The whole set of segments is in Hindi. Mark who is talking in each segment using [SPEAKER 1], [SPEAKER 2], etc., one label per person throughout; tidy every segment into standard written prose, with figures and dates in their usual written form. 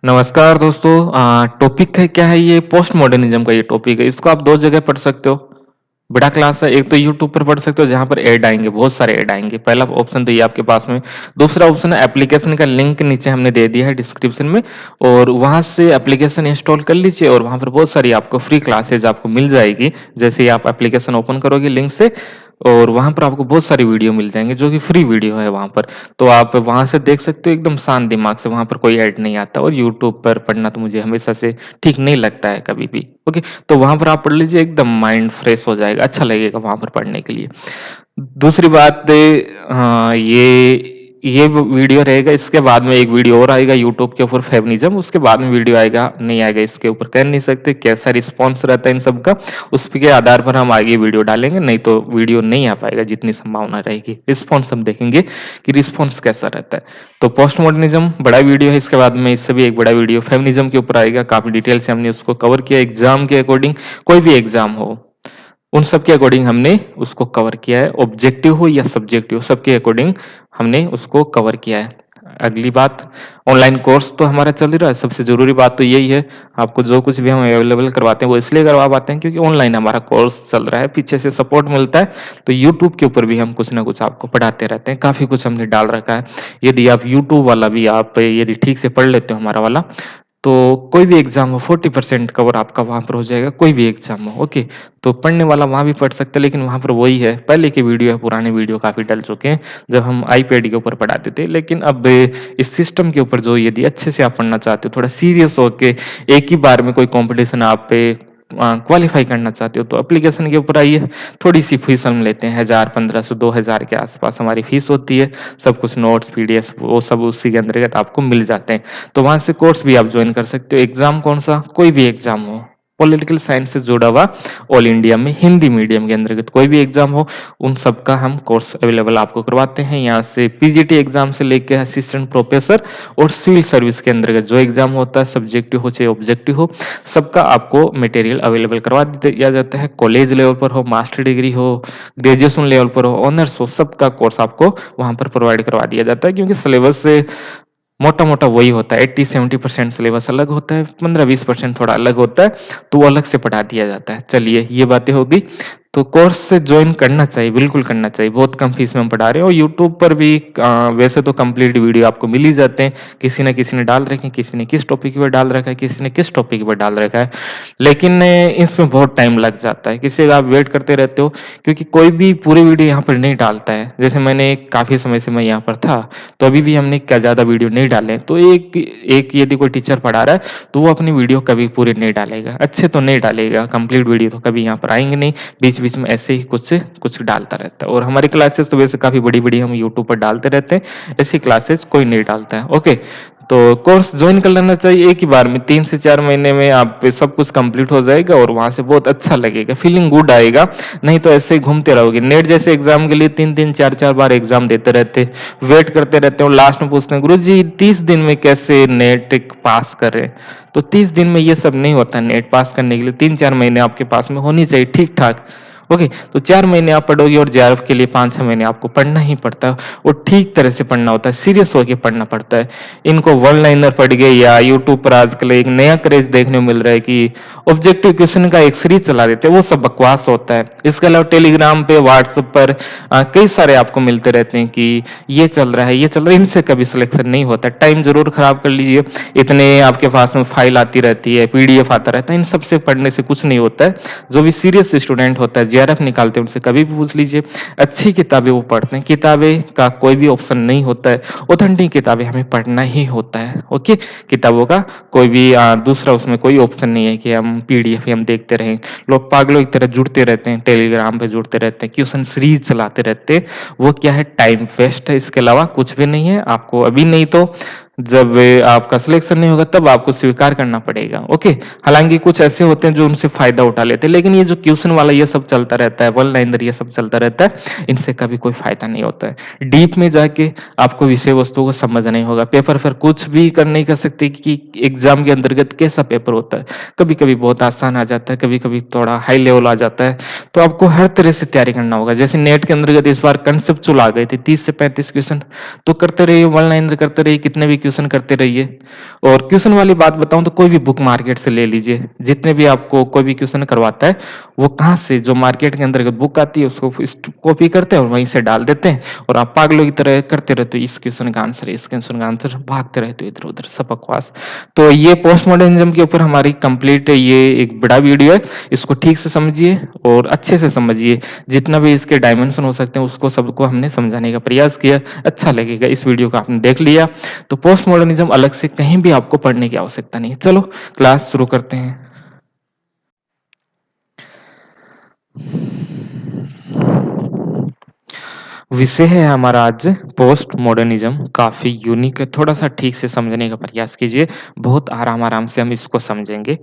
[SPEAKER 1] नमस्कार दोस्तों। टॉपिक है क्या है, ये पोस्ट मॉडर्निज्म का ये टॉपिक है। इसको आप दो जगह पढ़ सकते हो। बड़ा क्लास है, एक तो यूट्यूब पर पढ़ सकते हो जहां पर ऐड आएंगे, बहुत सारे ऐड आएंगे। पहला ऑप्शन तो ये आपके पास में। दूसरा ऑप्शन है एप्लीकेशन का लिंक नीचे हमने दे दिया है डिस्क्रिप्शन में, और वहां से एप्लीकेशन इंस्टॉल कर लीजिए और वहां पर बहुत सारी आपको फ्री क्लासेज आपको मिल जाएगी। जैसे ही आप एप्लीकेशन ओपन करोगे लिंक से, और वहां पर आपको बहुत सारी वीडियो मिल जाएंगे जो कि फ्री वीडियो है वहां पर। तो आप वहां से देख सकते हो एकदम शांत दिमाग से, वहां पर कोई ऐड नहीं आता। और यूट्यूब पर पढ़ना तो मुझे हमेशा से ठीक नहीं लगता है कभी भी। ओके, तो वहां पर आप पढ़ लीजिए, एकदम माइंड फ्रेश हो जाएगा, अच्छा लगेगा वहां पर पढ़ने के लिए। दूसरी बात हाँ, ये वीडियो रहेगा, इसके बाद में एक वीडियो और आएगा यूट्यूब के ऊपर फेमिनिज्म, उसके बाद में वीडियो आएगा नहीं आएगा इसके ऊपर कह नहीं सकते, कैसा रिस्पॉन्स रहता है इन सब का, उस के आधार पर हम आगे वीडियो डालेंगे। नहीं तो वीडियो नहीं आ पाएगा, जितनी संभावना रहेगी। रिस्पॉन्स हम देखेंगे कि रिस्पॉन्स कैसा रहता है। तो पोस्ट मॉडर्निज्म बड़ा वीडियो है, इसके बाद में इससे भी एक बड़ा वीडियो फेमिनिज्म के ऊपर आएगा। काफी डिटेल से हमने उसको कवर किया एग्जाम के अकॉर्डिंग। कोई भी एग्जाम हो, उन सब के अकॉर्डिंग हमने उसको कवर किया है। ऑब्जेक्टिव हो या सब्जेक्टिव, सबके अकॉर्डिंग हमने उसको कवर किया है। अगली बात, ऑनलाइन कोर्स तो हमारा चल ही रहा है। सबसे जरूरी बात तो यही है, आपको जो कुछ भी हम अवेलेबल करवाते हैं वो इसलिए करवा पाते हैं क्योंकि ऑनलाइन हमारा कोर्स चल रहा है, पीछे से सपोर्ट मिलता है। तो यूट्यूब के ऊपर भी हम कुछ ना कुछ आपको पढ़ाते रहते हैं, काफी कुछ हमने डाल रखा है। यदि आप यूट्यूब वाला भी आप यदि ठीक से पढ़ लेते हो हमारा वाला, तो कोई भी एग्जाम हो 40% कवर आपका वहां पर हो जाएगा। कोई भी एग्जाम हो, ओके। तो पढ़ने वाला वहां भी पढ़ सकता है, लेकिन वहां पर वही है, पहले की वीडियो है, पुराने वीडियो काफी डल चुके हैं जब हम आईपैड के ऊपर पढ़ाते थे। लेकिन अब इस सिस्टम के ऊपर जो यदि अच्छे से आप पढ़ना चाहते हो, थोड़ा सीरियस होके एक ही बार में कोई कंपटीशन आप पे क्वालिफाई करना चाहते हो, तो एप्लीकेशन के ऊपर आइए। थोड़ी सी फीस हम लेते हैं, 1000, 1500, 2000 के आसपास हमारी फीस होती है। सब कुछ नोट्स पीडीएफ वो सब उसी के अंतर्गत आपको मिल जाते हैं। तो वहां से कोर्स भी आप ज्वाइन कर सकते हो। एग्जाम कौन सा, कोई भी एग्जाम हो, पॉलिटिकल साइंस से जुड़ा हुआ, ऑल इंडिया में हिंदी मीडियम के अंतर्गत कोई भी एग्जाम हो, उन सब का हम कोर्स अवेलेबल आपको करवाते हैं। यहाँ से पीजीटी एग्जाम से लेके असिस्टेंट प्रोफेसर और सिविल सर्विस के अंतर्गत जो एग्जाम होता है, सब्जेक्टिव हो चाहे ऑब्जेक्टिव हो, सबका आपको मटेरियल अवेलेबल करवा दिया जाता है। कॉलेज लेवल पर हो, मास्टर डिग्री हो, ग्रेजुएशन लेवल पर हो, ऑनर्स हो, सबका कोर्स आपको वहां पर प्रोवाइड करवा दिया जाता है। क्योंकि सिलेबस से मोटा-मोटा वही होता है, 80-70% सिलेबस अलग होता है, 15-20% थोड़ा अलग होता है, तो वो अलग से पढ़ा दिया जाता है। चलिए, ये बातें हो गई। तो कोर्स से जॉइन करना चाहिए, बिल्कुल करना चाहिए। बहुत कम फीस में हम पढ़ा रहे हैं, और यूट्यूब पर भी वैसे तो कंप्लीट वीडियो आपको मिल ही जाते हैं। किसी न किसी ने डाल रखे हैं, किसी ने किस टॉपिक पे डाल रखा है, किसी ने किस टॉपिक पे डाल रखा है। लेकिन इसमें बहुत टाइम लग जाता है, किसी का आप वेट करते रहते हो, क्योंकि कोई भी पूरी वीडियो यहाँ पर नहीं डालता है। जैसे मैंने काफ़ी समय से मैं यहाँ पर था, तो अभी भी हमने क्या ज़्यादा वीडियो नहीं डाले। तो एक एक यदि कोई टीचर पढ़ा रहा है, तो वो अपनी वीडियो कभी पूरी नहीं डालेगा, अच्छे तो नहीं डालेगा, कंप्लीट वीडियो तो कभी यहाँ पर आएँगे नहीं। बीच-बीच में ऐसे ही कुछ से कुछ डालता रहता है। और हमारी क्लासेस तो वैसे काफ़ी बड़ी-बड़ी हम यूट्यूब पर डालते रहते हैं, ऐसी क्लासेस कोई नहीं डालता है। ओके, तो कोर्स जॉइन कर लेना चाहिए एक ही बार में, 3 से 4 महीने में आप पे सब कुछ कंप्लीट हो जाएगा और वहाँ से बहुत अच्छा लगेगा, फीलिंग गुड आएगा। नहीं तो ऐसे ही घूमते रहोगे। नेट जैसे एग्ज़ाम के लिए 3-3 4-4 बार एग्ज़ाम देते रहते, वेट करते रहते हो, लास्ट में पूछते हैं गुरुजी 30 दिन में कैसे नेट पास करें? तो 30 दिन में ये सब नहीं होता। नेट पास करने के लिए 3-4 महीने आपके पास में होनी चाहिए ठीक-ठाक। ओके, तो 4 महीने आप पढ़ोगे, और जेआरएफ के लिए 5-6 महीने आपको पढ़ना ही पड़ता है, और ठीक तरह से पढ़ना होता है, सीरियस होके पढ़ना पड़ता है। इनको वन लाइनर पढ़ गए, या यूट्यूब पर आजकल एक नया क्रेज देखने को मिल रहा है कि ऑब्जेक्टिव क्वेश्चन का एक सीरीज चला देते हैं, वो सब बकवास होता है। इसके अलावा टेलीग्राम पे, व्हाट्सएप पर कई सारे आपको मिलते रहते हैं कि ये चल रहा है, ये चल रहा है, इनसे कभी सिलेक्शन नहीं होता। टाइम जरूर खराब कर लीजिए, इतने आपके पास में फाइल आती रहती है, पीडीएफ आता रहता है, इन सब से पढ़ने से कुछ नहीं होता है। जो भी सीरियस स्टूडेंट होता है, जेआरएफ निकालते हैं, उनसे कभी भी पूछ लीजिए, अच्छी किताबें वो पढ़ते हैं। किताबें का कोई भी ऑप्शन नहीं होता है, ऑथेंटिक किताबें हमें पढ़ना ही होता है। ओके, किताबों का कोई भी दूसरा उसमें कोई ऑप्शन नहीं है कि हम पीडीएफ ही हम देखते रहें। लोग पागलों की तरह जुड़ते रहते हैं, टेलीग्राम पे जुड़ते रहते हैं, क्वेश्चन सीरीज चलाते रहते हैं। वो क्या है, टाइम वेस्ट है, इसके अलावा कुछ भी नहीं है। आपको अभी नहीं तो जब आपका सिलेक्शन नहीं होगा तब आपको स्वीकार करना पड़ेगा। ओके, हालांकि कुछ ऐसे होते हैं जो उनसे फायदा उठा लेते हैं, लेकिन ये जो क्वेश्चन वाला ये सब चलता रहता है, वन लाइनर ये सब चलता रहता है, इनसे कभी कोई फायदा नहीं होता है। डीप में जाके आपको विषय वस्तु को समझना ही होगा। पेपर फिर कुछ भी कर नहीं कर सकते कि एग्जाम के अंतर्गत कैसा पेपर होता है। कभी कभी बहुत आसान आ जाता है, कभी कभी थोड़ा हाई लेवल आ जाता है। तो आपको हर तरह से तैयारी करना होगा। जैसे नेट के अंतर्गत इस बार कंसेप्चुअल आ गए थे 30 से 35 क्वेश्चन, तो करते रहिए, वन लाइनर करते रहिए, कितने भी क्वेश्चन करते रहिए। और क्वेश्चन वाली बात बताऊँ तो कोई भी बुक मार्केट से ले लीजिए, जितने भी आपको कोई भी क्वेश्चन करवाता है, वो कहाँ से जो मार्केट के अंतर्गत बुक आती है उसको कॉपी करते हैं और वहीं से डाल देते हैं और आप पागलों की तरह करते रहते हो, इस क्वेश्चन का आंसर है, इस क्वेश्चन का आंसर, भागते रहते हो इधर-उधर, सब बकवास। तो ये पोस्ट मॉडर्निज्म के ऊपर हमारी कंप्लीट ये एक बड़ा वीडियो है, इसको ठीक से समझिए और अच्छे से समझिए। जितना भी इसके डायमेंशन हो सकते हैं उसको सबको हमने समझाने का प्रयास किया। अच्छा लगेगा इस वीडियो को आपने देख लिया तो पोस्ट मॉडर्निज्म अलग से कहीं भी आपको पढ़ने की आवश्यकता नहीं है। चलो क्लास शुरू करते हैं। विषय है हमारा आज पोस्ट मॉडर्निज्म, काफी यूनिक है, थोड़ा सा ठीक से समझने का प्रयास कीजिए। बहुत आराम आराम से हम इसको समझेंगे।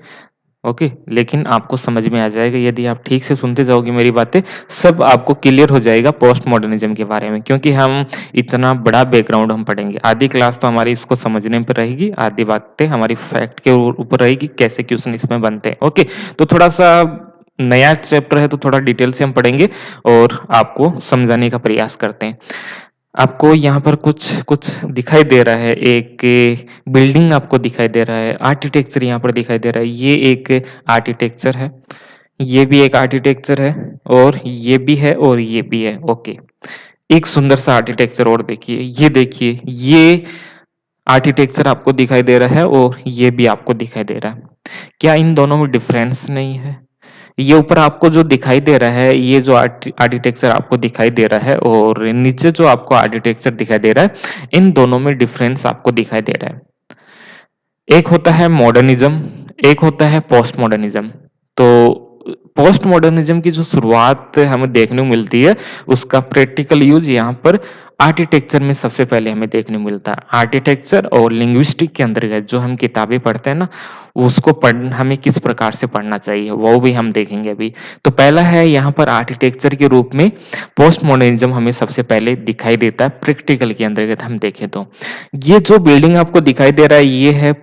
[SPEAKER 1] ओके, लेकिन आपको समझ में आ जाएगा यदि आप ठीक से सुनते जाओगे मेरी बातें, सब आपको क्लियर हो जाएगा पोस्ट मॉडर्निज्म के बारे में, क्योंकि हम इतना बड़ा बैकग्राउंड हम पढ़ेंगे। आधी क्लास तो हमारी इसको समझने पर रहेगी, आधी बातें हमारी फैक्ट के ऊपर रहेगी, कैसे क्वेश्चन इसमें बनते हैं। ओके, तो थोड़ा सा नया चैप्टर है तो थोड़ा डिटेल से हम पढ़ेंगे और आपको समझाने का प्रयास करते हैं। आपको यहाँ पर कुछ कुछ दिखाई दे रहा है, एक बिल्डिंग आपको दिखाई दे रहा है, आर्किटेक्चर यहाँ पर दिखाई दे रहा है। ये एक आर्किटेक्चर है, ये भी एक आर्किटेक्चर है और ये भी है और ये भी है। ओके, एक सुंदर सा आर्किटेक्चर और देखिए, ये आर्किटेक्चर आपको दिखाई दे रहा है और ये भी आपको दिखाई दे रहा है। क्या इन दोनों में डिफरेंस नहीं है? ये ऊपर आपको जो दिखाई दे रहा है, ये जो आर्किटेक्चर आपको दिखाई दे रहा है और नीचे जो आपको आर्किटेक्चर दिखाई दे रहा है, इन दोनों में डिफरेंस आपको दिखाई दे रहा है। एक होता है मॉडर्निज्म, एक होता है पोस्ट मॉडर्निज्म। तो पोस्ट मॉडर्निज्म की जो शुरुआत हमें देखने को मिलती है, उसका प्रैक्टिकल यूज यहाँ पर आर्किटेक्चर में सबसे पहले हमें देखने को मिलता है। आर्किटेक्चर और लिंग्विस्टिक के अंतर्गत जो हम किताबें पढ़ते हैं ना, उसको हमें किस प्रकार से पढ़ना चाहिए, वो भी हम देखेंगे अभी। तो पहला है यहाँ पर आर्किटेक्चर के रूप में पोस्ट मॉडर्निज्म हमें सबसे पहले दिखाई देता है प्रैक्टिकल के अंतर्गत हम देखें तो। ये जो बिल्डिंग आपको दिखाई दे रहा है, ये है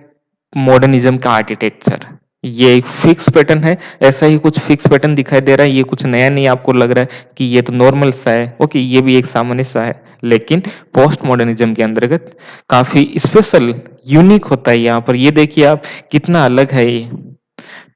[SPEAKER 1] मॉडर्निज्म का आर्किटेक्चर। ये एक फिक्स पैटर्न है, ऐसा ही कुछ फिक्स पैटर्न दिखाई दे रहा है। ये कुछ नया नहीं आपको लग रहा है कि ये तो नॉर्मल सा है। ओके, ये भी एक सामान्य सा है, लेकिन पोस्ट मॉडर्निज्म के अंतर्गत काफी स्पेशल यूनिक होता है। यहाँ पर ये देखिए आप, कितना अलग है ये।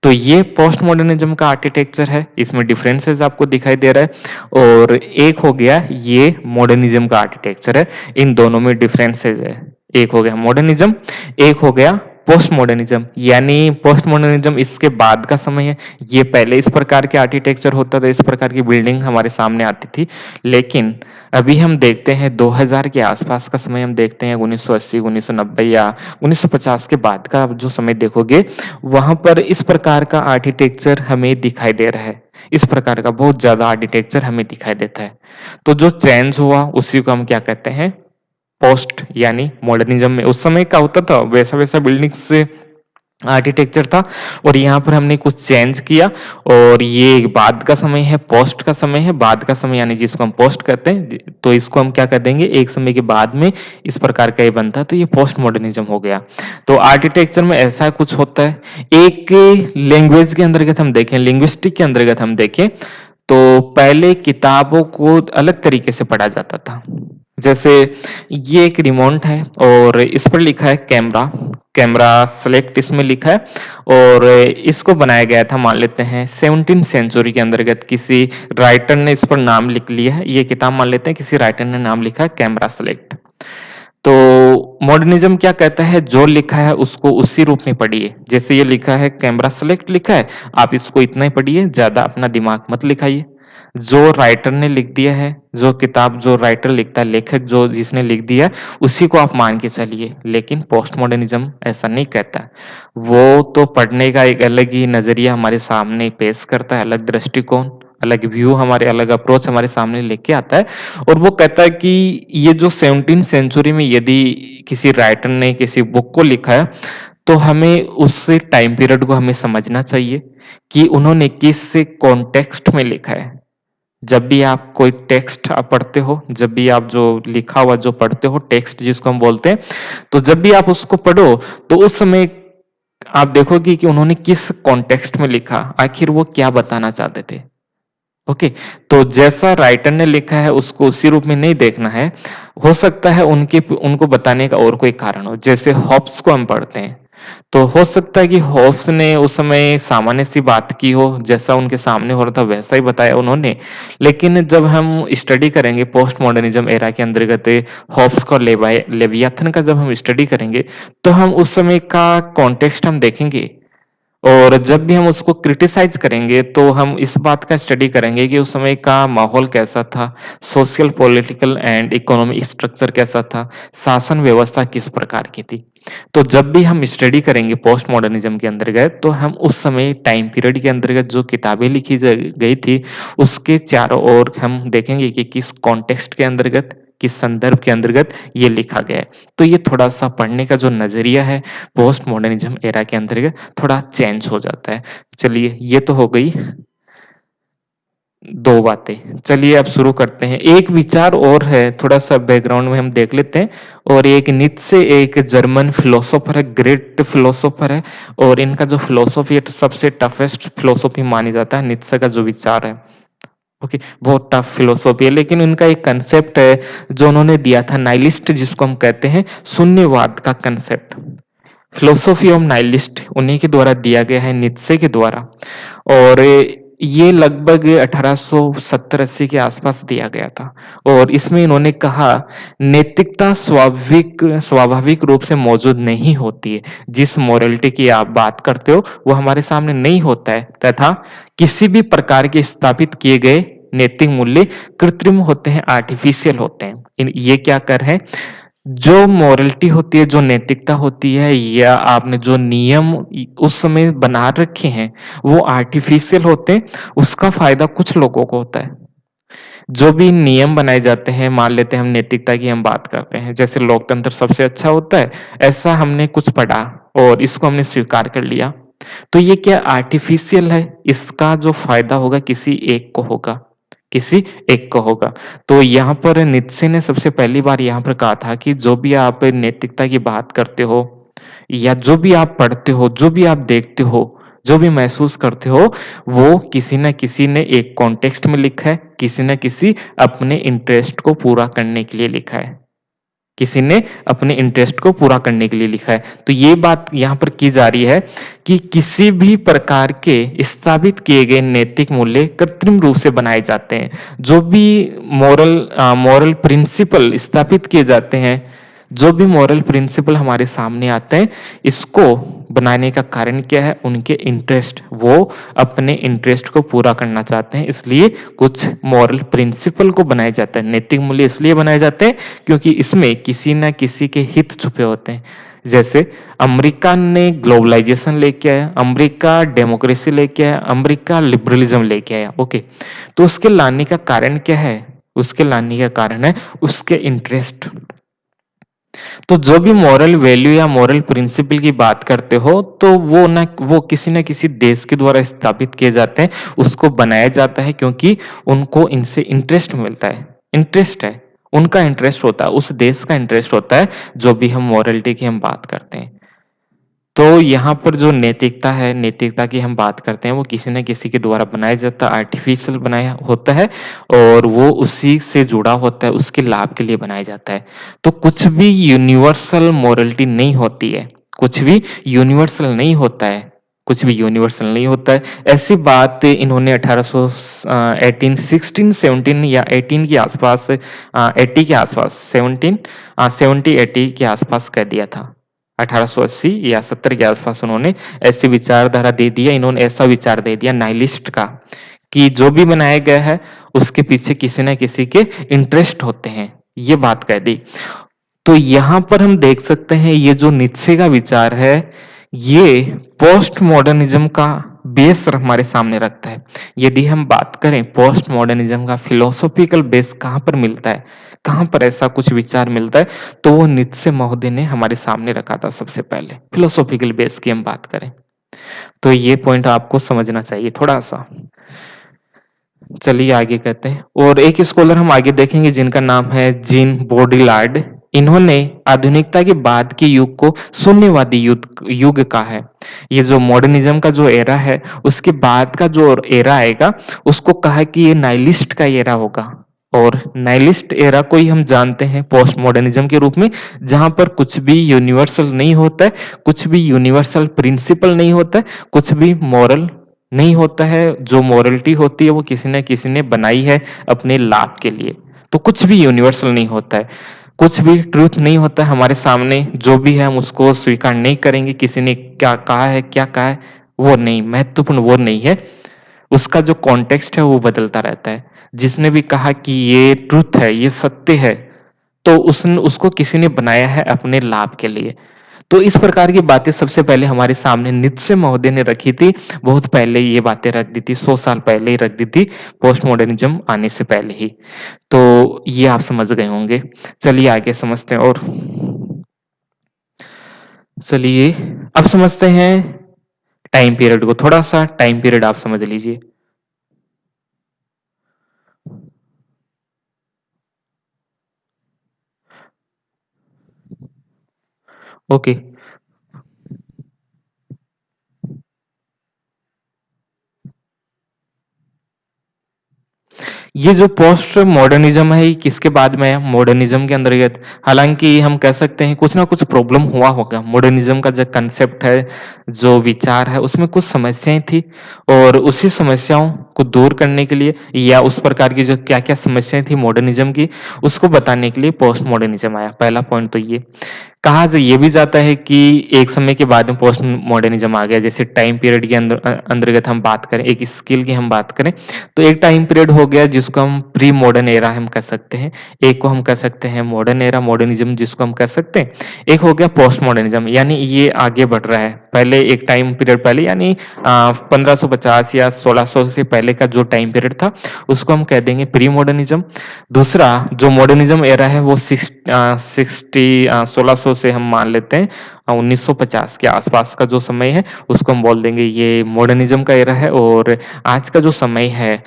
[SPEAKER 1] तो ये पोस्ट मॉडर्निज्म का आर्किटेक्चर है, इसमें डिफरेंसेस आपको दिखाई दे रहा है। और एक हो गया ये मॉडर्निज्म का आर्किटेक्चर है, इन दोनों में डिफरेंसेस है। एक हो गया मॉडर्निज्म, एक हो गया पोस्ट मॉडर्निज्म। यानी पोस्ट मॉडर्निज्म इसके बाद का समय है। ये पहले इस प्रकार के आर्किटेक्चर होता था, इस प्रकार की बिल्डिंग हमारे सामने आती थी, लेकिन अभी हम देखते हैं 2000 के आसपास का समय हम देखते हैं, 1980, 1990 या 1950 के बाद का जो समय देखोगे, वहां पर इस प्रकार का आर्किटेक्चर हमें दिखाई दे रहा है। इस प्रकार का बहुत ज्यादा आर्किटेक्चर हमें दिखाई देता है। तो जो चेंज हुआ उसी को हम क्या कहते हैं, पोस्ट यानी मॉडर्निज्म में। उस समय क्या होता था, वैसा वैसा बिल्डिंग से आर्किटेक्चर था और यहाँ पर हमने कुछ चेंज किया और ये बाद का समय है, पोस्ट का समय है। बाद का समय यानी जिसको हम पोस्ट कहते हैं, तो इसको हम क्या कर देंगे, एक समय के बाद में इस प्रकार का ये बनता है, तो ये पोस्ट मॉडर्निज्म हो गया। तो आर्किटेक्चर में ऐसा कुछ होता है। एक लैंग्वेज के अंतर्गत हम देखें, लिंग्विस्टिक के अंतर्गत हम देखें, तो पहले किताबों को अलग तरीके से पढ़ा जाता था। जैसे ये एक रिमोट है और इस पर लिखा है कैमरा, कैमरा सेलेक्ट इसमें लिखा है और इसको बनाया गया था, मान लेते हैं 17th सेंचुरी के अंतर्गत किसी राइटर ने इस पर नाम लिख लिया है। ये किताब मान लेते हैं किसी राइटर ने नाम लिखा है कैमरा सेलेक्ट। तो मॉडर्निज्म क्या कहता है, जो लिखा है उसको उसी रूप में पढ़िए। जैसे ये लिखा है कैमरा सेलेक्ट लिखा है, आप इसको इतना ही पढ़िए, ज्यादा अपना दिमाग मत लिखाइए। जो राइटर ने लिख दिया है, जो किताब जो राइटर लिखता है, लेखक जो जिसने लिख दिया है, उसी को आप मान के चलिए। लेकिन पोस्ट मॉडर्निज्म ऐसा नहीं कहता। वो तो पढ़ने का एक अलग ही नजरिया हमारे सामने पेश करता है, अलग दृष्टिकोण, अलग व्यू, हमारे अलग अप्रोच हमारे सामने लेके आता है। और वो कहता है कि ये जो 17th सेंचुरी में यदि किसी राइटर ने किसी बुक को लिखा है, तो हमें उस टाइम पीरियड को हमें समझना चाहिए कि उन्होंने किस कॉन्टेक्स्ट में लिखा है। जब भी आप कोई टेक्स्ट आप पढ़ते हो, जब भी आप जो लिखा हुआ जो पढ़ते हो, टेक्स्ट जिसको हम बोलते हैं, तो जब भी आप उसको पढ़ो तो उस समय आप देखोगे कि उन्होंने किस कॉन्टेक्स्ट में लिखा, आखिर वो क्या बताना चाहते थे। ओके, तो जैसा राइटर ने लिखा है उसको उसी रूप में नहीं देखना है। हो सकता है उनके उनको बताने का और कोई कारण हो। जैसे हॉब्स को हम पढ़ते हैं, तो हो सकता है कि हॉब्स ने उस समय सामान्य सी बात की हो, जैसा उनके सामने हो रहा था वैसा ही बताया उन्होंने। लेकिन जब हम स्टडी करेंगे पोस्ट मॉडर्निज्म एरा के अंतर्गत हॉब्स का लेवियाथन का जब हम स्टडी करेंगे, तो हम उस समय का कॉन्टेक्स्ट हम देखेंगे। और जब भी हम उसको क्रिटिसाइज़ करेंगे, तो हम इस बात का स्टडी करेंगे कि उस समय का माहौल कैसा था, social, political and economic structure कैसा था, शासन व्यवस्था किस प्रकार की थी। तो जब भी हम स्टडी करेंगे पोस्ट मॉडर्निज़्म के अंतर्गत, तो हम उस समय टाइम पीरियड के अंतर्गत जो किताबें लिखी गई थी, उसके चारों ओर हम देखेंगे कि किस कॉन्टेक्स्ट के अंतर्गत, किस संदर्भ के अंतर्गत ये लिखा गया है। तो ये थोड़ा-सा पढ़ने का जो नज़रिया है पोस्ट मॉडर्निज्म एरा के अंतर्गत थोड़ा चेंज हो जाता है। चलिए ये तो हो गई 2 बातें। चलिए अब शुरू करते हैं। एक विचार और है, थोड़ा-सा बैकग्राउंड में हम देख लेते हैं। और एक नीत्शे एक जर्मन फिलोसोफर है, ग्रेट फिलोसोफर है। और इनका जो फिलोसॉफी है सबसे टफेस्ट फिलोसॉफी मानी जाता है नीत्शे का जो विचार है। ओके, बहुत टफ फिलोसॉफी है, लेकिन उनका एक कांसेप्ट है जो उन्होंने दिया था नाइलिस्ट, जिसको हम कहते हैं शून्यवाद का कांसेप्ट। फिलोसॉफी ऑफ नाइलिस्ट उन्हीं के द्वारा दिया गया है, नीत्शे के द्वारा। और ये लगभग 1870-80 के आसपास दिया गया था। और इसमें इन्होंने कहा, नैतिकता स्वाभाविक रूप से मौजूद नहीं होती है। जिस मोरालिटी की आप बात करते हो वो हमारे सामने नहीं होता है, तथा किसी भी प्रकार के स्थापित किए गए नैतिक मूल्य कृत्रिम होते हैं, आर्टिफिशियल होते हैं। ये क्या कर है, जो मोरालिटी होती है, जो नैतिकता होती है, या आपने जो नियम उस समय बना रखे हैं, वो आर्टिफिशियल होते हैं। उसका फायदा कुछ लोगों को होता है। जो भी नियम बनाए जाते हैं, मान लेते हैं हम नैतिकता की हम बात करते हैं, जैसे लोकतंत्र सबसे अच्छा होता है, ऐसा हमने कुछ पढ़ा और इसको हमने स्वीकार कर लिया। तो ये क्या आर्टिफिशियल है, इसका जो फायदा होगा किसी एक को होगा, किसी एक को होगा। तो यहाँ पर नीत्शे ने सबसे पहली बार यहाँ पर कहा था कि जो भी आप नैतिकता की बात करते हो, या जो भी आप पढ़ते हो, जो भी आप देखते हो, जो भी महसूस करते हो, वो किसी न किसी ने एक कॉन्टेक्स्ट में लिखा है, किसी न किसी अपने इंटरेस्ट को पूरा करने के लिए लिखा है। किसी ने अपने इंटरेस्ट को पूरा करने के लिए लिखा है। तो ये बात यहाँ पर की जा रही है कि किसी भी प्रकार के स्थापित किए गए नैतिक मूल्य कृत्रिम रूप से बनाए जाते हैं। जो भी मॉरल प्रिंसिपल स्थापित किए जाते हैं, जो भी मॉरल प्रिंसिपल हमारे सामने आते हैं, इसको बनाने का कारण क्या है? उनके इंटरेस्ट, वो अपने इंटरेस्ट को पूरा करना चाहते हैं, इसलिए कुछ मॉरल प्रिंसिपल को बनाया जाता है। नैतिक मूल्य इसलिए बनाए जाते हैं क्योंकि इसमें किसी न किसी के हित छुपे होते हैं। जैसे अमेरिका ने ग्लोबलाइजेशन लेके आया, अमेरिका डेमोक्रेसी लेके आया, अमेरिका लिबरलिज्म लेके आया, ओके। तो उसके लाने का कारण क्या है? उसके लाने का कारण है उसके इंटरेस्ट। तो जो भी मॉरल वैल्यू या मॉरल प्रिंसिपल की बात करते हो, तो वो किसी न किसी देश के द्वारा स्थापित किए जाते हैं, उसको बनाया जाता है क्योंकि उनको इनसे इंटरेस्ट मिलता है, इंटरेस्ट है, उनका इंटरेस्ट होता है, उस देश का इंटरेस्ट होता है, जो भी हम मॉरलिटी की हम बात करते हैं। तो यहाँ पर जो नैतिकता है, नैतिकता की हम बात करते हैं, वो किसी न किसी के द्वारा बनाया जाता है, आर्टिफिशियल बनाया होता है, और वो उसी से जुड़ा होता है, उसके लाभ के लिए बनाया जाता है। तो कुछ भी यूनिवर्सल मोरालिटी नहीं होती है, कुछ भी यूनिवर्सल नहीं होता है, कुछ भी यूनिवर्सल नहीं होता है। ऐसी बात इन्होंने 1816-17 या 18 के आसपास, 80 के आसपास, 70-80 के आसपास कह दिया था। 1880 या 70 के आसपास उन्होंने ऐसी विचारधारा दे दिया, इन्होंने ऐसा विचार दे दिया नाइलिस्ट का, कि जो भी बनाया गया है उसके पीछे किसी न किसी के इंटरेस्ट होते हैं, ये बात कह दी। तो यहाँ पर हम देख सकते हैं ये जो नीत्शे का विचार है, ये पोस्ट मॉडर्निज्म का बेस हमारे सामने रखता है। यदि हम बात करें पोस्ट मॉडर्निज्म का फिलोसॉफिकल बेस कहाँ पर मिलता है, कहाँ पर ऐसा कुछ विचार मिलता है, तो वो नीत्शे महोदय ने हमारे सामने रखा था सबसे पहले, फिलोसॉफिकल बेस की हम बात करें। तो ये पॉइंट आपको समझना चाहिए थोड़ा-सा। चलिए आगे कहते हैं, और एक स्कॉलर हम आगे देखेंगे जिनका नाम है जीन बॉडिलार्ड। इन्होंने आधुनिकता के बाद के युग को शून्यवादी युग कहा है। ये जो मॉडर्निज़्म का जो एरा है, उसके बाद का जो एरा आएगा, उसको कहा कि ये नाइलिस्ट का एरा होगा। और नाइलिस्ट एरा को ही हम जानते हैं पोस्ट मॉडर्निज़्म के रूप में, जहाँ पर कुछ भी यूनिवर्सल नहीं होता है, कुछ भी यूनिवर्सल प्रिंसिपल नहीं होता है, कुछ भी मॉरल नहीं होता है। जो मॉरलिटी होती है, वो किसी न किसी ने बनाई है अपने लाभ के लिए। तो कुछ भी यूनिवर्सल नहीं होता है। कुछ भी ट्रुथ नहीं होता है हमारे सामने, जो भी है हम उसको स्वीकार नहीं करेंगे। किसी ने क्या कहा है, क्या कहा है, वो नहीं महत्वपूर्ण, वो नहीं है। उसका जो कॉन्टेक्स्ट है वो बदलता रहता है। जिसने भी कहा कि ये ट्रुथ है, ये सत्य है, तो उसको किसी ने बनाया है अपने लाभ के लिए। तो इस प्रकार की बातें सबसे पहले हमारे सामने नीत्शे महोदय ने रखी थी। बहुत पहले ये बातें रख दी थी, 100 साल पहले ही रख दी थी, पोस्ट मॉडर्निज़्म आने से पहले ही। तो ये आप समझ गए होंगे। चलिए आगे समझते हैं और चलिए अब समझते हैं टाइम पीरियड को। थोड़ा-सा टाइम पीरियड आप समझ लीजिए। ओके। ये जो पोस्ट मॉडर्निज्म है, ये किसके बाद में है? मॉडर्निज्म के अंतर्गत। हालाँकि हम कह सकते हैं कुछ ना कुछ प्रॉब्लम हुआ होगा। मॉडर्निज्म का जो कांसेप्ट है, जो विचार है, उसमें कुछ समस्याएँ थी और उसी समस्याओं को दूर करने के लिए या उस प्रकार की जो क्या-क्या समस्याएँ थी मॉडर्निज्म की, उसको बताने के लिए पोस्ट मॉडर्निज्म आया। पहला पॉइंट तो ये। कहा ज ये भी जाता है कि एक समय के बाद में पोस्ट मॉडर्निज्म आ गया। जैसे टाइम पीरियड के अंतर्गत हम बात करें, एक स्किल की हम बात करें, तो एक टाइम पीरियड हो गया जिसको हम प्री मॉडर्न एरा हम कह सकते हैं। एक को हम कह सकते हैं मॉडर्न एरा, मॉडर्निज्म जिसको हम कह सकते हैं। एक हो गया पोस्ट मॉडर्निज्म, यानी ये आगे बढ़ रहा है। पहले एक टाइम पीरियड पहले यानी 1550 या 1600 से पहले का जो टाइम पीरियड था, उसको हम कह देंगे प्री मॉडर्निज्म। दूसरा जो मॉडर्निज्म एरा है वो 1600 से हम मान लेते हैं 1950 के आसपास का जो समय है, उसको हम बोल देंगे ये मॉडर्निज्म का एरा है। और आज का जो समय है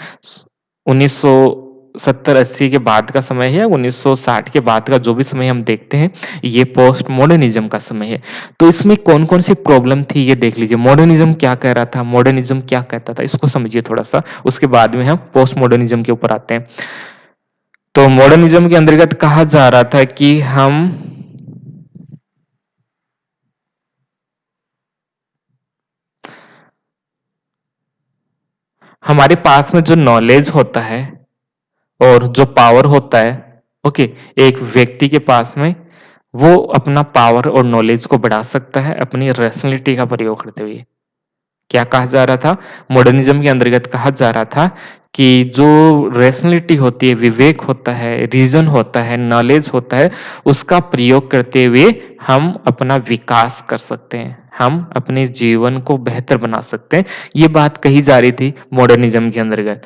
[SPEAKER 1] 1970-80 के बाद का समय है, 1960 के बाद का जो भी समय हम देखते हैं, ये पोस्ट मॉडर्निज्म का समय है। तो इसमें कौन-कौन सी प्रॉब्लम थी ये देख लीजिए। मॉडर्निज्म क्या कह रहा था, मॉडर्निज्म क्या कहता था, इसको समझिए थोड़ा-सा। उसके बाद में हम पोस्ट मॉडर्निज्म के ऊपर आते हैं। तो मॉडर्निज्म के अंतर्गत कहा जा रहा था कि हमारे पास में जो नॉलेज होता है और जो पावर होता है, ओके, एक व्यक्ति के पास में, वो अपना पावर और नॉलेज को बढ़ा सकता है अपनी रैशनैलिटी का प्रयोग करते हुए। क्या कहा जा रहा था? मॉडर्निज्म के अंतर्गत कहा जा रहा था कि जो रैशनैलिटी होती है, विवेक होता है, रीज़न होता है, नॉलेज होता है, उसका प्रयोग करते हुए हम अपना विकास कर सकते हैं। हम अपने जीवन को बेहतर बना सकते हैं। ये बात कही जा रही थी मॉडर्निज्म के अंतर्गत।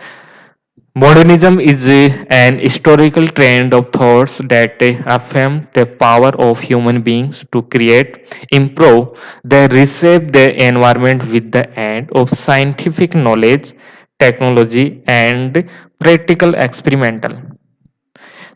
[SPEAKER 1] Modernism is an historical trend of thoughts that affirm the power of human beings to create, improve, then reshape their environment with the aid of scientific knowledge, technology, and practical experimental.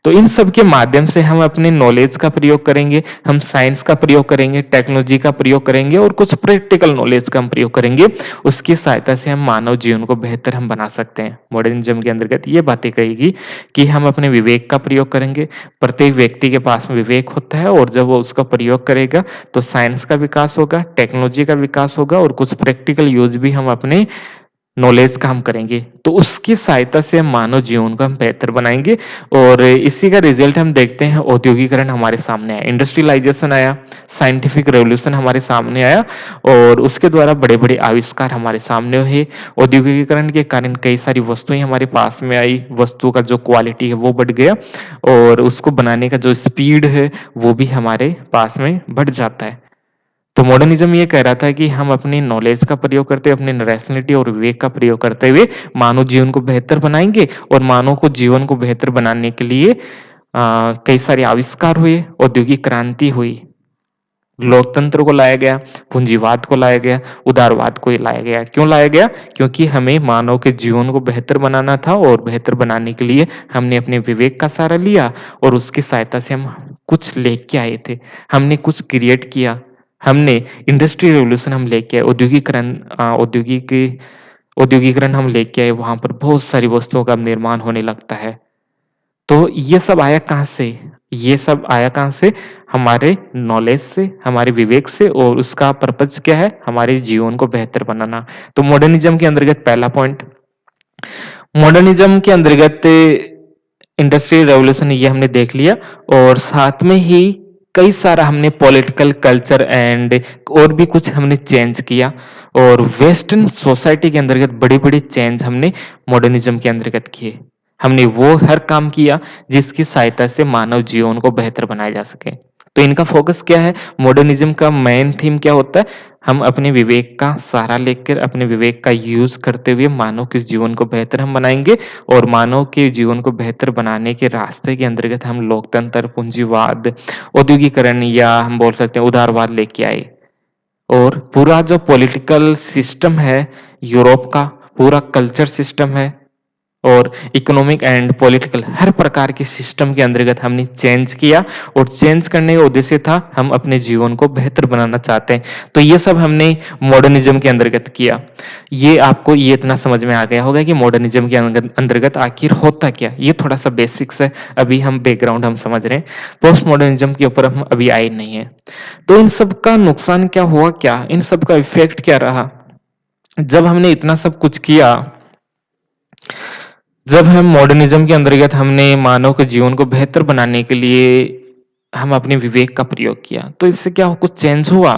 [SPEAKER 1] तो इन सब के माध्यम से हम अपने नॉलेज का प्रयोग करेंगे, हम साइंस का प्रयोग करेंगे, टेक्नोलॉजी का प्रयोग करेंगे और कुछ प्रैक्टिकल नॉलेज का हम प्रयोग करेंगे। उसकी सहायता से हम मानव जीवन को बेहतर हम बना सकते हैं। मॉडर्निज्म के अंतर्गत ये बातें कहेगी कि हम अपने विवेक का प्रयोग करेंगे। प्रत्येक व्यक्ति के पास में विवेक होता है और जब वो उसका प्रयोग करेगा, तो साइंस का विकास होगा, टेक्नोलॉजी का विकास होगा और कुछ प्रैक्टिकल यूज़ भी हम अपने नॉलेज का हम करेंगे। तो उसकी सहायता से हम मानव जीवन को हम बेहतर बनाएँगे और इसी का रिज़ल्ट हम देखते हैं। औद्योगीकरण हमारे सामने आया, इंडस्ट्रियलाइज़ेशन आया, साइंटिफिक रिवॉल्यूशन हमारे सामने आया और उसके द्वारा बड़े-बड़े आविष्कार हमारे सामने हुए। औद्योगिकीकरण के कारण कई सारी वस्तुएँ हमारे पास में आई, वस्तु का जो क्वालिटी है वो बढ़ गया और उसको बनाने का जो स्पीड है, वो भी हमारे पास में बढ़ जाता है। तो मॉडर्निज्म ये कह रहा था कि हम अपनी नॉलेज का प्रयोग करते हुए, अपनी रैशनैलिटी और विवेक का प्रयोग करते हुए मानव जीवन को बेहतर बनाएँगे और मानव को जीवन को बेहतर बनाने के लिए कई सारे आविष्कार हुए, औद्योगिक क्रांति हुई, लोकतंत्र को लाया गया, पूंजीवाद को लाया गया, उदारवाद को लाया गया। क्यों लाया गया? क्योंकि हमें मानव के जीवन को बेहतर बनाना था और बेहतर बनाने के लिए हमने अपने विवेक का सहारा लिया और उसकी सहायता से हम कुछ लेके आए थे, हमने कुछ क्रिएट किया, हमने इंडस्ट्री रेवोल्यूशन हम लेके आए, औद्योगिकरण हम लेके आए, वहाँ पर बहुत सारी वस्तुओं का अब निर्माण होने लगता है। तो ये सब आया कहाँ से? ये सब आया कहाँ से? हमारे नॉलेज से, हमारे विवेक से और उसका पर्पज़ क्या है? हमारे जीवन को बेहतर बनाना। तो मॉडर्निज़्म के अंतर्गत पहला पॉइंट, मॉडर्निज़्म के अंतर्गत इंडस्ट्रियल रेवोल्यूशन ये हमने देख लिया और साथ में ही कई सारा हमने पॉलिटिकल कल्चर एंड और भी कुछ हमने चेंज किया और वेस्टर्न सोसाइटी के अंतर्गत बड़ी-बड़ी चेंज हमने मॉडर्निज़्म के अंतर्गत किए। हमने वो हर काम किया जिसकी सहायता से मानव जीवन को बेहतर बनाया जा सके। तो इनका फ़ोकस क्या है? मॉडर्निज़्म का मेन थीम क्या होता है? हम अपने विवेक का सहारा लेकर, अपने विवेक का यूज़ करते हुए मानव के जीवन को बेहतर हम बनाएँगे और मानव के जीवन को बेहतर बनाने के रास्ते के अंतर्गत हम लोकतंत्र, पूंजीवाद, औद्योगिकरण या हम बोल सकते हैं उदारवाद लेके आए। और पूरा जो पॉलिटिकल सिस्टम है यूरोप का, पूरा कल्चर सिस्टम है और इकोनॉमिक एंड पॉलिटिकल हर प्रकार के सिस्टम के अंतर्गत हमने चेंज किया और चेंज करने का उद्देश्य था हम अपने जीवन को बेहतर बनाना चाहते हैं। तो ये सब हमने मॉडर्निज्म के अंतर्गत किया। ये आपको ये इतना समझ में आ गया होगा कि मॉडर्निज्म के अंतर्गत आखिर होता क्या? ये थोड़ा-सा बेसिक्स है, अभी हम बैकग्राउंड हम समझ रहे हैं। पोस्ट मॉडर्निज्म के ऊपर हम अभी आए नहीं हैं। तो इन सब का नुकसान क्या हुआ क्या? इन सब का इफ़ेक्ट क्या रहा? जब हमने इतना सब कुछ किया, जब हम मॉडर्निज़्म के अंतर्गत हमने मानव के जीवन को बेहतर बनाने के लिए हम अपने विवेक का प्रयोग किया, तो इससे क्या कुछ चेंज हुआ?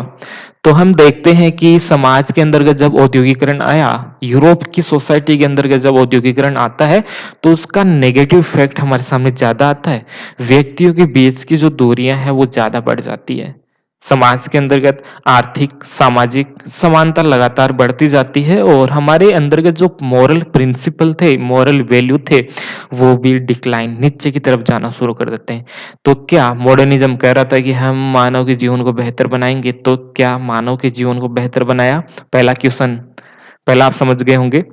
[SPEAKER 1] तो हम देखते हैं कि समाज के अंतर्गत जब औद्योगिकरण आया, यूरोप की सोसाइटी के अंतर्गत जब औद्योगिकरण आता है, तो उसका नेगेटिव इफ़ेक्ट हमारे सामने ज़्यादा आता है। व्यक्तियों के बीच की जो दूरियां हैं, वो ज़्यादा बढ़ जाती है। समाज के अंतर्गत आर्थिक, सामाजिक समानता लगातार बढ़ती जाती है और हमारे अंतर्गत जो मॉरल प्रिंसिपल थे, मॉरल वैल्यू थे, वो भी डिक्लाइन नीचे की तरफ जाना शुरू कर देते हैं। तो क्या मॉडर्निज़्म कह रहा था कि हम मानव के जीवन को बेहतर बनाएँगे, तो क्या मानव के जीवन को बेहतर बनाया? पहला क्वेश्चन, पहला आप समझ गए होंगे।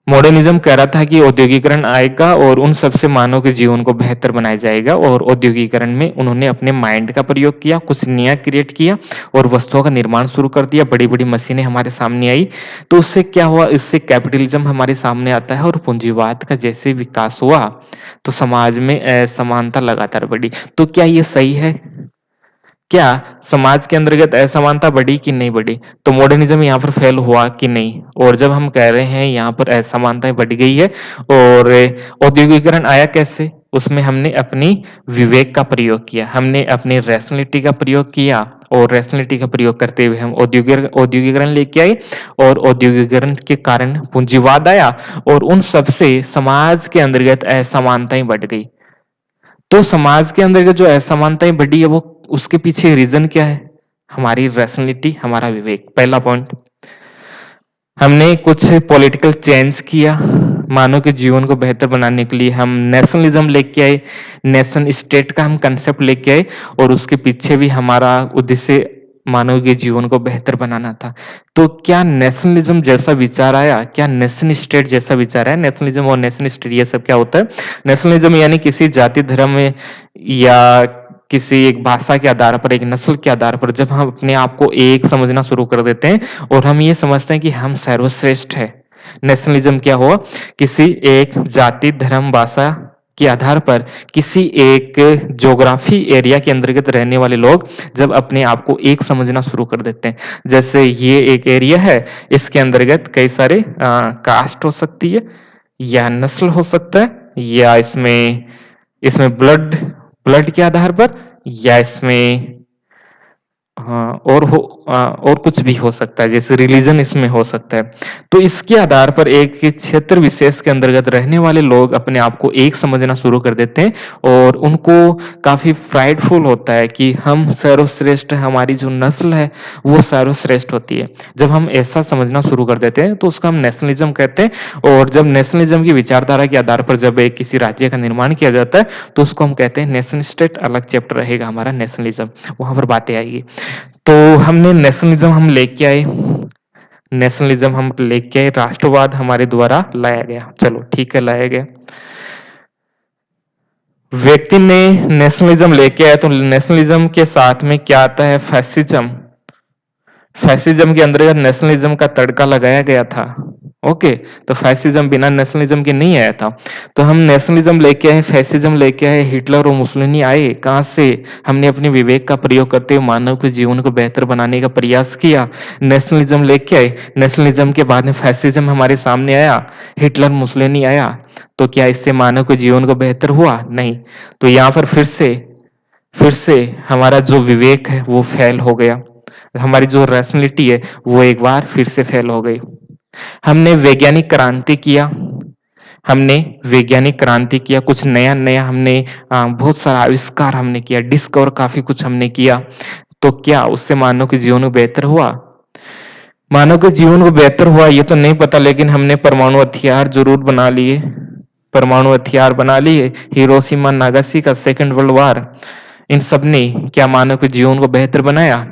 [SPEAKER 1] मॉडर्निज़्म कह रहा था कि औद्योगिकरण आएगा और उन सब से मानव के जीवन को बेहतर बनाया जाएगा और औद्योगिकरण में उन्होंने अपने माइंड का प्रयोग किया, कुछ नया क्रिएट किया और वस्तुओं का निर्माण शुरू कर दिया, बड़ी-बड़ी मशीनें हमारे सामने आई। तो उससे क्या हुआ? इससे कैपिटलिज़्म हमारे सामने आता है और पूंजीवाद का जैसे विकास हुआ, तो समाज में असमानता लगातार बढ़ी। तो क्या ये सही है? क्या समाज के अंतर्गत असमानता बढ़ी कि नहीं बढ़ी? तो मॉडर्निज़्म यहाँ पर फेल हुआ कि नहीं? और जब हम कह रहे हैं यहाँ पर असमानताएँ बढ़ गई है और औद्योगिकरण आया कैसे? उसमें हमने अपनी विवेक का प्रयोग किया, हमने अपनी रैशनैलिटी का प्रयोग किया और रैशनैलिटी का प्रयोग करते हुए हम औद्योगिकरण लेके आए और औद्योगिकरण के कारण पूंजीवाद आया और उन सब से समाज के अंतर्गत असमानताएँ बढ़ गई। तो समाज के अंदर के जो असमानताएँ बढ़ी है वो उसके पीछे रीज़न क्या है? हमारी रैशनैलिटी, हमारा विवेक, पहला पॉइंट। हमने कुछ पॉलिटिकल चेंज किया, मानव के जीवन को बेहतर बनाने के लिए हम नेशनलिज़्म लेके आए, नेशन स्टेट का हम कांसेप्ट लेके आए और उसके पीछे भी हमारा उद्देश्य मानव के जीवन को बेहतर बनाना था। तो क्या नेशनलिज़्म जैसा विचार आया? क्या नेशन स्टेट जैसा विचार आया? नेशनलिज़्म और नेशन स्टेट ये सब क्या होता है? नेशनलिज़्म यानी किसी जाति, धर्म में या किसी एक भाषा के आधार पर, एक नस्ल के आधार पर जब हम अपने आप को एक समझना शुरू कर देते हैं और हम ये समझते हैं कि हम सर्वश्रेष्ठ हैं। नेशनलिज़्म क्या हुआ? किसी एक जाति, धर्म, भाषा के आधार पर किसी एक ज्योग्राफी एरिया के अंतर्गत रहने वाले लोग जब अपने आप को एक समझना शुरू कर देते हैं। जैसे ये एक एरिया है, इसके अंतर्गत कई सारे कास्ट हो सकती है या नस्ल हो सकता है या इसमें इसमें ब्लड ब्लड के आधार पर या इसमें हाँ, और कुछ भी हो सकता है, जैसे रिलीजन इसमें हो सकता है। तो इसके आधार पर एक क्षेत्र विशेष के अंतर्गत रहने वाले लोग अपने आप को एक समझना शुरू कर देते हैं और उनको काफ़ी प्राइडफुल होता है कि हम सर्वश्रेष्ठ हैं, हमारी जो नस्ल है, वो सर्वश्रेष्ठ होती है। जब हम ऐसा समझना शुरू कर देते हैं, तो उसको हम नेशनलिज़्म कहते हैं और जब नेशनलिज़्म की विचारधारा के आधार पर जब एक किसी राज्य का निर्माण किया जाता है, तो उसको हम कहते हैं नेशन स्टेट, अलग चैप्टर रहेगा हमारा नेशनलिज़्म, वहाँ पर बातें आएगी। तो हमने नेशनलिज्म हम लेके आए, नेशनलिज्म हम लेके आए, राष्ट्रवाद हमारे द्वारा लाया गया। चलो ठीक है, लाया गया। व्यक्ति ने नेशनलिज्म लेके आया तो नेशनलिज्म के साथ में क्या आता है? फैसिज्म। फैसिज्म के अंतर्गत नेशनलिज्म का तड़का लगाया गया था। ओके, तो फैसिज्म बिना नेशनलिज्म के नहीं आया था। तो हम नेशनलिज्म लेके आए, फैसिज्म लेके आए, हिटलर और मुसोलिनी आए कहां से? हमने अपने विवेक का प्रयोग करते हुए मानव के जीवन को बेहतर बनाने का प्रयास किया, नेशनलिज्म लेके आए। नेशनलिज्म के बाद में फैसिज्म हमारे सामने आया, हिटलर मुसोलिनी आया। तो क्या इससे मानव के जीवन को बेहतर हुआ? नहीं। तो यहाँ पर फिर से हमारा जो विवेक है वो फेल हो गया, हमारी जो रैशनैलिटी है वो एक बार फिर से फेल हो गई। हमने वैज्ञानिक क्रांति किया, हमने वैज्ञानिक क्रांति किया, कुछ नया-नया हमने बहुत सारा आविष्कार हमने किया, डिस्कवर काफ़ी कुछ हमने किया। तो क्या उससे मानव के जीवन में बेहतर हुआ? मानव के जीवन को बेहतर हुआ ये तो नहीं पता, लेकिन हमने परमाणु हथियार ज़रूर बना लिए। परमाणु हथियार बना लिए, हिरोशिमा नागासाकी का सेकंड वर्ल्ड वॉर, इन सब ने क्या मानव के जीवन को बेहतर बनाया?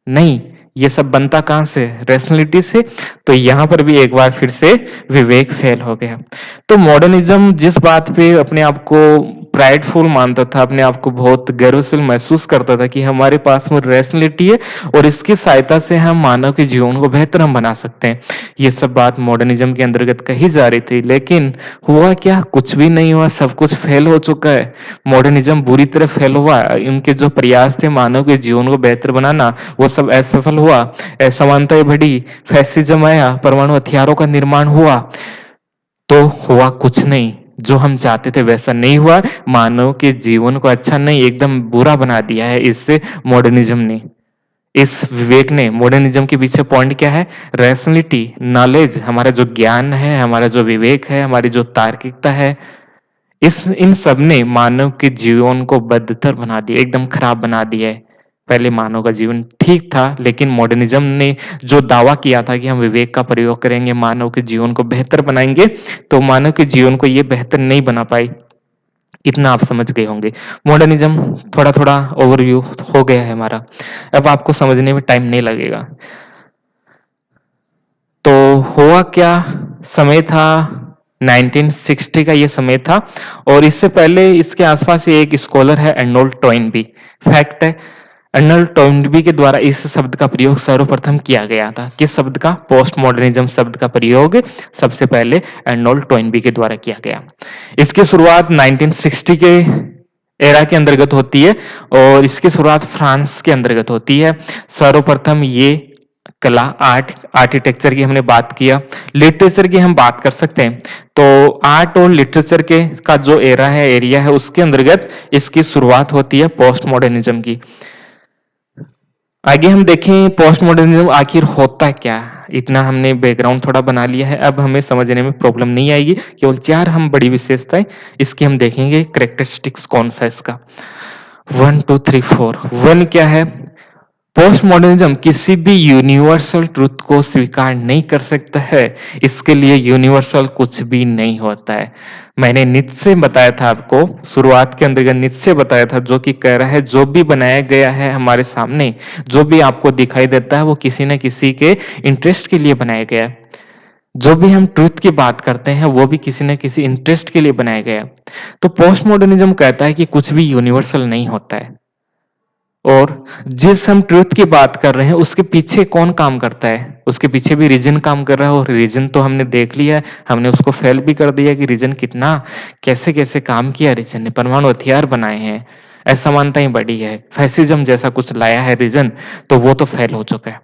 [SPEAKER 1] नहीं। ये सब बनता कहां से? रैशनैलिटी से। तो यहां पर भी एक बार फिर से विवेक फेल हो गया। तो मॉडर्निज्म जिस बात पे अपने आप को प्राइडफुल मानता था, अपने आप को बहुत गर्वशील महसूस करता था कि हमारे पास में रैशनैलिटी है और इसकी सहायता से हम मानव के जीवन को बेहतर हम बना सकते हैं, ये सब बात मॉडर्निज्म के अंतर्गत कही जा रही थी। लेकिन हुआ क्या? कुछ भी नहीं हुआ, सब कुछ फेल हो चुका है। मॉडर्निज्म बुरी तरह फेल हुआ। इनके जो प्रयास थे मानव के जीवन को बेहतर बनाना, वो सब असफल हुआ। असमानताएं बढ़ी, फैसिज्म आया, परमाणु हथियारों का निर्माण हुआ। तो हुआ कुछ नहीं, जो हम चाहते थे वैसा नहीं हुआ। मानव के जीवन को अच्छा नहीं, एकदम बुरा बना दिया है इससे मॉडर्निज्म ने, इस विवेक ने। मॉडर्निज्म के पीछे पॉइंट क्या है? रैशनैलिटी, नॉलेज, हमारा जो ज्ञान है, हमारा जो विवेक है, हमारी जो तार्किकता है, इस इन सब ने मानव के जीवन को बदतर बना दिया, एकदम खराब बना दिया है। पहले मानव का जीवन ठीक था, लेकिन मॉडर्निज्म ने जो दावा किया था कि हम विवेक का प्रयोग करेंगे, मानव के जीवन को बेहतर बनाएंगे, तो मानव के जीवन को ये बेहतर नहीं बना पाई। इतना आप समझ गए होंगे। मॉडर्निज्म थोड़ा-थोड़ा ओवरव्यू हो गया है हमारा। अब आपको समझने में टाइम नहीं लगेगा। तो हुआ क्या? समय था 1960 का ये समय था, और इससे पहले इसके आसपास ही एक स्कॉलर है अर्नोल्ड टॉइनबी। फैक्ट है, अर्नोल्ड टॉइनबी के द्वारा इस शब्द का प्रयोग सर्वप्रथम किया गया था। किस शब्द का? पोस्ट मॉडर्निज्म शब्द का प्रयोग सबसे पहले अर्नोल्ड टॉइनबी के द्वारा किया गया। इसकी शुरुआत 1960 के एरा के अंतर्गत होती है, और इसकी शुरुआत फ्रांस के अंतर्गत होती है। सर्वप्रथम ये कला, आर्ट, आर्किटेक्चर की हमने बात किया, लिटरेचर की हम बात कर सकते हैं। तो आर्ट और लिटरेचर के का जो एरा है, एरिया है, उसके अंतर्गत इसकी शुरुआत होती है पोस्ट मॉडर्निज्म की। आगे हम देखें पोस्ट मॉडर्निज्म आखिर होता क्या? इतना हमने बैकग्राउंड थोड़ा बना लिया है, अब हमें समझने में प्रॉब्लम नहीं आएगी। केवल 4 हम बड़ी विशेषताएं इसकी हम देखेंगे, कैरेक्टरिस्टिक्स कौन सा इसका। 1 2 3 4। 1 क्या है? पोस्ट मॉडर्निज्म किसी भी यूनिवर्सल ट्रुथ को स्वीकार नहीं कर सकता है। इसके लिए यूनिवर्सल कुछ भी नहीं होता है। मैंने नीत्शे बताया था आपको, शुरुआत के अंतर्गत नीत्शे बताया था, जो कि कह रहा है जो भी बनाया गया है हमारे सामने, जो भी आपको दिखाई देता है, वो किसी न किसी के इंटरेस्ट के लिए बनाया गया है। जो भी हम ट्रुथ की बात करते हैं वो भी किसी न किसी इंटरेस्ट के लिए बनाया गया है। तो पोस्ट मॉडर्निज्म कहता है कि कुछ भी यूनिवर्सल नहीं होता है, और जिस हम ट्रुथ की बात कर रहे हैं उसके पीछे कौन काम करता है, उसके पीछे भी रीजन काम कर रहा है। और रीजन तो हमने देख लिया है, हमने उसको फेल भी कर दिया कि रीजन कितना कैसे कैसे काम किया। रीजन ने परमाणु हथियार बनाए हैं, असमानताएं बढ़ी है, फैसिज्म जैसा कुछ लाया है रीजन, तो वो तो फेल हो चुका है।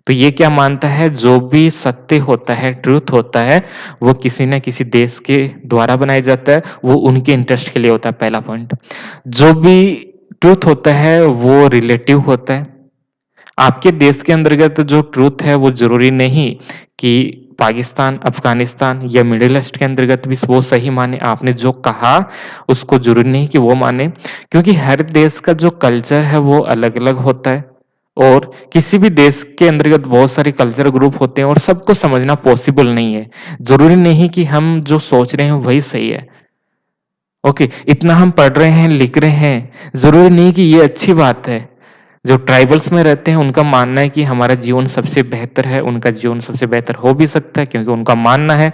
[SPEAKER 1] तो ये क्या मानता है? जो भी सत्य होता है, ट्रुथ होता है, वो किसी न किसी देश के द्वारा बनाया जाता है, वो उनके इंटरेस्ट के लिए होता है। पहला पॉइंट। जो भी ट्रुथ होता है वो रिलेटिव होता है। आपके देश के अंतर्गत जो ट्रुथ है वो जरूरी नहीं कि पाकिस्तान, अफगानिस्तान या मिडिल ईस्ट के अंतर्गत भी वो सही माने। आपने जो कहा उसको जरूरी नहीं कि वो माने, क्योंकि हर देश का जो कल्चर है वो अलग अलग होता है, और किसी भी देश के अंतर्गत बहुत सारे कल्चर ग्रुप होते हैं, और सबको समझना पॉसिबल नहीं है। जरूरी नहीं कि हम जो सोच रहे हैं वही सही है। ओके, इतना हम पढ़ रहे हैं, लिख रहे हैं, जरूरी नहीं कि ये अच्छी बात है। जो ट्राइबल्स में रहते हैं उनका मानना है कि हमारा जीवन सबसे बेहतर है, उनका जीवन सबसे बेहतर हो भी सकता है क्योंकि उनका मानना है।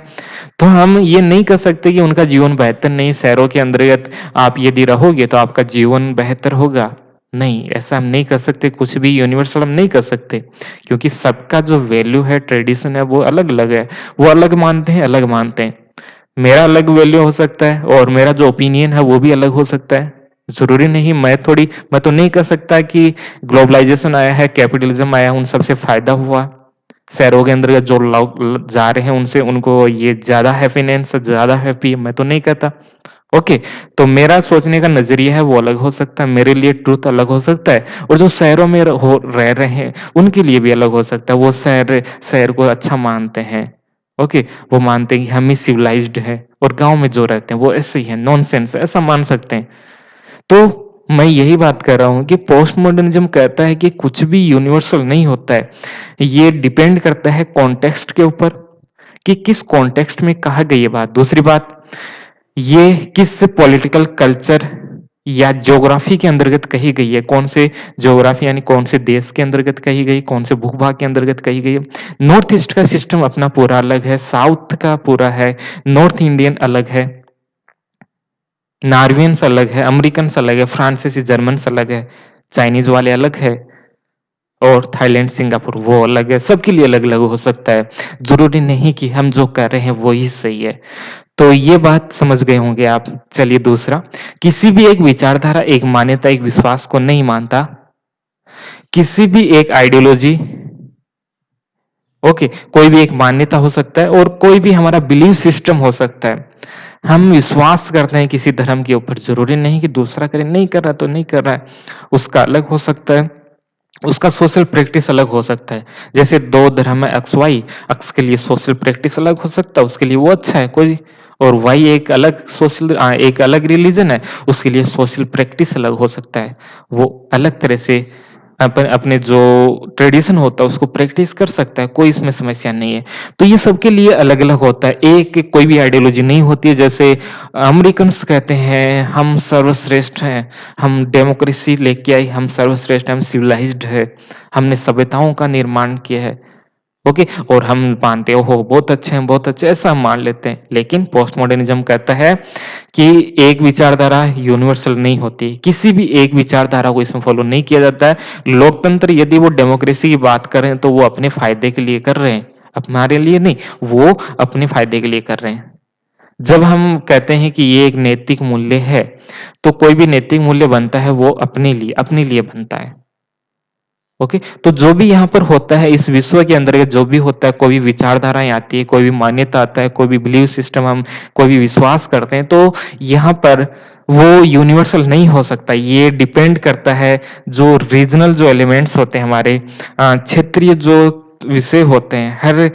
[SPEAKER 1] तो हम ये नहीं कह सकते कि उनका जीवन बेहतर नहीं, शहरों के अंतर्गत आप यदि रहोगे तो आपका जीवन बेहतर होगा। नहीं, ऐसा हम नहीं कर सकते, कुछ भी यूनिवर्सल हम नहीं कर सकते क्योंकि सबका जो वैल्यू है, ट्रेडिशन है वो अलग-अलग है। वो अलग मानते हैं, अलग मानते हैं। मेरा अलग वैल्यू हो सकता है और मेरा जो ओपिनियन है वो भी अलग हो सकता है। ज़रूरी नहीं मैं तो नहीं कह सकता कि ग्लोबलाइज़ेशन आया है, कैपिटलिज़्म आया है, उन सबसे फ़ायदा हुआ। शहरों के अंदर जो लोग जा रहे हैं उनसे उनको ये ज़्यादा हैप्पीनेस, ज़्यादा हैप्पी मैं तो नहीं कहता। ओके, तो मेरा सोचने का नज़रिया है वो अलग हो सकता है, मेरे लिए ट्रुथ अलग हो सकता है और जो शहरों में रह रहे हैं, उनके लिए भी अलग हो सकता है। वो शहर शहर को अच्छा मानते हैं। ओके, वो मानते हैं कि हम ही सिविलाइज्ड हैं और गाँव में जो रहते हैं वो ऐसे ही हैं, नॉनसेंस है, ऐसा मान सकते हैं। तो मैं यही बात कर रहा हूँ कि पोस्ट मॉडर्निज़्म कहता है कि कुछ भी यूनिवर्सल नहीं होता है। ये डिपेंड करता है कॉन्टेक्स्ट के ऊपर कि किस कॉन्टेक्स्ट में कहा गई ये बात। दूसरी बात, ये किस पॉलिटिकल कल्चर या ज्योग्राफी के अंतर्गत कही गई है, कौन से ज्योग्राफी यानी कौन से देश के अंतर्गत कही गई, कौन से भूभाग के अंतर्गत कही गई है। नॉर्थ ईस्ट का सिस्टम अपना पूरा अलग है, साउथ का पूरा है, नॉर्थ इंडियन अलग है, नॉर्वेयंस अलग है, अमेरिकन्स अलग है, फ्रांसीसी जर्मन्स अलग है, चाइनीज वाले अलग है और थाईलैंड, सिंगापुर वो अलग है। सबके लिए अलग-अलग हो सकता है। ज़रूरी नहीं कि हम जो कर रहे हैं वो ही सही है। तो ये बात समझ गए होंगे आप। चलिए दूसरा, किसी भी एक विचारधारा, एक मान्यता, एक विश्वास को नहीं मानता। किसी भी एक आइडियोलॉजी, ओके, कोई भी एक मान्यता हो सकता है और कोई भी हमारा बिलीफ सिस्टम हो सकता है। हम विश्वास करते हैं किसी धर्म के ऊपर, ज़रूरी नहीं कि दूसरा करे, नहीं कर रहा तो नहीं कर रहा है, उसका अलग हो सकता है। उसका सोशल प्रैक्टिस अलग हो सकता है। जैसे 2 धर्म है एक्स, वाई, एक्स के लिए सोशल प्रैक्टिस अलग हो सकता है, उसके लिए वो अच्छा है कोई, और वाई एक अलग एक अलग रिलीजन है, उसके लिए सोशल प्रैक्टिस अलग हो सकता है। वो अलग तरह से अपने जो ट्रेडिशन होता है उसको प्रैक्टिस कर सकता है, कोई इसमें समस्या नहीं है। तो ये सबके लिए अलग-अलग होता है। एक कोई भी आइडियोलॉजी नहीं होती है। जैसे अमेरिकन्स कहते हैं हम सर्वश्रेष्ठ हैं, हम डेमोक्रेसी लेके आए, हम सर्वश्रेष्ठ हैं, हम सिविलाइज्ड है, हमने सभ्यताओं का निर्माण किया है। ओके, और हम मानते हो बहुत अच्छे हैं, बहुत अच्छे, ऐसा हम मान लेते हैं। लेकिन पोस्ट मॉडर्निज्म कहता है कि एक विचारधारा यूनिवर्सल नहीं होती, किसी भी एक विचारधारा को इसमें फॉलो नहीं किया जाता है। लोकतंत्र यदि वो डेमोक्रेसी की बात करें तो वो अपने फायदे के लिए कर रहे हैं, हमारे लिए नहीं, वो अपने फायदे के लिए कर रहे हैं। जब हम कहते हैं कि ये एक नैतिक मूल्य है, तो कोई भी नैतिक मूल्य बनता है वो अपने लिए बनता है। ओके, तो जो भी यहाँ पर होता है इस विश्व के अंदर जो भी होता है, कोई भी विचारधाराएं आती है, कोई भी मान्यता आता है, कोई भी बिलीव सिस्टम, हम कोई भी विश्वास करते हैं, तो यहाँ पर वो यूनिवर्सल नहीं हो सकता। ये डिपेंड करता है जो रीजनल जो एलिमेंट्स होते हैं हमारे, क्षेत्रीय जो विषय होते हैं, हर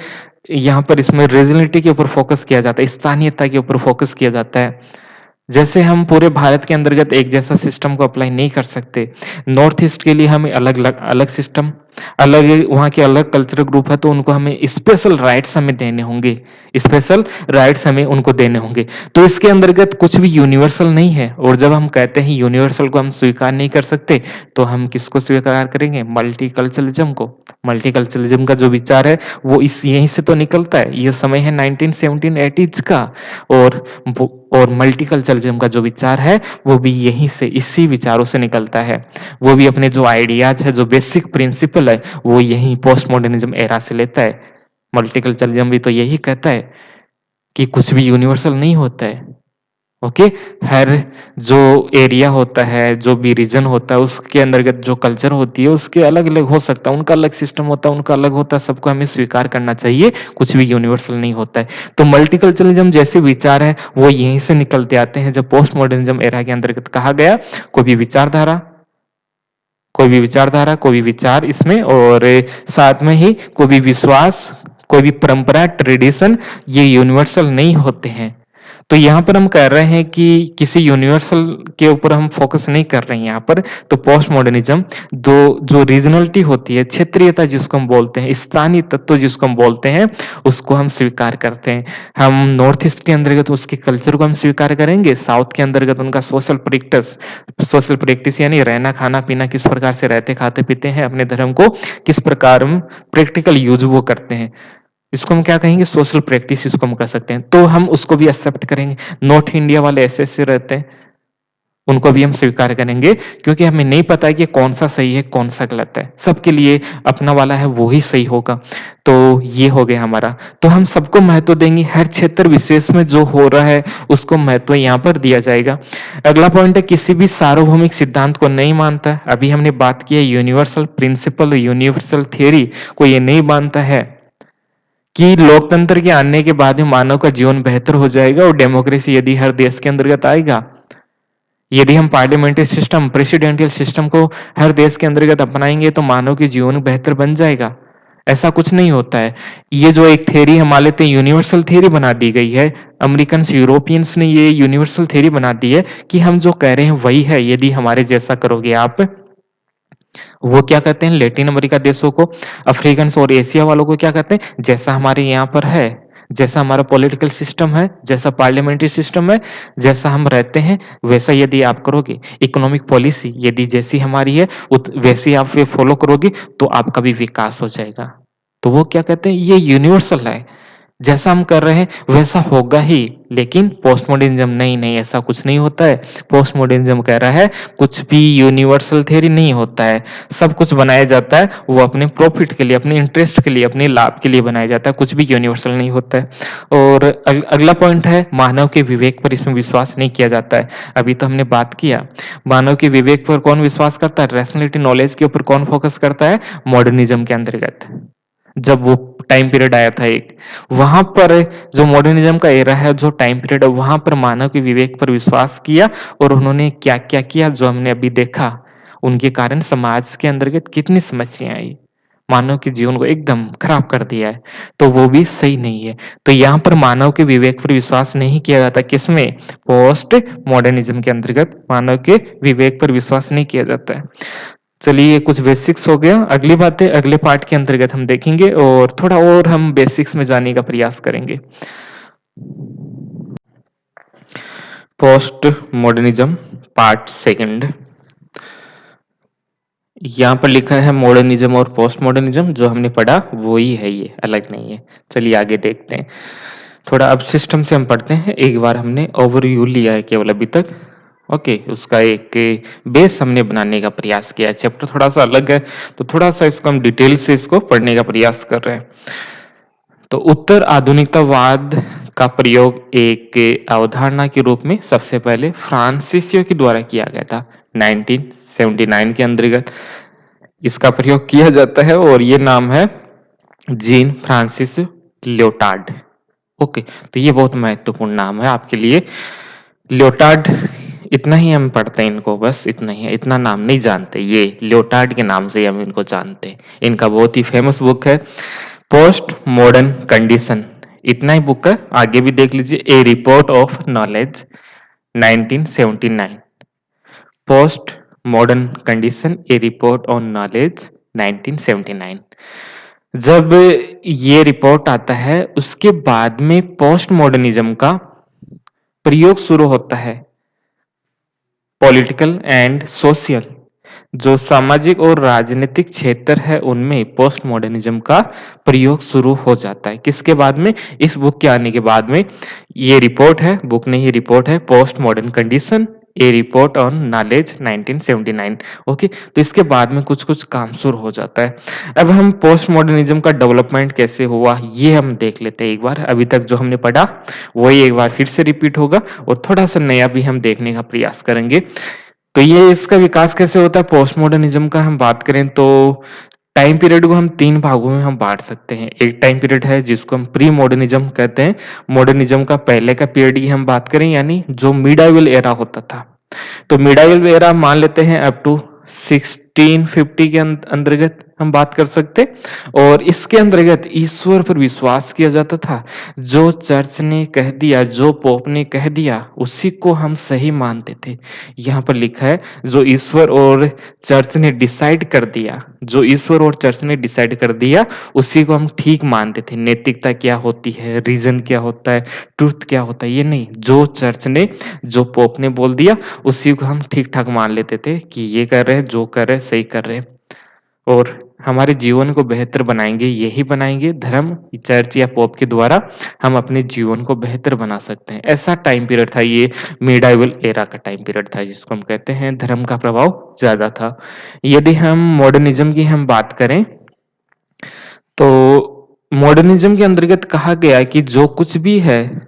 [SPEAKER 1] यहाँ पर इसमें रीजनलिटी के ऊपर फोकस किया जाता है, स्थानीयता के ऊपर फोकस किया जाता है। जैसे हम पूरे भारत के अंतर्गत एक जैसा सिस्टम को अप्लाई नहीं कर सकते। नॉर्थ ईस्ट के लिए हमें अलग सिस्टम, अलग वहाँ के अलग कल्चरल ग्रुप है तो उनको हमें स्पेशल राइट्स हमें देने होंगे, स्पेशल राइट्स हमें उनको देने होंगे। तो इसके अंतर्गत कुछ भी यूनिवर्सल नहीं है और जब हम कहते हैं यूनिवर्सल को हम स्वीकार नहीं कर सकते, तो हम किसको स्वीकार करेंगे? मल्टीकल्चरलिज्म को। मल्टीकल्चरलिज्म का जो विचार है वो इस यहीं से तो निकलता है। ये समय है 1917-80s का और मल्टीकल्चरलिज्म का जो विचार है वो भी यहीं से, इसी विचारों से निकलता है। वो भी अपने जो आइडियाज है, जो बेसिक प्रिंसिपल है, वो यही पोस्ट मॉडर्निज्म एरा से लेता है। मल्टीकल्चरलिज्म भी तो यही कहता है कि कुछ भी यूनिवर्सल नहीं होता है। ओके, हर जो एरिया होता है, जो भी रीजन होता है, उसके अंतर्गत जो कल्चर होती है, उसके अलग-अलग हो सकता है, उनका अलग सिस्टम होता है, उनका अलग होता है, सबको हमें स्वीकार करना चाहिए, कुछ भी यूनिवर्सल नहीं होता है। तो मल्टीकल्चरलिज्म जैसे विचार है, वो यहीं से निकलते आते हैं, जब पोस्ट मॉडर्निज्म एरा के अंतर्गत कहा गया, कोई भी विचार इसमें और साथ में ही कोई भी विश्वास, कोई भी परंपरा, ट्रेडिशन, ये यूनिवर्सल नहीं होते हैं। तो यहाँ पर हम कह रहे हैं कि किसी यूनिवर्सल के ऊपर हम फोकस नहीं कर रहे हैं यहाँ पर। तो पोस्ट मॉडर्निज्म दो जो रीजनलिटी होती है, क्षेत्रीयता जिसको हम बोलते हैं, स्थानीय तत्व जिसको हम बोलते हैं, उसको हम स्वीकार करते हैं। हम नॉर्थ ईस्ट के अंतर्गत उसके कल्चर को हम स्वीकार करेंगे, साउथ के अंतर्गत उनका सोशल प्रैक्टिस यानी रहना खाना पीना, किस प्रकार से रहते खाते पीते हैं, अपने धर्म को किस प्रकार हम प्रैक्टिकल यूज वो करते हैं, इसको हम क्या कहेंगे, सोशल प्रैक्टिस इसको हम कह सकते हैं। तो हम उसको भी एक्सेप्ट करेंगे। नॉर्थ इंडिया वाले ऐसे रहते हैं, उनको भी हम स्वीकार करेंगे, क्योंकि हमें नहीं पता है कि कौन सा सही है कौन सा गलत है। सबके लिए अपना वाला है वो ही सही होगा। तो ये हो गया हमारा। तो हम सबको महत्व देंगे, हर क्षेत्र विशेष में जो हो रहा है उसको महत्व यहाँ पर दिया जाएगा। अगला पॉइंट है, किसी भी सार्वभौमिक सिद्धांत को नहीं मानता। अभी हमने बात की है यूनिवर्सल प्रिंसिपल, यूनिवर्सल थियरी को ये नहीं मानता है कि लोकतंत्र के आने के बाद में मानव का जीवन बेहतर हो जाएगा और डेमोक्रेसी यदि हर देश के अंतर्गत आएगा, यदि हम पार्लियामेंट्री सिस्टम, प्रेसिडेंशियल सिस्टम को हर देश के अंतर्गत अपनाएंगे तो मानव के जीवन बेहतर बन जाएगा। ऐसा कुछ नहीं होता है। ये जो एक थ्योरी हम मान लेते हैं, यूनिवर्सल थ्योरी बना दी गई है। अमेरिकन यूरोपियंस ने ये यूनिवर्सल थ्योरी बना दी है कि हम जो कह रहे हैं वही है, यदि हमारे जैसा करोगे आप। वो क्या कहते हैं, लैटिन अमेरिका देशों को, अफ्रीकन और एशिया वालों को क्या कहते हैं, जैसा हमारे यहाँ पर है, जैसा हमारा पॉलिटिकल सिस्टम है, जैसा पार्लियामेंट्री सिस्टम है, जैसा हम रहते हैं, वैसा यदि आप करोगे, इकोनॉमिक पॉलिसी यदि जैसी हमारी है वैसी आप फॉलो करोगे तो आपका भी विकास हो जाएगा। तो वो क्या कहते हैं, ये यूनिवर्सल है, जैसा हम कर रहे हैं वैसा होगा ही। लेकिन पोस्ट मॉडर्निज्म नहीं, नहीं ऐसा कुछ नहीं होता है। पोस्ट मॉडर्निज्म कह रहा है कुछ भी यूनिवर्सल थ्योरी नहीं होता है। सब कुछ बनाया जाता है वो अपने प्रॉफिट के लिए, अपने इंटरेस्ट के लिए, अपने लाभ के लिए बनाया जाता है, कुछ भी यूनिवर्सल नहीं होता है। और अगला पॉइंट है, मानव के विवेक पर इसमें विश्वास नहीं किया जाता है। अभी तो हमने बात किया, मानव के विवेक पर कौन विश्वास करता है, रैशनैलिटी नॉलेज के ऊपर कौन फोकस करता है, मॉडर्निज्म के अंतर्गत। जब वो टाइम पीरियड आया था एक, वहां पर जो मॉडर्निज्म का एरा है, जो टाइम पीरियड है, वहां पर मानव के विवेक पर विश्वास किया और उन्होंने क्या क्या किया जो हमने अभी देखा। उनके कारण समाज के अंतर्गत कितनी समस्याएं आई, मानव के जीवन को एकदम खराब कर दिया है। तो वो भी सही नहीं है। तो यहाँ पर मानव के विवेक पर विश्वास नहीं किया जाता, किसमें, पोस्ट मॉडर्निज्म के अंतर्गत मानव के विवेक पर विश्वास नहीं किया जाता है। चलिए, कुछ बेसिक्स हो गया। अगली बातें अगले पार्ट के अंतर्गत हम देखेंगे और थोड़ा और हम बेसिक्स में जाने का प्रयास करेंगे। Post modernism part second. यहाँ पर लिखा है मॉडर्निज्म और पोस्ट मॉडर्निज्म, जो हमने पढ़ा वो ही है, ये अलग नहीं है। चलिए आगे देखते हैं। थोड़ा अब सिस्टम से हम पढ़ते हैं। एक बार हमने ओवरव्यू लिया है केवल अभी तक, ओके। उसका एक बेस हमने बनाने का प्रयास किया है। चैप्टर थोड़ा सा अलग है तो थोड़ा सा इसको हम डिटेल से इसको पढ़ने का प्रयास कर रहे हैं। तो उत्तर आधुनिकतावाद का प्रयोग एक अवधारणा के रूप में सबसे पहले फ्रांसीसियो के द्वारा किया गया था 1979 के अंतर्गत इसका प्रयोग किया जाता है और ये नाम है जीन फ्रांसिस लियोटार्ड। ओके, तो ये बहुत महत्वपूर्ण नाम है आपके लिए, लियोटार्ड। इतना ही हम पढ़ते हैं इनको, बस इतना ही है, इतना नाम नहीं जानते। ये लियोटार्ड के नाम से हम इनको जानते हैं। इनका बहुत ही फेमस बुक है पोस्ट मॉडर्न कंडीशन, इतना ही बुक है। आगे भी देख लीजिए, a report of knowledge 1979, post modern condition a report on knowledge 1979। जब ये रिपोर्ट आता है उसके बाद में पोस्ट मॉडर्निज्म का प्रयोग शुरू होता है। पॉलिटिकल एंड सोशल, जो सामाजिक और राजनीतिक क्षेत्र है उनमें पोस्ट मॉडर्निज्म का प्रयोग शुरू हो जाता है। किसके बाद में, इस बुक के आने के बाद में। ये रिपोर्ट है, बुक नहीं, ये रिपोर्ट है, post modern condition a report on knowledge 1979। Okay, तो इसके बाद में कुछ कुछ काम शुरू हो जाता है। अब हम पोस्ट मॉडर्निज्म का डेवलपमेंट कैसे हुआ ये हम देख लेते हैं एक बार। अभी तक जो हमने पढ़ा वही एक बार फिर से रिपीट होगा और थोड़ा सा नया भी हम देखने का प्रयास करेंगे। तो ये इसका विकास कैसे होता है पोस्ट मॉडर्निज्म का हम बात करें तो टाइम पीरियड को हम 3 भागों में हम बांट सकते हैं। एक टाइम पीरियड है जिसको हम प्री मॉडर्निज्म कहते हैं। मॉडर्निज्म का पहले का पीरियड की हम बात करें, यानी जो मिडाइवल एरा होता था। तो मिडाइवल एरा मान लेते हैं अप टू 1650 के अंतर्गत, हम बात कर सकते हैं। और इसके अंतर्गत ईश्वर पर विश्वास किया जाता था। जो चर्च ने कह दिया, जो पोप ने कह दिया, उसी को हम सही मानते थे। यहाँ पर लिखा है, जो ईश्वर और चर्च ने डिसाइड कर दिया, जो ईश्वर और चर्च ने डिसाइड कर दिया, उसी को हम ठीक मानते थे। नैतिकता क्या होती है, रीजन क्या होता है, ट्रुथ क्या होता है, ये नहीं। जो चर्च ने, जो पोप ने बोल दिया, उसी को हम ठीक-ठाक मान लेते थे कि ये कर रहे हैं, जो कर रहे हैं, सही कर रहे हैं। और हमारे जीवन को बेहतर बनाएँगे, यही बनाएँगे धर्म, चर्च या पोप के द्वारा हम अपने जीवन को बेहतर बना सकते हैं। ऐसा टाइम पीरियड था ये, मिडाइवल एरा का टाइम पीरियड था जिसको हम कहते हैं धर्म का प्रभाव ज़्यादा था। यदि हम मॉडर्निज़्म की हम बात करें, तो मॉडर्निज़्म के अंतर्गत कहा गया है कि जो कुछ भी है,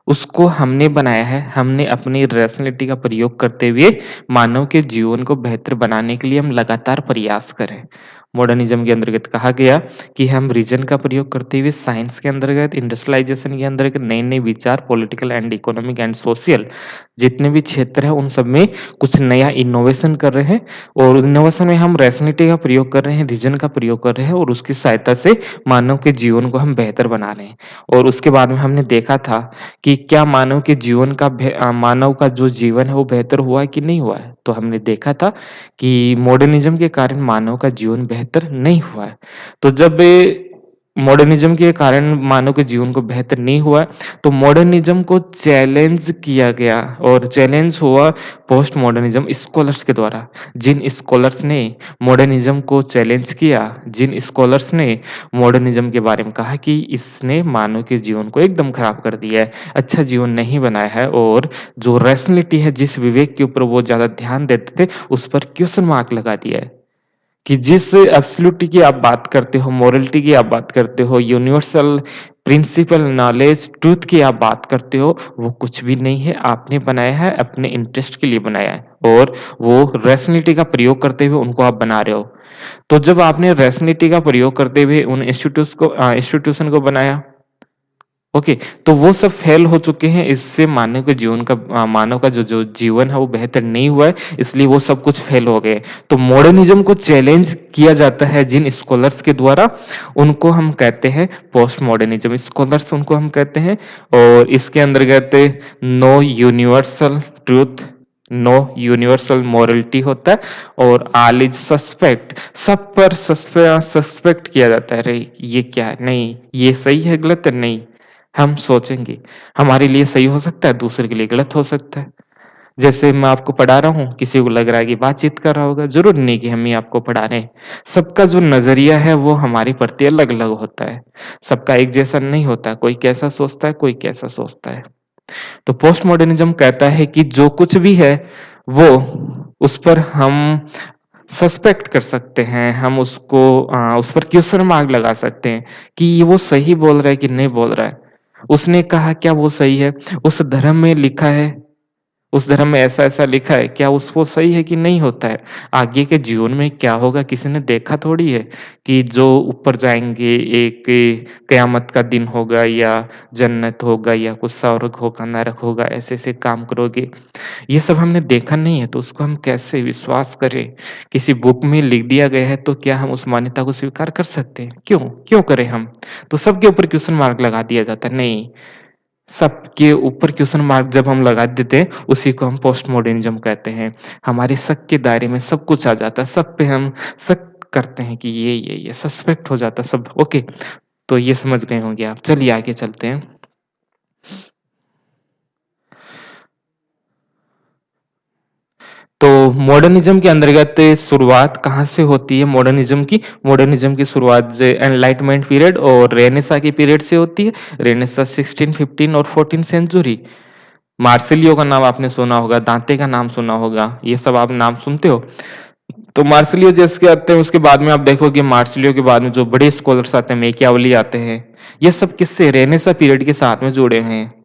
[SPEAKER 1] उसको हमने बनाया है। हमने अपनी रैशनैलिटी का प्रयोग करते हुए मानव के जीवन को बेहतर बनाने के लिए हम लगातार प्रयास करें। मॉडर्निज़्म के अंतर्गत कहा गया कि हम रीजन का प्रयोग करते हुए साइंस के अंतर्गत, इंडस्ट्रियलाइज़ेशन के अंतर्गत नए-नए विचार, political and economic and social जितने भी क्षेत्र हैं, उन सब में कुछ नया इनोवेशन कर रहे हैं। और इनोवेशन में हम रैशनैलिटी का प्रयोग कर रहे हैं, रीजन का प्रयोग कर रहे हैं और उसकी सहायता से मानव के जीवन को हम बेहतर बना रहे हैं। और उसके बाद में हमने देखा था कि क्या मानव के जीवन का मानव का जो जीवन है वो बेहतर हुआ है कि नहीं हुआ है? तो हमने देखा था कि मॉडर्निज़्म के कारण मानव का जीवन बेहतर नहीं हुआ है। तो जब मॉडर्निज़्म के कारण मानव के जीवन को बेहतर नहीं हुआ है, तो मॉडर्निज़्म को चैलेंज किया गया और चैलेंज हुआ पोस्ट मॉडर्निज़्म स्कॉलर्स के द्वारा। जिन स्कॉलर्स ने मॉडर्निज़्म को चैलेंज किया, जिन स्कॉलर्स ने मॉडर्निज़्म के बारे में कहा कि इसने मानव के जीवन को एकदम खराब कर दिया है, अच्छा जीवन नहीं बनाया है और जो रैशनैलिटी है, जिस विवेक के ऊपर वो ज़्यादा ध्यान देते थे, उस पर क्वेश्चन मार्क लगा दिया है। कि जिस एब्सोल्यूट की आप बात करते हो, मोरलिटी की आप बात करते हो, यूनिवर्सल प्रिंसिपल नॉलेज, ट्रुथ की आप बात करते हो, वो कुछ भी नहीं है। आपने बनाया है, अपने इंटरेस्ट के लिए बनाया है और वो रैशनैलिटी का प्रयोग करते हुए उनको आप बना रहे हो। तो जब आपने रैशनैलिटी का प्रयोग करते हुए उन इंस्टीट्यूशन को बनाया, ओके, तो वो सब फेल हो चुके हैं, इससे मानव का जो जीवन है वो बेहतर नहीं हुआ है, इसलिए वो सब कुछ फेल हो गए। तो मॉडर्निज़्म को चैलेंज किया जाता है जिन स्कॉलर्स के द्वारा, उनको हम कहते हैं पोस्ट मॉडर्निज़्म स्कॉलर्स उनको हम कहते हैं। और इसके अंतर्गत no universal truth, no universal morality होता है और ऑल इज सस्पेक्ट, सब पर सस्पेक्ट किया जाता है। अरे ये क्या है? नहीं, ये सही है, गलत है? नहीं। हम सोचेंगे, हमारे लिए सही हो सकता है, दूसरे के लिए गलत हो सकता है। जैसे मैं आपको पढ़ा रहा हूँ, किसी को लग रहा है कि बातचीत कर रहा होगा, ज़रूरी नहीं कि हम ही आपको पढ़ा रहे हैं। सबका जो नज़रिया है वो हमारे प्रति अलग-अलग होता है। सबका एक जैसा नहीं होता, कोई कैसा सोचता है, कोई कैसा सोचता है। तो पोस्ट मॉडर्निज़्म कहता है कि जो कुछ भी है, वो उस पर हम सस्पेक्ट कर सकते हैं, हम उस पर क्वेश्चन मार्क लगा सकते हैं कि ये वो सही बोल रहा है कि नहीं बोल रहा है। उसने कहा क्या वो सही है? उस धर्म में लिखा है, उस धर्म में ऐसा-ऐसा लिखा है, क्या उस वो सही है कि नहीं होता है? आगे के जीवन में क्या होगा किसी ने देखा थोड़ी है कि जो ऊपर जाएँगे एक कयामत का दिन होगा या जन्नत होगा या कुछ स्वर्ग होगा, नरक होगा, ऐसे-ऐसे काम करोगे। ये सब हमने देखा नहीं है, तो उसको हम कैसे विश्वास करें? किसी बुक में लिख दिया गया है, तो क्या हम उस मान्यता को स्वीकार कर सकते हैं? क्यों? क्यों करें हम? तो सबके ऊपर क्वेश्चन मार्क लगा दिया जाता है, नहीं, सबके ऊपर क्वेश्चन मार्क जब हम लगा देते हैं, उसी को हम पोस्ट मॉडर्निज़्म कहते हैं। हमारे शक के दायरे में सब कुछ आ जाता है, सब पे हम शक करते हैं कि ये सस्पेक्ट हो जाता है सब, ओके। तो ये समझ गए होंगे आप। चलिए आगे चलते हैं। तो मॉडर्निज़्म के अंतर्गत शुरुआत कहाँ से होती है मॉडर्निज़्म की? मॉडर्निज़्म की शुरुआत जो एनलाइटमेंट पीरियड और रेनेसां के पीरियड से होती है। रेनेसां 16, 15 और 14 सेंचुरी। मार्सिलियो का नाम आपने सुना होगा, दांते का नाम सुना होगा, ये सब आप नाम सुनते हो? तो मार्सिलियो जिसके आते हैं उसके बाद में आप देखोगे मार्सिलियो के बाद में जो बड़े स्कॉलर्स आते हैं, मैकियावेली आते हैं। ये सब किससे रेनेसां पीरियड के साथ में जुड़े हुए हैं।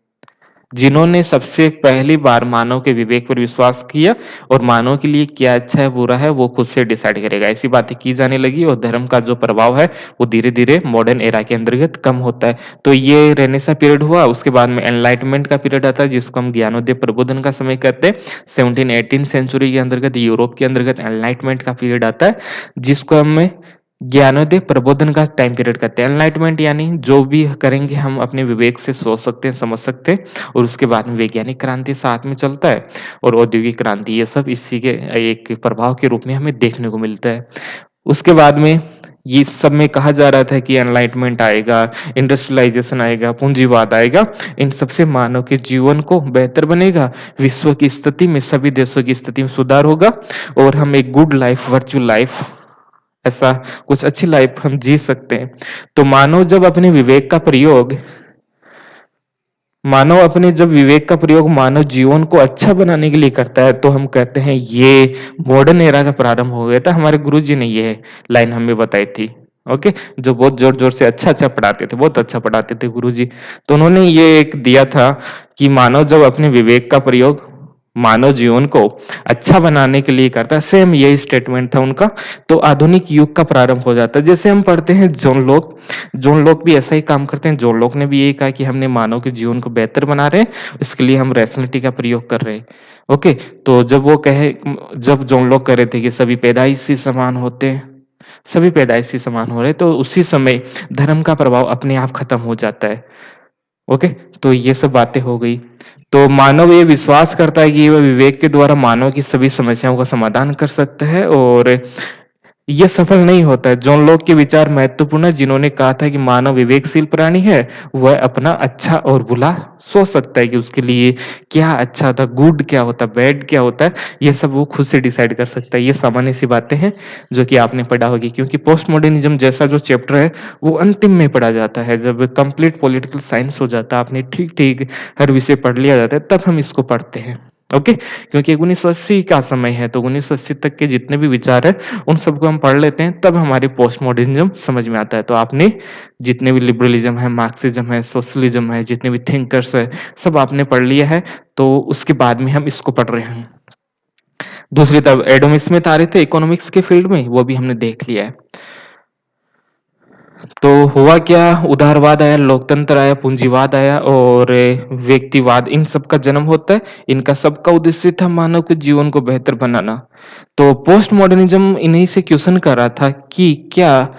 [SPEAKER 1] जिन्होंने सबसे पहली बार मानव के विवेक पर विश्वास किया और मानव के लिए क्या अच्छा है, बुरा है, वो खुद से डिसाइड करेगा। ऐसी बातें की जाने लगी और धर्म का जो प्रभाव है, वो धीरे-धीरे मॉडर्न एरा के अंतर्गत कम होता है। तो ये रेनेसां पीरियड हुआ, उसके बाद में एनलाइटमेंट का पीरियड आता है, जिसको हम ज्ञानोदय प्रबोधन का समय कहते हैं। 17, 18 सेंचुरी के अंतर्गत यूरोप के अंतर्गत एनलाइटमेंट का पीरियड आता है, जिसको हम ज्ञानोदय प्रबोधन का टाइम पीरियड कहते हैं। एनलाइटमेंट यानी जो भी करेंगे हम अपने विवेक से सोच सकते हैं, समझ सकते हैं और उसके बाद में वैज्ञानिक क्रांति साथ में चलता है और औद्योगिक क्रांति, ये सब इसी के एक प्रभाव के रूप में हमें देखने को मिलता है। उसके बाद में ये सब में कहा जा रहा था कि एनलाइटमेंट आएगा, इंडस्ट्रियलाइजेशन आएगा, पूंजीवाद आएगा, इन सबसे मानव के जीवन को बेहतर बनेगा, विश्व की स्थिति में, सभी देशों की स्थिति में सुधार होगा और हम एक गुड लाइफ, वर्चुअल लाइफ, ऐसा कुछ अच्छी लाइफ हम जी सकते हैं। तो मानव अपने जब विवेक का प्रयोग मानव जीवन को अच्छा बनाने के लिए करता है, तो हम कहते हैं ये मॉडर्न एरा का प्रारंभ हो गया था। हमारे गुरुजी ने ये लाइन हमें बताई थी। ओके, जो बहुत जोर-जोर से अच्छा-अच्छा पढ़ाते थे, बहुत अच्छा पढ़ाते थे गुरुजी। तो उन्होंने ये एक दिया था कि मानव जब अपने विवेक का प्रयोग मानव जीवन को अच्छा बनाने के लिए करता है, सेम यही स्टेटमेंट था उनका, तो आधुनिक युग का प्रारंभ हो जाता है। जैसे हम पढ़ते हैं जॉन लॉक भी ऐसा ही काम करते हैं। जॉन लॉक ने भी यही कहा कि हमने मानव के जीवन को बेहतर बना रहे हैं, इसके लिए हम रैशनैलिटी का प्रयोग कर रहे हैं। ओके, तो जब जॉन लॉक कह रहे थे कि सभी पैदाइशी समान होते हैं, सभी पैदाइशी समान हो रहे हैं, तो उसी समय धर्म का प्रभाव अपने आप खत्म हो जाता है। ओके, तो ये सब बातें हो गई। तो मानव ये विश्वास करता है कि वह विवेक के द्वारा मानव की सभी समस्याओं का समाधान कर सकता है और ये सफल नहीं होता है। जॉन लॉक के विचार महत्वपूर्ण है, जिन्होंने कहा था कि मानव विवेकशील प्राणी है, वह अपना अच्छा और बुरा सोच सकता है कि उसके लिए क्या अच्छा होता है, गुड क्या होता है, बैड क्या होता है, ये सब वो खुद से डिसाइड कर सकता है। ये सामान्य सी बातें हैं जो कि आपने पढ़ा होगी, क्योंकि पोस्ट मॉडर्निज्म जैसा जो चैप्टर है वो अंतिम में पढ़ा जाता है। जब कंप्लीट पॉलिटिकल साइंस हो जाता है, आपने ठीक-ठीक हर विषय पढ़ लिया जाता है, तब हम इसको पढ़ते हैं। ओके, क्योंकि 1980 का समय है, तो 1980 तक के जितने भी विचार है उन सबको हम पढ़ लेते हैं, तब हमारी पोस्ट मॉडर्निज्म समझ में आता है। तो आपने जितने भी लिबरलिज्म है, मार्क्सिज्म है, सोशलिज्म है, जितने भी थिंकर्स है, सब आपने पढ़ लिया है, तो उसके बाद में हम इसको पढ़ रहे हैं। दूसरी तरफ एडम स्मिथ आ रहे थे इकोनॉमिक्स के फील्ड में, वो भी हमने देख लिया है। तो हुआ क्या, उदारवाद आया, लोकतंत्र आया, पूंजीवाद आया और व्यक्तिवाद, इन सब का जन्म होता है। इनका सबका उद्देश्य था मानव के जीवन को बेहतर बनाना। तो पोस्ट मॉडर्निज्म इन्हीं से क्वेश्चन कर रहा था कि क्या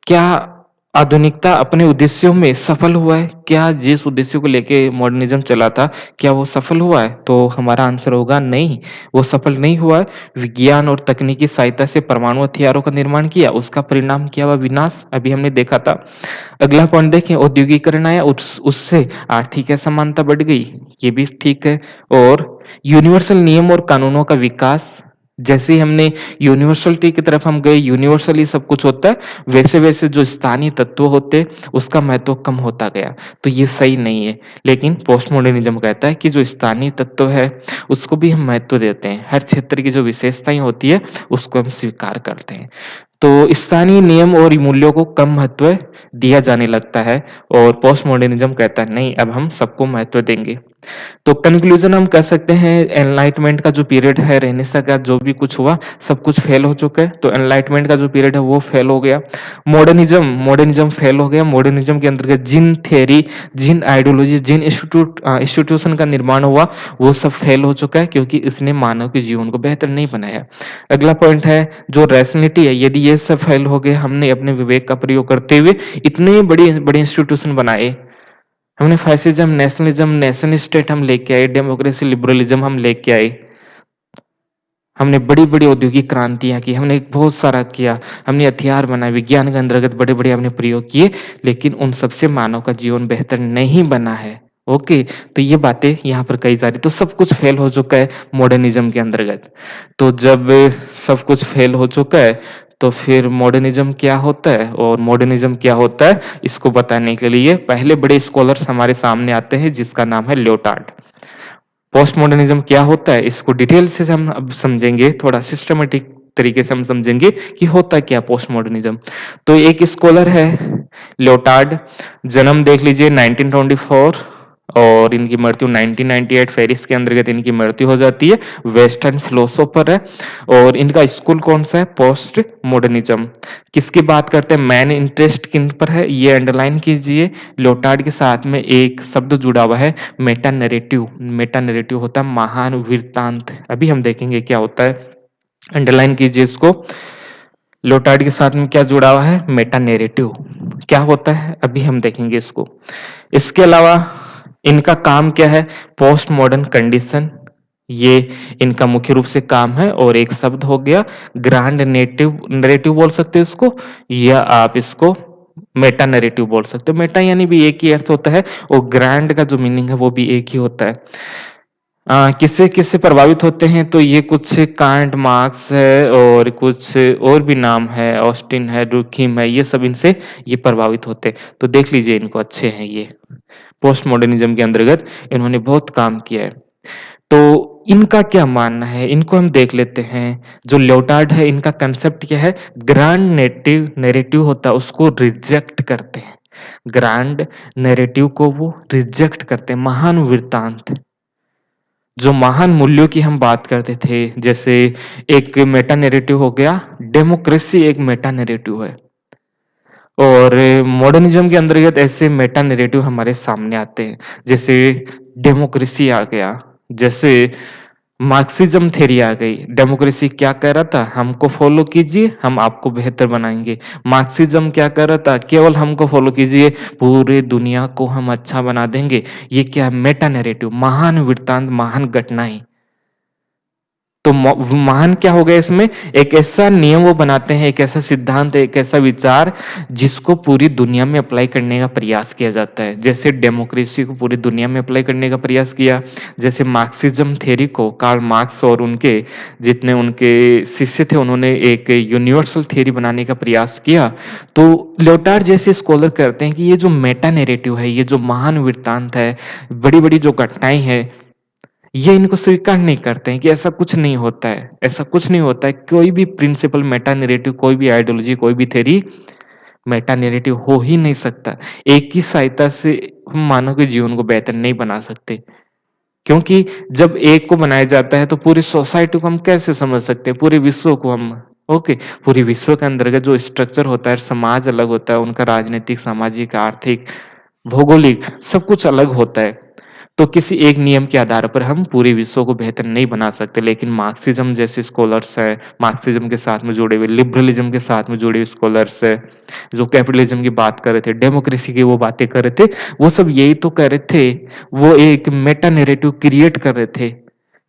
[SPEAKER 1] क्या आधुनिकता अपने उद्देश्यों में सफल हुआ है? क्या जिस उद्देश्य को लेके मॉडर्निज्म चला था, क्या वो सफल हुआ है? तो हमारा आंसर होगा नहीं, वो सफल नहीं हुआ है। विज्ञान और तकनीकी सहायता से परमाणु हथियारों का निर्माण किया, उसका परिणाम क्या हुआ? विनाश, अभी हमने देखा था। अगला पॉइंट देखें, औद्योगिकरण आया, उससे आर्थिक असमानता बढ़ गई, ये भी ठीक है। और यूनिवर्सल नियम और कानूनों का विकास, जैसे ही हमने यूनिवर्सलिटी की तरफ हम गए, यूनिवर्सली सब कुछ होता है, वैसे-वैसे जो स्थानीय तत्व होते हैं, उसका महत्व कम होता गया। तो ये सही नहीं है। लेकिन पोस्ट मॉडर्निज्म कहता है कि जो स्थानीय तत्व है, उसको भी हम महत्व देते हैं। हर क्षेत्र की जो विशेषताएँ होती है, उसको हम स्वीकार करते हैं। तो स्थानीय नियम और मूल्यों को कम महत्व दिया जाने लगता है और पोस्ट मॉडर्निज्म कहता है नहीं, अब हम सबको महत्व देंगे। तो कंक्लूजन हम कह सकते हैं, एनलाइटमेंट का जो पीरियड है, रेनेसां का जो भी कुछ हुआ, सब कुछ फेल हो चुका है। तो एनलाइटमेंट का जो पीरियड है वो फेल हो गया। मॉडर्निज्म फेल हो गया। मॉडर्निज्म के अंतर्गत जिन थ्योरी, जिन आइडियोलॉजी, जिन इंस्टीट्यूशन का निर्माण हुआ, वो सब फेल हो चुका है, क्योंकि इसने मानव के जीवन को बेहतर नहीं बनाया। अगला पॉइंट है जो रैशनैलिटी है, यदि ये सब फेल हो गए, हमने अपने विवेक का प्रयोग करते हुए इतने बड़े बड़े इंस्टीट्यूशन बनाए, हमने फैसिज्म, नेशनलिज्म, नेशन स्टेट हम लेके आए, डेमोक्रेसी, लिबरलिज्म हम लेके आए, हमने बड़ी-बड़ी औद्योगिक क्रांतियाँ की, हमने बहुत सारा किया, हमने हथियार बनाए, विज्ञान के अंतर्गत बड़े-बड़े हमने प्रयोग किए, लेकिन उन सबसे मानव का जीवन बेहतर नहीं बना है। ओके, तो ये बातें यहाँ पर कही जा रही, तो सब कुछ फेल हो चुका है मॉडर्निज्म के अंतर्गत। तो जब सब कुछ फेल हो चुका है, तो फिर मॉडर्निज्म क्या होता है और मॉडर्निज्म क्या होता है, इसको बताने के लिए पहले बड़े स्कॉलर्स हमारे सामने आते हैं, जिसका नाम है लियोटार्ड। पोस्ट मॉडर्निज्म क्या होता है, इसको डिटेल से हम अब समझेंगे, थोड़ा सिस्टमैटिक तरीके से हम समझेंगे कि होता क्या पोस्ट मॉडर्निज्म। तो एक स्कॉलर है लियोटार्ड, जन्म देख लीजिए 1924 और इनकी मृत्यु 1998 पेरिस के अंतर्गत इनकी मृत्यु हो जाती है। वेस्टर्न फिलोसोफर है और इनका स्कूल कौन सा है, पोस्ट मॉडर्निज्म। किसकी बात करते हैं, मैन इंटरेस्ट किन पर है, ये अंडरलाइन कीजिए। लियोटार्ड के साथ में एक शब्द जुड़ा हुआ है, मेटा नैरेटिव। मेटा नैरेटिव होता है महान वृत्तांत, अभी हम देखेंगे क्या होता है, अंडरलाइन कीजिए इसको। लोटार्ड के साथ में क्या जुड़ा हुआ है? Meta narrative. क्या होता है? अभी हम देखेंगे इसको। इसके अलावा इनका काम क्या है? पोस्ट मॉडर्न कंडीशन, ये इनका मुख्य रूप से काम है। और एक शब्द हो गया ग्रांड नेटिव नैरेटिव बोल सकते हो इसको, या आप इसको मेटा नैरेटिव बोल सकते हो। मेटा यानी भी एक ही अर्थ होता है और ग्रैंड का जो मीनिंग है वो भी एक ही होता है। किससे किससे प्रभावित होते हैं? तो ये कुछ कांट, मार्क्स है और कुछ और भी नाम है, ऑस्टिन है, डुर्खिम है, ये सब इनसे ये प्रभावित होते हैं। तो देख लीजिए इनको, अच्छे हैं ये। पोस्ट मॉडर्निज्म के अंतर्गत इन्होंने बहुत काम किया है। तो इनका क्या मानना है? इनको हम देख लेते हैं। जो लियोटार्ड है, इनका कंसेप्ट क्या है? ग्रांड नेटिव नैरेटिव होता है उसको रिजेक्ट करते हैं। ग्रांड नैरेटिव को वो रिजेक्ट करते हैं। महान वृत्तांत, जो महान मूल्यों की हम बात करते थे, जैसे एक मेटा नैरेटिव हो गया, डेमोक्रेसी एक मेटा नैरेटिव है। और मॉडर्निज्म के अंतर्गत ऐसे मेटा नैरेटिव हमारे सामने आते हैं, जैसे डेमोक्रेसी आ गया, जैसे मार्क्सिज्म थ्योरी आ गई। डेमोक्रेसी क्या कह रहा था? हमको फॉलो कीजिए, हम आपको बेहतर बनाएंगे। मार्क्सिज्म क्या कह रहा था? केवल हमको फॉलो कीजिए, पूरे दुनिया को हम अच्छा बना देंगे। ये क्या? मेटा नैरेटिव, महान वृत्तांत, महान घटनाएं। तो महान क्या हो गया इसमें? एक ऐसा नियम वो बनाते हैं, एक ऐसा सिद्धांत, एक ऐसा विचार जिसको पूरी दुनिया में अप्लाई करने का प्रयास किया जाता है। जैसे डेमोक्रेसी को पूरी दुनिया में अप्लाई करने का प्रयास किया, जैसे मार्क्सिज्म थ्योरी को कार्ल मार्क्स और उनके जितने उनके शिष्य थे उन्होंने एक यूनिवर्सल थ्योरी बनाने का प्रयास किया। तो लियोटार्ड जैसे स्कॉलर कहते हैं कि ये जो मेटा नैरेटिव है, ये जो महान वृत्तांत है, बड़ी बड़ी जो घटनाएं हैं, ये इनको स्वीकार नहीं करते हैं कि ऐसा कुछ नहीं होता है, ऐसा कुछ नहीं होता है। कोई भी प्रिंसिपल मेटा नैरेटिव, कोई भी आइडियोलॉजी, कोई भी थ्योरी मेटा नैरेटिव हो ही नहीं सकता। एक की सहायता से हम मानव के जीवन को बेहतर नहीं बना सकते, क्योंकि जब एक को बनाया जाता है तो पूरी सोसाइटी को हम कैसे समझ सकते हैं? पूरे विश्व को हम, ओके, पूरे विश्व के अंतर्गत जो स्ट्रक्चर होता है, समाज अलग होता है, उनका राजनीतिक, सामाजिक, आर्थिक, भौगोलिक सब कुछ अलग होता है। तो किसी एक नियम के आधार पर हम पूरे विश्व को बेहतर नहीं बना सकते। लेकिन मार्क्सिज्म जैसे स्कॉलर्स है, मार्क्सिज्म के साथ में जुड़े हुए, लिबरलिज्म के साथ में जुड़े हुए स्कॉलर्स है, जो कैपिटलिज्म की बात कर रहे थे, डेमोक्रेसी की वो बातें कर रहे थे, वो सब यही तो कह रहे थे। वो एक मेटा नैरेटिव क्रिएट कर रहे थे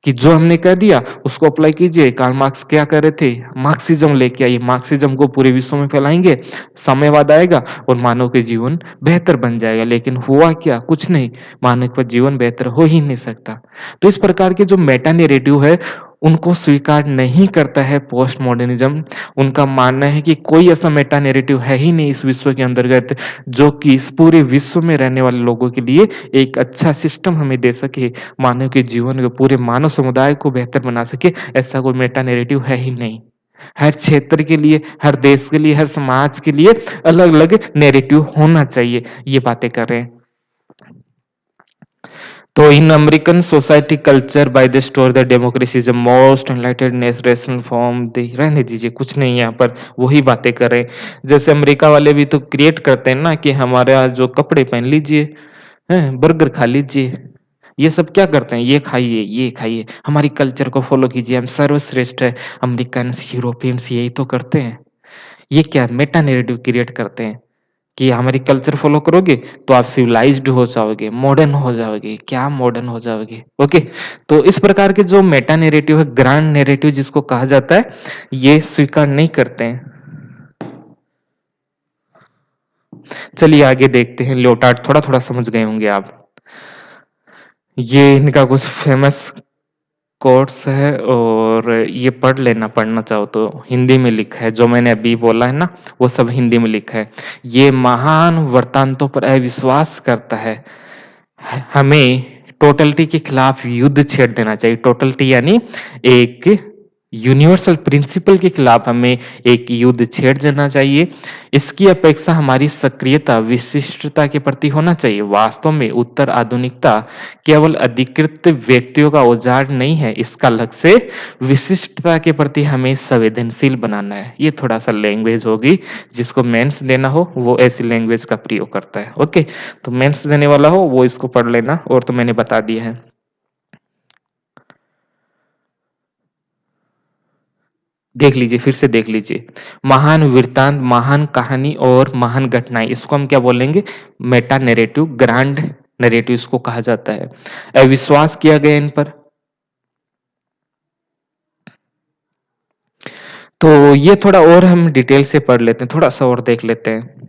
[SPEAKER 1] कि जो हमने कह दिया उसको अप्लाई कीजिए। कार्ल मार्क्स क्या कर रहे थे? मार्क्सिज्म लेके आइए, मार्क्सिज्म को पूरे विश्व में फैलाएंगे, साम्यवाद आएगा और मानव के जीवन बेहतर बन जाएगा। लेकिन हुआ क्या? कुछ नहीं, मानव का जीवन बेहतर हो ही नहीं सकता। तो इस प्रकार के जो मेटा नैरेटिव है, उनको स्वीकार नहीं करता है पोस्ट मॉडर्निज्म। उनका मानना है कि कोई ऐसा मेटा नैरेटिव है ही नहीं इस विश्व के अंतर्गत जो कि इस पूरे विश्व में रहने वाले लोगों के लिए एक अच्छा सिस्टम हमें दे सके, मानव के जीवन को, पूरे मानव समुदाय को बेहतर बना सके। ऐसा कोई मेटा नैरेटिव है ही नहीं। हर क्षेत्र के लिए, हर देश के लिए, हर समाज के लिए अलग अलग नैरेटिव होना चाहिए, ये बातें कर रहे हैं। तो in American society culture by the store the democracy is the most एनलाइटेड national form. रहने दीजिए, कुछ नहीं यहाँ पर, वही बातें करें। जैसे अमेरिका वाले भी तो क्रिएट करते हैं ना कि हमारे जो कपड़े पहन लीजिए, हैं, बर्गर खा लीजिए, ये सब क्या करते हैं? ये खाइए, ये खाइए, हमारी कल्चर को फॉलो कीजिए, हम सर्वश्रेष्ठ है। अमेरिकन, यूरोपियंस यही तो करते हैं। ये क्या मेटा नैरेटिव क्रिएट करते हैं कि हमारी कल्चर फॉलो करोगे तो आप सिविलाइज्ड हो जाओगे, मॉडर्न हो जाओगे। क्या मॉडर्न हो जाओगे? ओके। तो इस प्रकार के जो मेटा नैरेटिव है, ग्रांड नैरेटिव जिसको कहा जाता है, ये स्वीकार नहीं करते हैं। चलिए आगे देखते हैं। लियोटार्ड थोड़ा थोड़ा समझ गए होंगे आप। ये इनका कुछ फेमस कोट्स है और ये पढ़ लेना, पढ़ना चाहो तो। हिंदी में लिखा है, जो मैंने अभी बोला है ना, वो सब हिंदी में लिखा है। ये महान वृत्तांतों पर अविश्वास करता है। हमें टोटलिटी के खिलाफ युद्ध छेड़ देना चाहिए। टोटलिटी यानी एक यूनिवर्सल प्रिंसिपल के खिलाफ हमें एक युद्ध छेड़ देना चाहिए। इसकी अपेक्षा हमारी सक्रियता, विशिष्टता के प्रति होना चाहिए। वास्तव में उत्तर आधुनिकता केवल अधिकृत व्यक्तियों का औजार नहीं है, इसका लक्ष्य विशिष्टता के प्रति हमें संवेदनशील बनाना है। ये थोड़ा सा लैंग्वेज होगी, जिसको मेंस लेना हो वो ऐसी लैंग्वेज का प्रयोग करता है। ओके, तो मेंस देने वाला हो वो इसको पढ़ लेना, और तो मैंने बता दिया है। देख लीजिए, फिर से देख लीजिए। महान वृत्तांत, महान कहानी और महान घटनाएँ, इसको हम क्या बोलेंगे? मेटा नैरेटिव, ग्रैंड नैरेटिव इसको कहा जाता है। अविश्वास किया गया इन पर। तो ये थोड़ा और हम डिटेल से पढ़ लेते हैं, थोड़ा-सा और देख लेते हैं।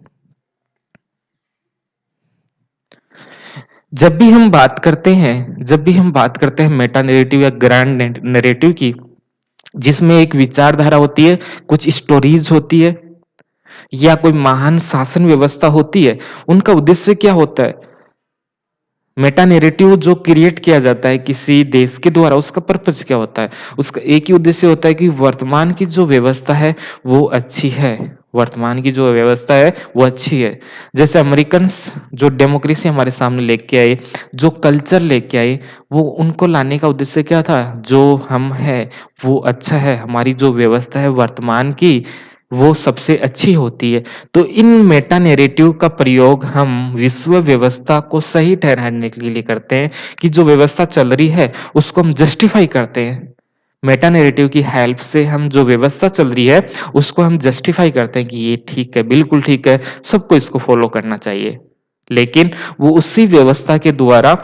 [SPEAKER 1] जब भी हम बात करते हैं मेटा नैरेटिव या ग्रैंड नैरेटिव की, जिसमें एक विचारधारा होती है, कुछ स्टोरीज होती है या कोई महान शासन व्यवस्था होती है, उनका उद्देश्य क्या होता है? मेटा नैरेटिव जो क्रिएट किया जाता है किसी देश के द्वारा, उसका पर्पस क्या होता है? उसका एक ही उद्देश्य होता है कि वर्तमान की जो व्यवस्था है वो अच्छी है। वर्तमान की जो व्यवस्था है वो अच्छी है। जैसे अमेरिकन्स जो डेमोक्रेसी हमारे सामने लेके आए, जो कल्चर लेके आए, वो उनको लाने का उद्देश्य क्या था? जो हम हैं वो अच्छा है, हमारी जो व्यवस्था है वर्तमान की वो सबसे अच्छी होती है। तो इन मेटा नैरेटिव का प्रयोग हम विश्व व्यवस्था को सही ठहराने के लिए करते हैं कि जो व्यवस्था चल रही है उसको हम जस्टिफाई करते हैं। मेटा नैरेटिव की हेल्प से हम जो व्यवस्था चल रही है उसको हम जस्टिफाई करते हैं कि ये ठीक है, बिल्कुल ठीक है, सबको इसको फॉलो करना चाहिए। लेकिन वो उसी व्यवस्था के द्वारा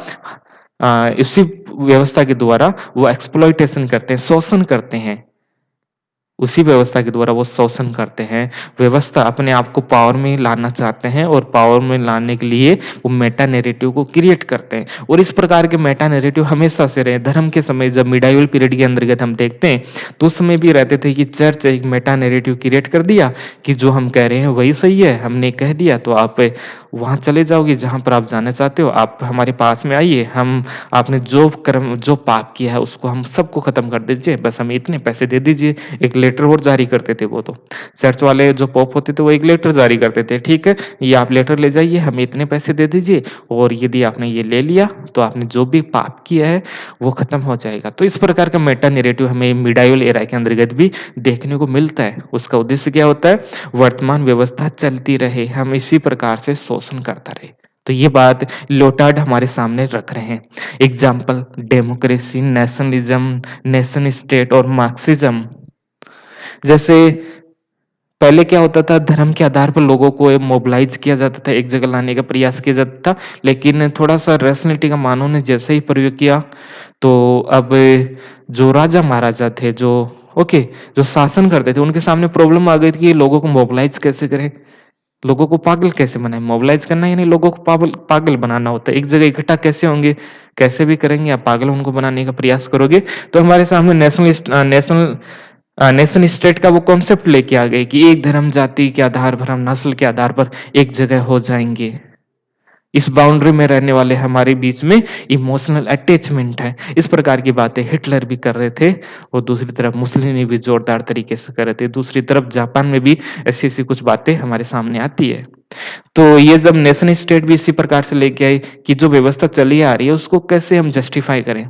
[SPEAKER 1] वो एक्सप्लॉइटेशन करते हैं, शोषण करते हैं। उसी व्यवस्था के द्वारा वो शोषण करते हैं। व्यवस्था अपने आप को पावर में लाना चाहते हैं और पावर में लाने के लिए वो मेटा नैरेटिव को क्रिएट करते हैं और इस प्रकार के मेटा नैरेटिव हमेशा से रहे। धर्म के समय जब मिडाइवल पीरियड के अंतर्गत हम देखते हैं, तो उस समय भी रहते थे कि चर्च एक मेटा नैरेटिव क्रिएट कर दिया कि जो हम कह रहे हैं वही सही है, हमने कह दिया तो आप वहाँ चले जाओगे जहाँ पर आप जाना चाहते हो, आप हमारे पास में आइए, हम आपने जो पाप किया है उसको हम सबको खत्म कर दीजिए, बस हमें इतने पैसे दे दीजिए। एक लेटर और जारी करते थे वो तो। चर्च वाले जो पोप होते थे वो एक लेटर जारी करते थे, ठीक है, ये आप लेटर ले जाइए, हमें इतने पैसे दे दीजिए और यदि आपने ये ले लिया तो आपने जो भी पाप किया है वो खत्म हो जाएगा। तो इस प्रकार का मेटा नैरेटिव हमें मिडाइवल एरा के अंतर्गत भी देखने को मिलता है। उसका उद्देश्य क्या होता है? वर्तमान व्यवस्था चलती रहे, हम इसी प्रकार से शोषण करता रहे। तो ये बात लोटार्ड हमारे सामने रख रहे हैं। Example democracy, nationalism, nation state और मार्क्सिज्म। जैसे पहले क्या होता था, धर्म के आधार पर लोगों को मोबिलाइज किया जाता था, एक जगह लाने का प्रयास किया जाता था, लेकिन थोड़ा-सा रैशनैलिटी का मानव ने जैसे ही प्रयोग किया, तो अब जो राजा महाराजा थे, ओके, जो शासन करते थे, उनके सामने प्रॉब्लम आ गई थी कि लोगों को मोबिलाइज कैसे करें? लोगों को पागल कैसे बनाएँ? मोबिलाइज करना यानी लोगों को पागल पागल बनाना होता है। एक जगह इकट्ठा कैसे होंगे? कैसे भी करेंगे, आप पागल उनको बनाने का प्रयास करोगे, तो हमारे सामने नेशन स्टेट का वो कॉन्सेप्ट लेके आ गए कि एक धर्म, जाति के आधार पर हम नस्ल के आधार पर एक जगह हो जाएँगे। इस बाउंड्री में रहने वाले हमारे बीच में इमोशनल अटैचमेंट है। इस प्रकार की बातें हिटलर भी कर रहे थे और दूसरी तरफ मुसोलिनी भी जोरदार तरीके से कर रहे थे। दूसरी तरफ जापान में भी ऐसी-ऐसी कुछ बातें हमारे सामने आती है। तो ये जब नेशन स्टेट भी इसी प्रकार से लेके आई कि जो व्यवस्था चली आ रही है उसको कैसे हम जस्टिफाई करें।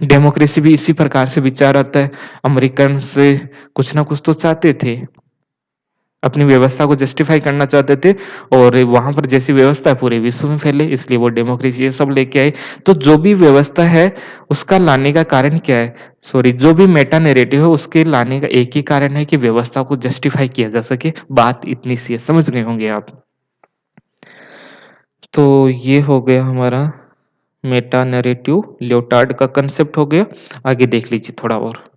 [SPEAKER 1] डेमोक्रेसी भी इसी प्रकार से विचार आता है। अमेरिकन से कुछ ना कुछ तो चाहते थे। अपनी व्यवस्था को जस्टिफाई करना चाहते थे और वहाँ पर जैसी व्यवस्था है पूरे विश्व में फैले, इसलिए वो डेमोक्रेसी ये सब लेके आए। तो जो भी व्यवस्था है उसका लाने का कारण क्या है? सॉरी, जो भी मेटा नैरेटिव है उसके लाने का एक ही कारण है कि व्यवस्था को जस्टिफाई किया जा सके। बात इतनी सी है, समझ गए होंगे आप। तो ये हो गया हमारा मेटा नैरेटिव, लियोटार्ड का कांसेप्ट हो गया। आगे देख लीजिए थोड़ा और।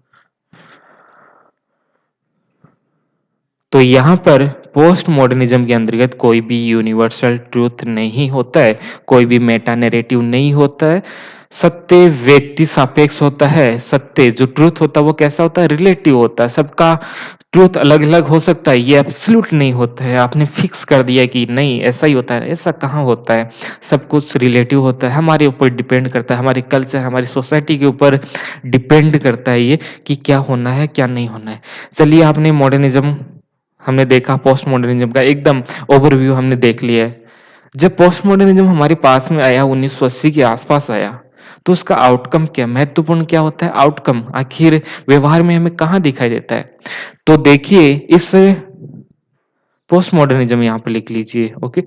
[SPEAKER 1] तो यहाँ पर पोस्ट मॉडर्निज्म के अंतर्गत कोई भी यूनिवर्सल ट्रूथ नहीं होता है, कोई भी मेटा नैरेटिव नहीं होता है। सत्य व्यक्ति सापेक्ष होता है। सत्य जो ट्रूथ होता है वो कैसा होता है? रिलेटिव होता है। सबका ट्रूथ अलग-अलग हो सकता है, ये एब्सोल्यूट नहीं होता है। आपने फिक्स कर दिया कि नहीं ऐसा ही होता है, ऐसा कहाँ होता है? सब कुछ रिलेटिव होता है, हमारे ऊपर डिपेंड करता है, हमारे कल्चर, हमारी सोसाइटी के ऊपर डिपेंड करता है ये कि क्या होना है, क्या नहीं होना है। चलिए आपने मॉडर्निज्म हमने देखा, पोस्ट मॉडर्निज्म का एकदम ओवरव्यू हमने देख लिया है। जब पोस्ट मॉडर्निज्म हमारे पास में आया 1980 के आसपास आया, तो उसका आउटकम क्या महत्वपूर्ण क्या होता है? आउटकम आखिर व्यवहार में हमें कहाँ दिखाई देता है? तो देखिए इस पोस्ट मॉडर्निज्म यहाँ पे लिख लीजिए। ओके,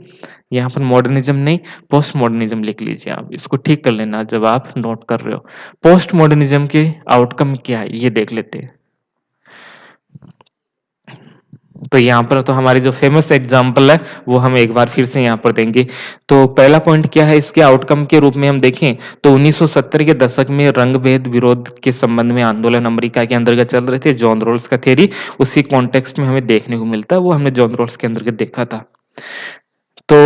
[SPEAKER 1] यहाँ पर मॉडर्निज्म नहीं, पोस्ट मॉडर्निज्म लिख लीजिए आप। इसको ठीक कर लेना जब आप नोट कर रहे हो। पोस्ट मॉडर्निज्म के आउटकम क्या है ये देख लेते हैं। तो यहाँ पर तो हमारी जो फेमस एग्जांपल है वो हम एक बार फिर से यहाँ पर देंगे। तो पहला पॉइंट क्या है इसके आउटकम के रूप में हम देखें तो 1970 के दशक में रंग भेद विरोध के संबंध में आंदोलन अमेरिका के अंतर्गत चल रहे थे। जॉन रोल्स का थ्योरी उसी कॉन्टेक्स्ट में हमें देखने को मिलता है, वो हमने जॉन रोल्स के अंतर्गत देखा था। तो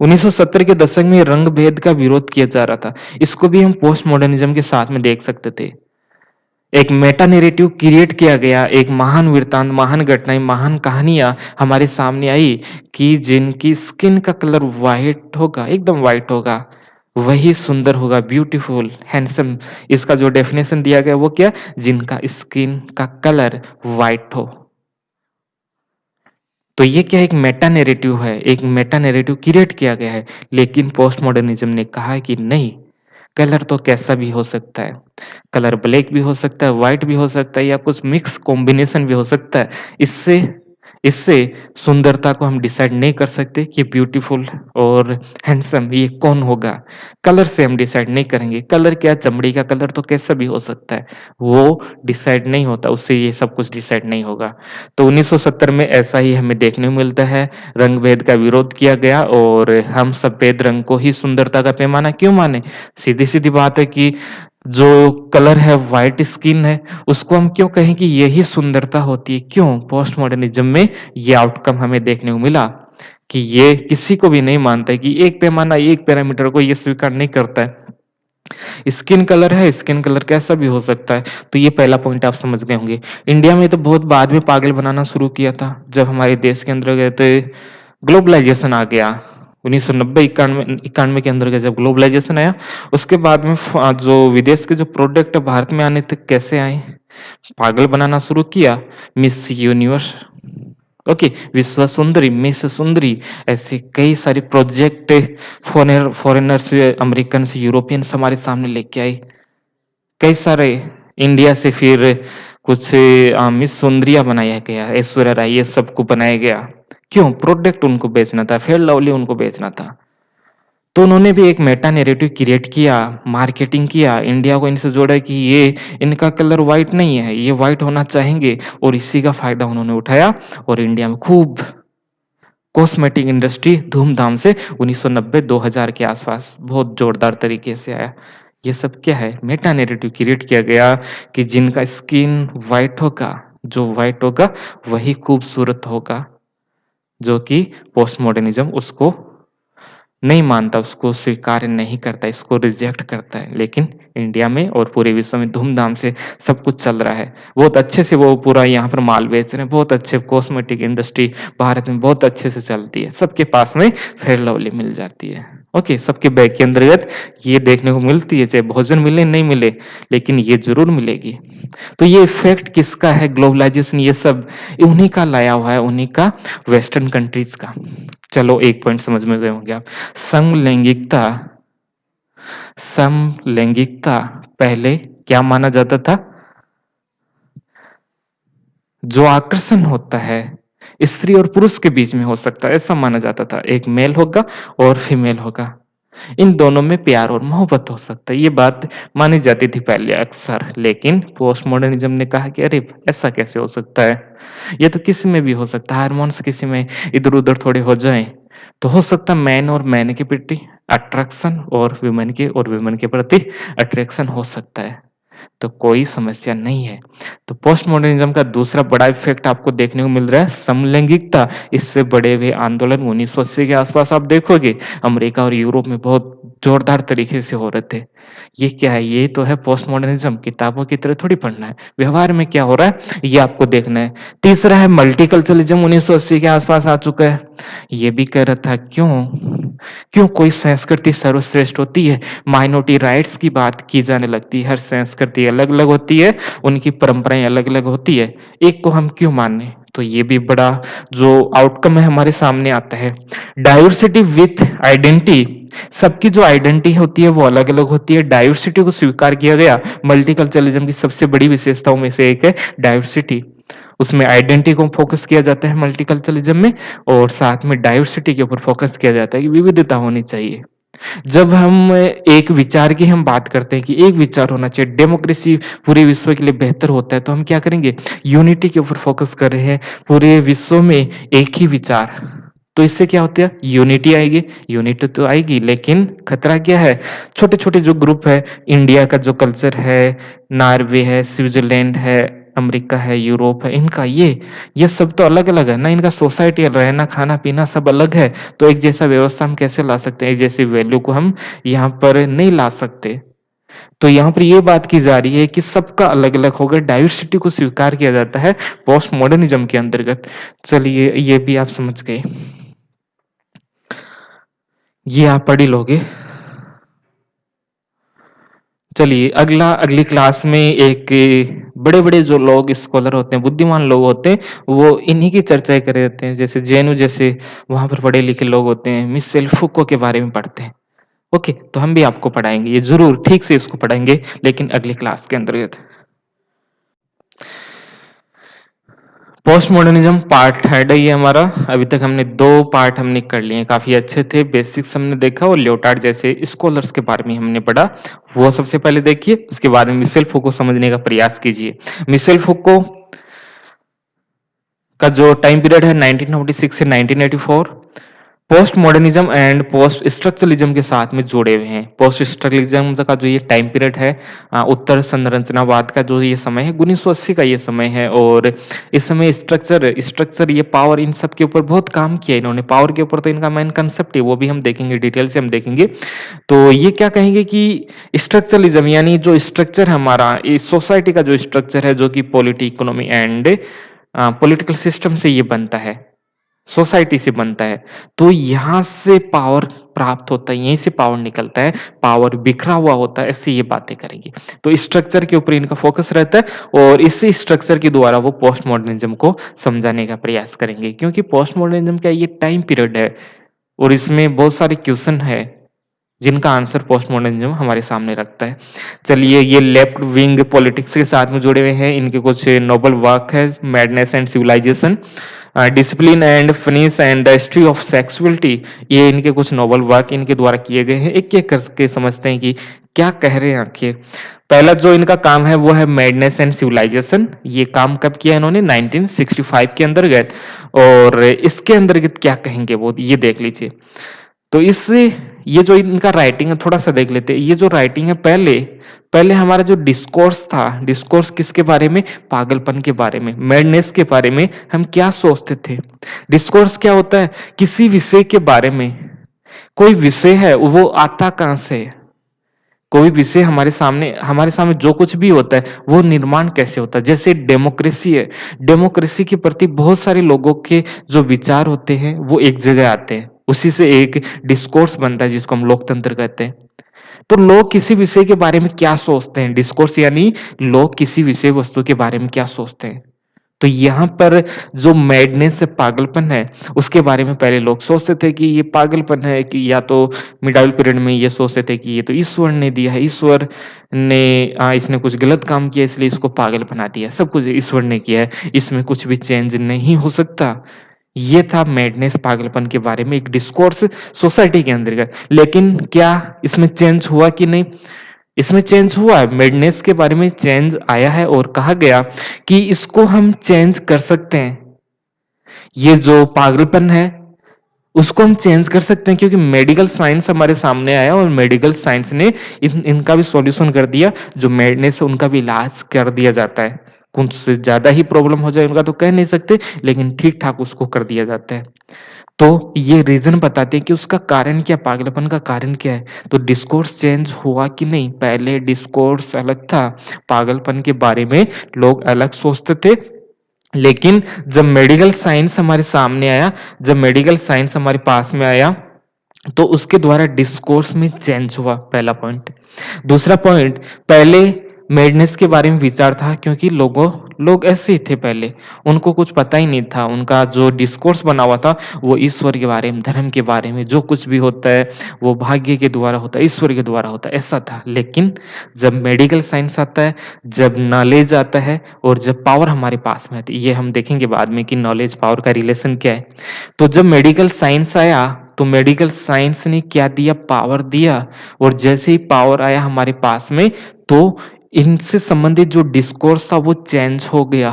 [SPEAKER 1] 1970 के दशक में रंग भेद का विरोध किया जा रहा था। इसको भी हम पोस्ट मॉडर्निज्म के साथ में देख सकते थे। एक मेटा नैरेटिव क्रिएट किया गया, एक महान वृत्तांत, महान घटनाएं, महान कहानियां हमारे सामने आई कि जिनकी स्किन का कलर व्हाइट होगा, एकदम व्हाइट होगा, वही सुंदर होगा, ब्यूटीफुल, हैंडसम। इसका जो डेफिनेशन दिया गया वो क्या, जिनका स्किन का कलर व्हाइट हो। तो ये क्या एक मेटा नैरेटिव है, एक मेटा नैरेटिव क्रिएट किया गया है। लेकिन पोस्ट मॉडर्निज्म ने कहा कि नहीं, कलर तो कैसा भी हो सकता है, कलर ब्लैक भी हो सकता है, व्हाइट भी हो सकता है, या कुछ मिक्स कॉम्बिनेशन भी हो सकता है। इससे इससे सुंदरता को हम डिसाइड नहीं कर सकते कि ब्यूटीफुल और हैंडसम ये कौन होगा। कलर से हम डिसाइड नहीं करेंगे। कलर क्या, चमड़ी का कलर तो कैसा भी हो सकता है, वो डिसाइड नहीं होता, उससे ये सब कुछ डिसाइड नहीं होगा। तो 1970 में ऐसा ही हमें देखने को मिलता है। रंग भेद का विरोध किया गया और हम सफेद रंग को ही सुंदरता का पैमाना क्यों माने। सीधी सीधी बात है कि जो कलर है, व्हाइट स्किन है, उसको हम क्यों कहें कि यही सुंदरता होती है। क्यों, पोस्ट मॉडर्निज्म में ये आउटकम हमें देखने को मिला कि ये किसी को भी नहीं मानता है कि एक पैमाना, एक पैरामीटर को ये स्वीकार नहीं करता है। स्किन कलर है, स्किन कलर कैसा भी हो सकता है। तो ये पहला पॉइंट आप समझ गए होंगे। इंडिया में तो बहुत बाद में पागल बनाना शुरू किया था, जब हमारे देश के अंदर गए थे, ग्लोबलाइजेशन आ गया। 1990 91 के अंदर जब ग्लोबलाइजेशन आया, उसके बाद में जो विदेश के जो प्रोडक्ट भारत में आने थे कैसे आए, पागल बनाना शुरू किया। मिस यूनिवर्स, ओके, विश्व सुंदरी, मिस सुंदरी, ऐसे कई सारे प्रोजेक्ट फॉरेनर्स, अमेरिकन, यूरोपियंस हमारे सामने लेके आए। कई सारे इंडिया से फिर कुछ मिस सुंदरिया बनाया गया, ऐश्वर्या राय, ये सबको बनाया गया। क्यों, प्रोडक्ट उनको बेचना था, फेयर लवली उनको बेचना था। तो उन्होंने भी एक मेटा नैरेटिव क्रिएट किया, मार्केटिंग किया, इंडिया को इनसे जोड़ा कि ये इनका कलर व्हाइट नहीं है, ये व्हाइट होना चाहेंगे, और इसी का फायदा उन्होंने उठाया और इंडिया में खूब कॉस्मेटिक इंडस्ट्री धूमधाम से 1990-2000 के आसपास बहुत जोरदार तरीके से आया। ये सब क्या है, मेटा नैरेटिव क्रिएट किया गया कि जिनका स्किन व्हाइट होगा, जो व्हाइट होगा वही खूबसूरत होगा, जो कि पोस्ट मॉडर्निज्म उसको नहीं मानता, उसको स्वीकार नहीं करता, इसको रिजेक्ट करता है। लेकिन इंडिया में और पूरे विश्व में धूमधाम से सब कुछ चल रहा है। बहुत अच्छे से वो पूरा यहाँ पर माल बेच रहे हैं, बहुत अच्छे कॉस्मेटिक इंडस्ट्री भारत में बहुत अच्छे से चलती है। सबके पास में फेयर लवली मिल जाती है। ओके, सबके बैग के अंतर्गत ये देखने को मिलती है, चाहे भोजन मिले नहीं मिले, लेकिन ये जरूर मिलेगी। तो ये इफेक्ट किसका है, ग्लोबलाइजेशन, ये सब उन्हीं का लाया हुआ है, उन्हीं का, वेस्टर्न कंट्रीज का। चलो एक पॉइंट समझ में गए होंगे आप। समलैंगिकता, समलैंगिकता पहले क्या माना जाता था, जो आकर्षण होता है स्त्री और पुरुष के बीच में हो सकता है, ऐसा माना जाता था। एक मेल होगा और फीमेल होगा, इन दोनों में प्यार और मोहब्बत हो सकता है, ये बात मानी जाती थी पहले अक्सर। लेकिन पोस्ट मॉडर्निज्म ने कहा कि अरे ऐसा कैसे हो सकता है, ये तो किसी में भी हो सकता है, हार्मोन्स किसी में इधर उधर थोड़े हो जाएं तो हो सकता है मैन और मैन के प्रति अट्रैक्शन और वुमेन के प्रति अट्रैक्शन हो सकता है, तो कोई समस्या नहीं है। तो पोस्ट मॉडर्निज्म का दूसरा बड़ा इफेक्ट आपको देखने को मिल रहा है समलैंगिकता। इससे बड़े हुए आंदोलन 1980 के आसपास आप देखोगे अमेरिका और यूरोप में बहुत जोरदार तरीके से हो रहे थे। ये क्या है, ये तो है पोस्ट मॉडर्निज्म। किताबों की तरह थोड़ी पढ़ना है, व्यवहार में क्या हो रहा है ये आपको देखना है। तीसरा है मल्टीकल्चरलिज्म, 1980 के आसपास आ चुका है। ये भी कह रहा था क्यों क्यों कोई संस्कृति सर्वश्रेष्ठ होती है, माइनॉरिटी राइट्स की बात की जाने लगती है। हर संस्कृति अलग अलग होती है, उनकी परंपराएं अलग अलग होती है, एक को हम क्यों माने। तो ये भी बड़ा जो आउटकम है हमारे सामने आता है। डाइवर्सिटी विथ आइडेंटिटी, सबकी जो आइडेंटिटी होती है वो अलग अलग होती है, डाइवर्सिटी को स्वीकार किया गया। मल्टीकल्चरलिज्म की सबसे बड़ी विशेषताओं में से एक है डाइवर्सिटी। उसमें आइडेंटिटी को फोकस किया जाता है मल्टीकल्चरलिज्म में और साथ में डाइवर्सिटी के ऊपर फोकस किया जाता है कि विविधता होनी चाहिए। जब हम एक विचार की हम बात करते हैं कि एक विचार होना चाहिए, डेमोक्रेसी पूरे विश्व के लिए बेहतर होता है, तो हम क्या करेंगे? यूनिटी के ऊपर फोकस कर रहे हैं, पूरे विश्व में एक ही विचार। तो इससे क्या होता है? यूनिटी तो आएगी, लेकिन खतरा क्या है? छोटे-छोटे जो ग्रुप है, इंडिया का जो कल्चर है, नॉर्वे है, स्विट्ज़रलैंड है, अमेरिका है, यूरोप है, इनका ये सब तो अलग-अलग है ना, इनका सोसाइटी रहना, खाना-पीना सब अलग है। तो एक जैसा व्यवस्था हम कैसे ला सकते हैं? एक जैसी वैल्यू को हम यहाँ पर नहीं ला सकते। तो यहाँ पर ये बात की जा रही है कि सबका अलग-अलग होगा, डाइवर्सिटी को स्वीकार किया जाता है पोस्ट मॉडर्निज़्म के अंतर्गत। चलिए, ये भी आप समझ गए। ये आप पढ़ ही लोगे। चलिए, अगली क्लास में एक बड़े-बड़े जो लोग स्कॉलर होते हैं, बुद्धिमान लोग होते हैं, वो इन्हीं की चर्चाएँ कर रहे होते हैं। जैसे जेएनयू जैसे वहाँ पर पढ़े-लिखे लोग होते हैं, मिशेल फुको के बारे में पढ़ते हैं। ओके, तो हम भी आपको पढ़ाएँगे, ये ज़रूर ठीक से इसको पढ़ाएँगे, लेकिन अगली क्लास के अंतर्गत। पोस्ट मॉडर्निज्म पार्ट थर्ड है ये हमारा। अभी तक हमने 2 पार्ट हमने कर लिए हैं, काफ़ी अच्छे थे। बेसिक्स हमने देखा और लियोटार्ड जैसे स्कॉलर्स के बारे में हमने पढ़ा। वो सबसे पहले देखिए, उसके बाद में मिशेल फुको समझने का प्रयास कीजिए। मिशेल फुको का जो टाइम पीरियड है 1946 से 1984 post modernism and post structuralism के साथ में जुड़े हुए हैं। पोस्ट स्ट्रक्चरलिज्म का जो ये टाइम पीरियड है, उत्तर संरचनावाद का जो ये समय है, 1980 का ये समय है और इस समय स्ट्रक्चर ये पावर इन सब के ऊपर बहुत काम किया इन्होंने। पावर के ऊपर तो इनका मेन कंसेप्ट है, वो भी हम देखेंगे, डिटेल से हम देखेंगे। तो ये क्या कहेंगे कि स्ट्रक्चरलिज्म यानी जो स्ट्रक्चर है हमारा, इस सोसाइटी का जो स्ट्रक्चर है, जो कि polity, economy and political system से ये बनता है, सोसाइटी से बनता है। तो यहाँ से पावर प्राप्त होता है, यहीं से पावर निकलता है, पावर बिखरा हुआ होता है, ऐसे ये बातें करेंगे। तो स्ट्रक्चर के ऊपर इनका फोकस रहता है और इसी स्ट्रक्चर के द्वारा वो पोस्ट मॉडर्निज्म को समझाने का प्रयास करेंगे, क्योंकि पोस्ट मॉडर्निज्म का ये टाइम पीरियड है और इसमें बहुत सारे क्वेश्चन है जिनका आंसर पोस्ट मॉडर्निज्म हमारे सामने रखता है। चलिए, ये लेफ्ट विंग पॉलिटिक्स के साथ में जुड़े हुए हैं, इनके कुछ नोबल वर्क है, madness and civilization, discipline and punish and the history of sexuality, ये इनके कुछ नोबल वर्क इनके द्वारा किए गए हैं। एक-एक करके समझते हैं कि क्या कह रहे हैं आखिर। पहला जो इनका काम है वो है मैडनेस एंड सिविलाइजेशन। ये काम कब किया इन्होंने? 1965 के अंतर्गत। और इसके अंतर्गत क्या कहेंगे वो ये देख लीजिए। तो इससे ये जो इनका राइटिंग है थोड़ा सा देख लेते हैं। ये जो राइटिंग है पहले पहले हमारा जो डिस्कोर्स था, डिस्कोर्स किसके बारे में? पागलपन के बारे में, मैडनेस के बारे में हम क्या सोचते थे। डिस्कोर्स क्या होता है? किसी विषय के बारे में, कोई विषय है वो आता कहाँ से है? कोई विषय हमारे सामने जो कुछ भी होता है वो निर्माण कैसे होता है। जैसे डेमोक्रेसी है, डेमोक्रेसी के प्रति बहुत सारे लोगों के जो विचार होते हैं वो एक जगह आते हैं, उसी से एक डिस्कोर्स बनता है जिसको हम लोकतंत्र कहते हैं। तो लोग किसी विषय के बारे में क्या सोचते हैं, डिस्कोर्स यानी लोग किसी विषय वस्तु के बारे में क्या सोचते हैं। तो यहाँ पर जो मैडनेस है, पागलपन है, उसके बारे में पहले लोग सोचते थे कि ये पागलपन है, कि या तो मिडाइल पीरियड में ये सोचते थे कि ये तो ईश्वर ने दिया है, ईश्वर ने इसने कुछ गलत काम किया इसलिए इसको पागल बना दिया। सब कुछ ईश्वर ने किया है, इसमें कुछ भी चेंज नहीं हो सकता। ये था मैडनेस, पागलपन के बारे में एक डिस्कोर्स सोसाइटी के अंतर्गत। लेकिन क्या इसमें चेंज हुआ कि नहीं? इसमें चेंज हुआ है, मैडनेस के बारे में चेंज आया है और कहा गया कि इसको हम चेंज कर सकते हैं। ये जो पागलपन है उसको हम चेंज कर सकते हैं, क्योंकि मेडिकल साइंस हमारे सामने आया और मेडिकल साइंस ने इनका भी सॉल्यूशन कर दिया। जो मैडनेस है उनका भी इलाज कर दिया जाता है। कुछ ज्यादा ही प्रॉब्लम हो जाए उनका तो कह नहीं सकते, लेकिन ठीक ठाक उसको कर दिया जाता है। तो ये रीज़न बताते हैं कि उसका कारण क्या, पागलपन का कारण क्या है? तो डिस्कोर्स चेंज हुआ कि नहीं? पहले डिस्कोर्स अलग था, पागलपन के बारे में लोग अलग सोचते थे। लेकिन जब मेडिकल साइंस हमारे सामने आया, जब मेडिकल साइंस हमारे पास में आया, तो उसके द्वारा डिस्कोर्स में चेंज हुआ, पहला पॉइंट। दूसरा पॉइंट, पहले मैडनेस के बारे में विचार था, क्योंकि लोग ऐसे ही थे पहले, उनको कुछ पता ही नहीं था, उनका जो डिस्कोर्स बना हुआ था, वो ईश्वर के बारे में, धर्म के बारे में, जो कुछ भी होता है, वो भाग्य के द्वारा होता है, ईश्वर के द्वारा होता है, ऐसा था। लेकिन जब मेडिकल साइंस आता है, जब नॉलेज आता है और जब पावर हमारे पास में आती है, ये हम देखेंगे बाद में कि नॉलेज पावर का रिलेशन क्या है। तो जब मेडिकल साइंस आया, तो मेडिकल साइंस ने क्या दिया? पावर दिया। और जैसे ही पावर आया हमारे पास में, तो इनसे संबंधित जो डिस्कोर्स था वो चेंज हो गया।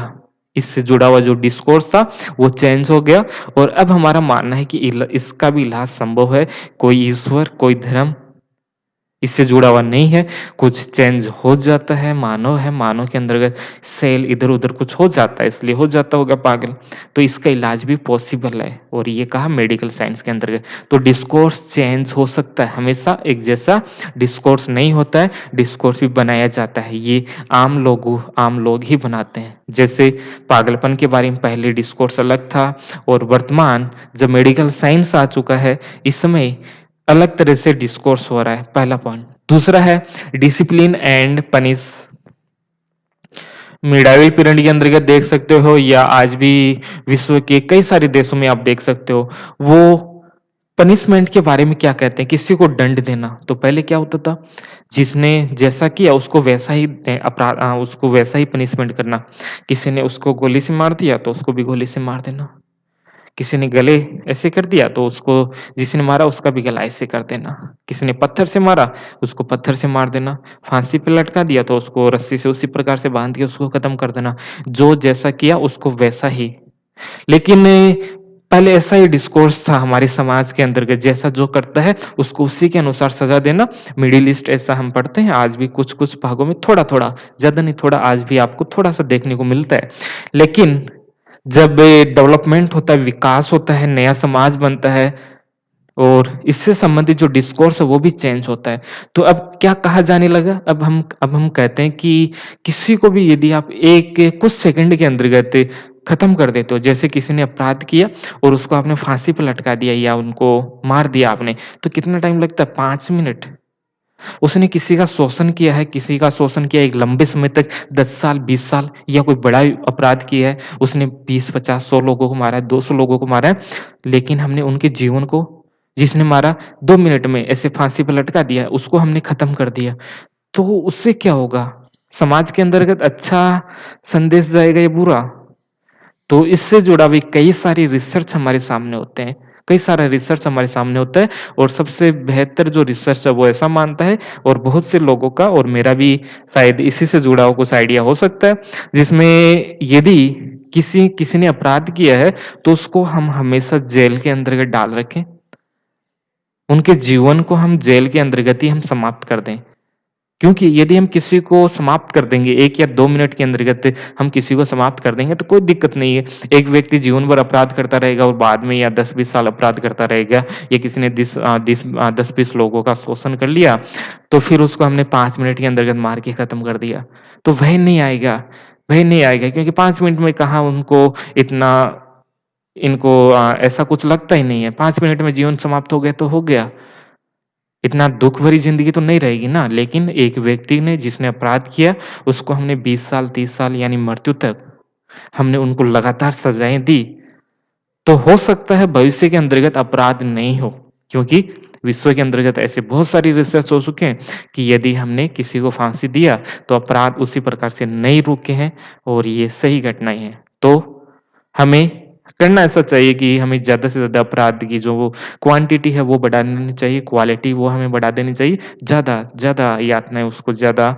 [SPEAKER 1] इससे जुड़ा हुआ जो डिस्कोर्स था वो चेंज हो गया और अब हमारा मानना है कि इसका भी इलाज संभव है। कोई ईश्वर, कोई धर्म इससे जुड़ा हुआ नहीं है, कुछ चेंज हो जाता है, मानव के अंतर्गत सेल इधर-उधर कुछ हो जाता है, इसलिए हो जाता होगा पागल। तो इसका इलाज भी पॉसिबल है और ये कहा मेडिकल साइंस के अंतर्गत। तो डिस्कोर्स चेंज हो सकता है, हमेशा एक जैसा डिस्कोर्स नहीं होता है, डिस्कोर्स भी बनाया जाता है। ये आम लोग ही बनाते हैं। जैसे पागलपन के बारे में पहले डिस्कोर्स अलग था और वर्तमान जब मेडिकल साइंस आ चुका है, इस समय अलग तरह से डिस्कोर्स हो रहा है, पहला पॉइंट। दूसरा है discipline and punish. Medieval period के अंतर्गत देख सकते हो या आज भी विश्व के कई सारे देशों में आप देख सकते हो, वो पनिशमेंट के बारे में क्या कहते हैं, किसी को दंड देना। तो पहले क्या होता था, जिसने जैसा किया उसको वैसा ही उसको वैसा ही पनिशमेंट करना। किसी ने उसको गोली से मार दिया तो उसको भी गोली से मार देना। किसी ने गले ऐसे कर दिया तो उसको, जिसने मारा उसका भी गला ऐसे कर देना। किसी ने पत्थर से मारा, उसको पत्थर से मार देना। फांसी पे लटका दिया तो उसको रस्सी से उसी प्रकार से बांध के उसको खत्म कर देना। जो जैसा किया उसको वैसा ही। लेकिन पहले ऐसा ही डिस्कोर्स था हमारे समाज के अंतर्गत, जैसा जो करता है उसको उसी के अनुसार सजा देना। मिडिल ईस्ट ऐसा हम पढ़ते हैं, आज भी कुछ-कुछ भागों में थोड़ा-थोड़ा, ज़्यादा नहीं थोड़ा आज भी आपको थोड़ा-सा देखने को मिलता है। लेकिन जब डेवलपमेंट होता है, विकास होता है, नया समाज बनता है और इससे संबंधित जो डिस्कोर्स है वो भी चेंज होता है। तो अब क्या कहा जाने लगा? अब हम कहते हैं कि किसी को भी यदि आप कुछ सेकंड के अंतर्गत खत्म कर देते हो, जैसे किसी ने अपराध किया और उसको आपने फांसी पे लटका दिया या उनको मार दिया आपने, तो कितना टाइम लगता है? 5 मिनट। उसने किसी का शोषण किया है, किसी का शोषण किया एक लंबे समय तक 10 साल, 20 साल या कोई बड़ा अपराध किया है, उसने 20, 50, 100 लोगों को मारा है, 200 लोगों को मारा है, लेकिन हमने उनके जीवन को, जिसने मारा 2 मिनट में ऐसे फांसी पे लटका दिया, उसको हमने खत्म कर दिया। तो उससे क्या होगा? समाज के अंतर्गत अच्छा संदेश जाएगा या बुरा? तो इससे जुड़ा भी कई सारी रिसर्च हमारे सामने होते हैं, कई सारा रिसर्च हमारे सामने होता है और सबसे बेहतर जो रिसर्च है वो ऐसा मानता है और बहुत से लोगों का और मेरा भी शायद इसी से जुड़ा हुआ कुछ आइडिया हो सकता है, जिसमें यदि किसी किसी ने अपराध किया है तो उसको हम हमेशा जेल के अंतर्गत डाल रखें। उनके जीवन को हम जेल के अंतर्गत ही हम समाप्त कर दें। क्योंकि यदि हम किसी को समाप्त कर देंगे 1 या 2 मिनट के अंतर्गत हम किसी को समाप्त कर देंगे तो कोई दिक्कत नहीं है। एक व्यक्ति जीवन भर अपराध करता रहेगा और बाद में या 10-20 साल अपराध करता रहेगा या किसी ने 10-20 लोगों का शोषण कर लिया, तो फिर उसको हमने 5 मिनट के अंतर्गत मार के खत्म कर दिया। तो वह नहीं आएगा क्योंकि 5 मिनट में कहाँ उनको इतना इनको ऐसा कुछ लगता ही नहीं है। 5 मिनट में जीवन समाप्त हो गया तो हो गया। इतना दुःख भरी ज़िंदगी तो नहीं रहेगी ना, लेकिन एक व्यक्ति ने जिसने अपराध किया, उसको हमने 20 साल, 30 साल यानी मृत्यु तक हमने उनको लगातार सज़ाएँ दी, तो हो सकता है भविष्य के अंतर्गत अपराध नहीं हो, क्योंकि विश्व के अंतर्गत ऐसे बहुत सारी रिसर्च हो चुके हैं कि यदि हमने किसी को फांसी दिया, तो अपराध उसी प्रकार से नहीं रुके हैं और ये सही घटनाएँ हैं। तो हमें करना ऐसा चाहिए कि हमें ज़्यादा से ज़्यादा अपराध की जो वो क्वांटिटी है वो बढ़ा देनी चाहिए, क्वालिटी वो हमें बढ़ा देनी चाहिए। ज़्यादा ज़्यादा यातनाएँ उसको ज़्यादा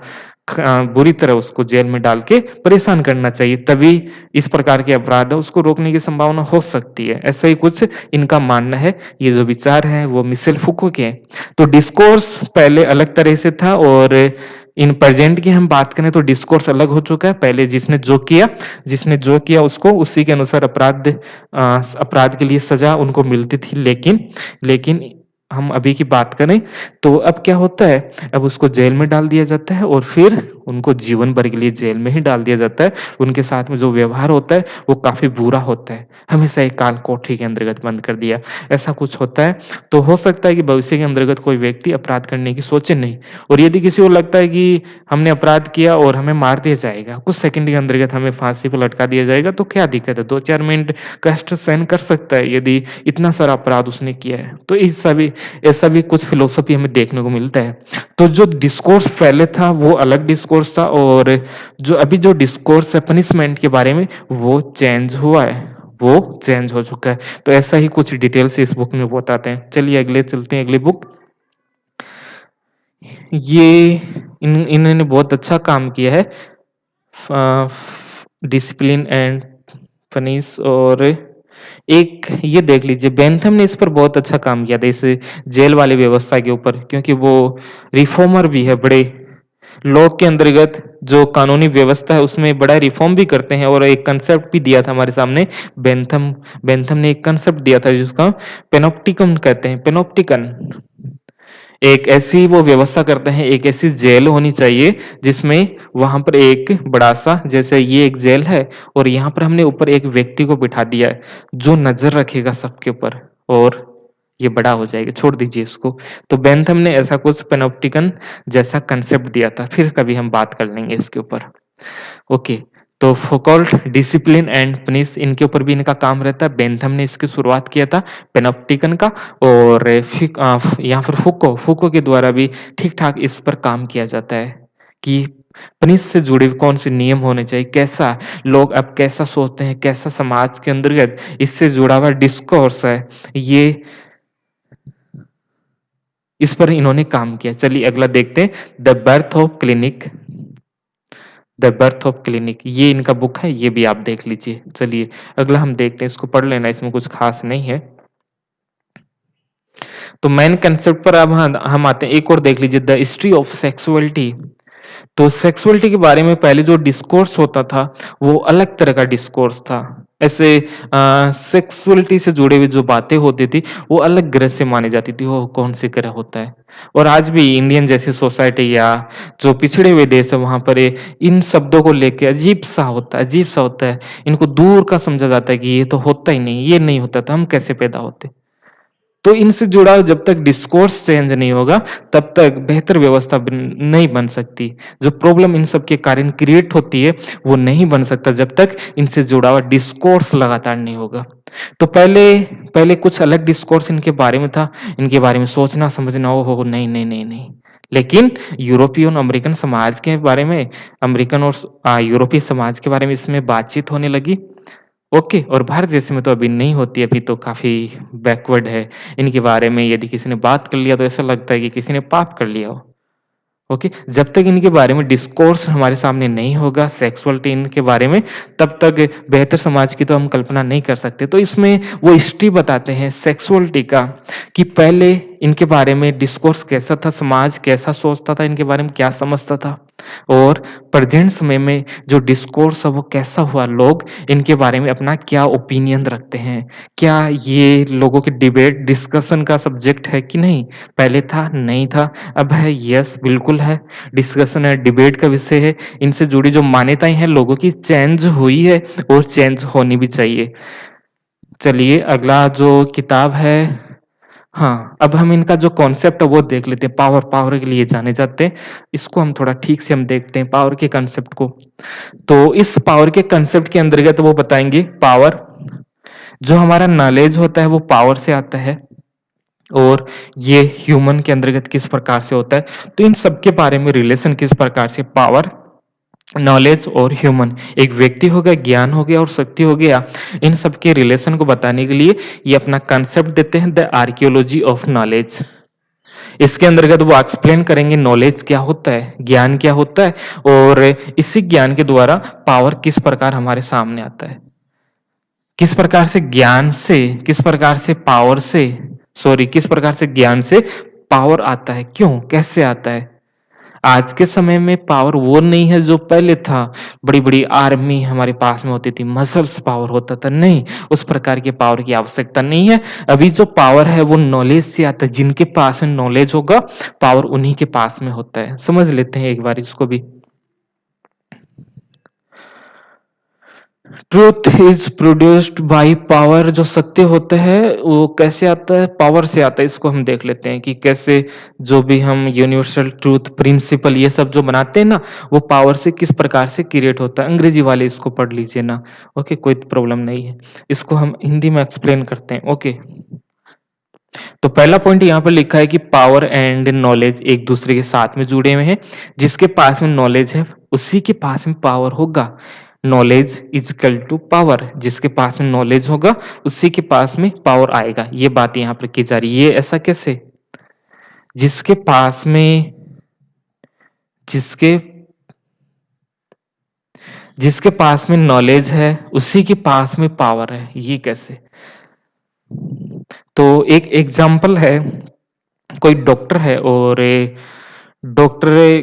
[SPEAKER 1] बुरी तरह उसको जेल में डाल के परेशान करना चाहिए, तभी इस प्रकार के अपराध है उसको रोकने की संभावना हो सकती है। ऐसा ही कुछ इनका मानना है, ये जो विचार हैं वो मिशेल फुको के हैं। तो डिस्कोर्स पहले अलग तरह से था और इन प्रेजेंट की हम बात करें तो डिस्कोर्स अलग हो चुका है। पहले जिसने जो किया उसको उसी के अनुसार अपराध के लिए सज़ा उनको मिलती थी। लेकिन हम अभी की बात करें तो अब क्या होता है, अब उसको जेल में डाल दिया जाता है और फिर उनको जीवन भर के लिए जेल में ही डाल दिया जाता है। उनके साथ में जो व्यवहार होता है, वो काफ़ी बुरा होता है। हमेशा एक काल कोठरी के अंतर्गत बंद कर दिया, ऐसा कुछ होता है। तो हो सकता है कि भविष्य के अंतर्गत कोई व्यक्ति अपराध करने की सोचे नहीं, और यदि किसी को लगता है कि हमने अपराध किया और हमें मार दिया जाएगा, कुछ सेकंड के अंतर्गत हमें फांसी पे लटका दिया जाएगा, तो क्या दिक्कत है? 2-4 मिनट कष्ट सहन कर सकता है यदि इतना सारा अपराध उसने किया है। तो ऐसा भी कुछ फिलॉसफी हमें देखने को मिलता है। तो जो डिस्कोर्स पहले था वो अलग डिस्कोर्स था, और जो अभी जो डिस्कोर्स है पनिशमेंट के बारे में, वो चेंज हुआ है, वो चेंज हो चुका है। तो ऐसा ही कुछ डिटेल्स इस बुक में बताते हैं। चलिए अगले चलते हैं, अगली बुक। ये इन्होंने बहुत अच्छा काम किया है, डिसिप्लिन एंड पनिश। और एक ये देख लीजिए, बेंथम ने इस पर बहुत अच्छा काम किया था, इस जेल वाली व्यवस्था के ऊपर, क्योंकि वो रिफॉर्मर भी है, बड़े लॉ के अंतर्गत जो कानूनी व्यवस्था है उसमें बड़ा रिफॉर्म भी करते हैं। और एक कंसेप्ट भी दिया था हमारे सामने, बेंथम बेंथम ने एक कंसेप्ट दिया था जिसका पेनोप्टिकम कहते हैं, पेनोप्टिकन। एक ऐसी वो व्यवस्था करते हैं, एक ऐसी जेल होनी चाहिए जिसमें वहां पर एक बड़ा सा, जैसे ये एक जेल है और यहाँ पर हमने ऊपर एक व्यक्ति को बिठा दिया है जो नजर रखेगा सबके ऊपर, और ये बड़ा हो जाएगा, छोड़ दीजिए इसको। तो बेंथम ने ऐसा कुछ पेनोप्टिकन जैसा कंसेप्ट दिया था, फिर कभी हम बात कर लेंगे इसके ऊपर। ओके। तो फोकॉल्ट, डिसिप्लिन एंड पनिश, इनके ऊपर भी इनका काम रहता है। बेंथम ने इसकी शुरुआत किया था पेनोप्टिकन का, और यहाँ पर फुको फुको के द्वारा भी ठीक ठाक इस पर काम किया जाता है कि पनिश से जुड़े हुए कौन से नियम होने चाहिए, कैसा लोग अब कैसा सोचते हैं, कैसा समाज के अंतर्गत इससे जुड़ा हुआ डिस्कोर्स है, ये इस पर इन्होंने काम किया। चलिए अगला देखते हैं, the birth of clinic. The birth of clinic, ये इनका बुक है, ये भी आप देख लीजिए। चलिए अगला हम देखते हैं, इसको पढ़ लेना, इसमें कुछ खास नहीं है। तो मेन कंसेप्ट पर अब हम आते हैं, एक और देख लीजिए, द हिस्ट्री ऑफ सेक्सुअलिटी। तो सेक्सुअलिटी के बारे में पहले जो डिस्कोर्स होता था वो अलग तरह का डिस्कोर्स था। ऐसे सेक्सुअलिटी से जुड़े हुए जो बातें होती थी वो अलग ग्रह से मानी जाती थी, वो कौन से ग्रह होता है। और आज भी इंडियन जैसी सोसाइटी या जो पिछड़े हुए देश है वहां पर इन शब्दों को लेके अजीब सा होता है, इनको दूर का समझा जाता है कि ये तो होता ही नहीं, ये नहीं होता तो हम कैसे पैदा होते। तो इनसे जुड़ा जब तक डिस्कोर्स चेंज नहीं होगा तब तक बेहतर व्यवस्था नहीं बन सकती। जो प्रॉब्लम इन सब के कारण क्रिएट होती है वो नहीं बन सकता जब तक इनसे जुड़ा हुआ डिस्कोर्स लगातार नहीं होगा। तो पहले पहले कुछ अलग डिस्कोर्स इनके बारे में था, इनके बारे में सोचना समझना, ओ हो नहीं नहीं नहीं नहीं। लेकिन यूरोपीय और अमेरिकन समाज के बारे में, अमेरिकन और यूरोपीय समाज के बारे में इसमें बातचीत होने लगी। ओके, और भारत जैसे में तो अभी नहीं होती, अभी तो काफ़ी बैकवर्ड है। इनके बारे में यदि किसी ने बात कर लिया तो ऐसा लगता है कि किसी ने पाप कर लिया हो। ओके, जब तक इनके बारे में डिस्कोर्स हमारे सामने नहीं होगा सेक्सुअलिटी इनके बारे में, तब तक बेहतर समाज की तो हम कल्पना नहीं कर सकते। तो इसमें वो हिस्ट्री बताते हैं सेक्सुअलिटी का, कि पहले इनके बारे में डिस्कोर्स कैसा था, समाज कैसा सोचता था, इनके बारे में क्या समझता था, और प्रेजेंट समय में जो डिस्कोर्स है वो कैसा हुआ, लोग इनके बारे में अपना क्या ओपिनियन रखते हैं, क्या ये लोगों की डिबेट डिस्कशन का सब्जेक्ट है कि नहीं। पहले था, नहीं था, अब है, यस बिल्कुल है, डिस्कशन है, डिबेट का विषय है। इनसे जुड़ी जो मान्यताएं हैं लोगों की चेंज हुई है और चेंज होनी भी चाहिए। चलिए अगला जो किताब है, हाँ, अब हम इनका जो कॉन्सेप्ट है वो देख लेते हैं। पावर पावर के लिए जाने जाते हैं, इसको हम थोड़ा ठीक से हम देखते हैं पावर के कॉन्सेप्ट को। तो इस पावर के कॉन्सेप्ट के अंतर्गत वो बताएंगे, पावर जो हमारा नॉलेज होता है वो पावर से आता है, और ये ह्यूमन के अंतर्गत किस प्रकार से होता है। तो इन सब के बारे में रिलेशन किस प्रकार से, पावर, नॉलेज और ह्यूमन, एक व्यक्ति हो गया, ज्ञान हो गया और शक्ति हो गया, इन सब के रिलेशन को बताने के लिए ये अपना कंसेप्ट देते हैं, द आर्कियोलॉजी ऑफ नॉलेज। इसके अंतर्गत वो एक्सप्लेन करेंगे नॉलेज क्या होता है, ज्ञान क्या होता है, और इसी ज्ञान के द्वारा पावर किस प्रकार हमारे सामने आता है, किस प्रकार से ज्ञान से, किस प्रकार से पावर से, सॉरी, किस प्रकार से ज्ञान से पावर आता है, क्यों, कैसे आता है। आज के समय में पावर वो नहीं है जो पहले था, बड़ी-बड़ी आर्मी हमारे पास में होती थी, मसल्स पावर होता था, नहीं, उस प्रकार की पावर की आवश्यकता नहीं है। अभी जो पावर है वो नॉलेज से आता है, जिनके पास में नॉलेज होगा, पावर उन्हीं के पास में होता है। समझ लेते हैं एक बार इसको भी। Truth is produced by power. जो सत्य होता है वो कैसे आता है? पावर से आता है। इसको हम देख लेते हैं कि कैसे जो भी हम यूनिवर्सल ट्रूथ प्रिंसिपल ये सब जो बनाते हैं ना, वो पावर से किस प्रकार से क्रिएट होता है। अंग्रेजी वाले इसको पढ़ लीजिए ना। ओके, कोई प्रॉब्लम नहीं है। इसको हम हिंदी में एक्सप्लेन करते हैं। ओके, तो पहला पॉइंट यहाँ पर लिखा है कि पावर एंड नॉलेज एक दूसरे के साथ में जुड़े हुए हैं। जिसके पास में नॉलेज है उसी के पास में पावर होगा। Knowledge is equal to power. जिसके पास में नॉलेज होगा उसी के पास में पावर आएगा। ये बात यहाँ पर की जा रही है। ये ऐसा कैसे? जिसके पास में जिसके जिसके पास में नॉलेज है उसी के पास में पावर है। ये कैसे? तो एक एग्जाम्पल है। कोई डॉक्टर है और डॉक्टर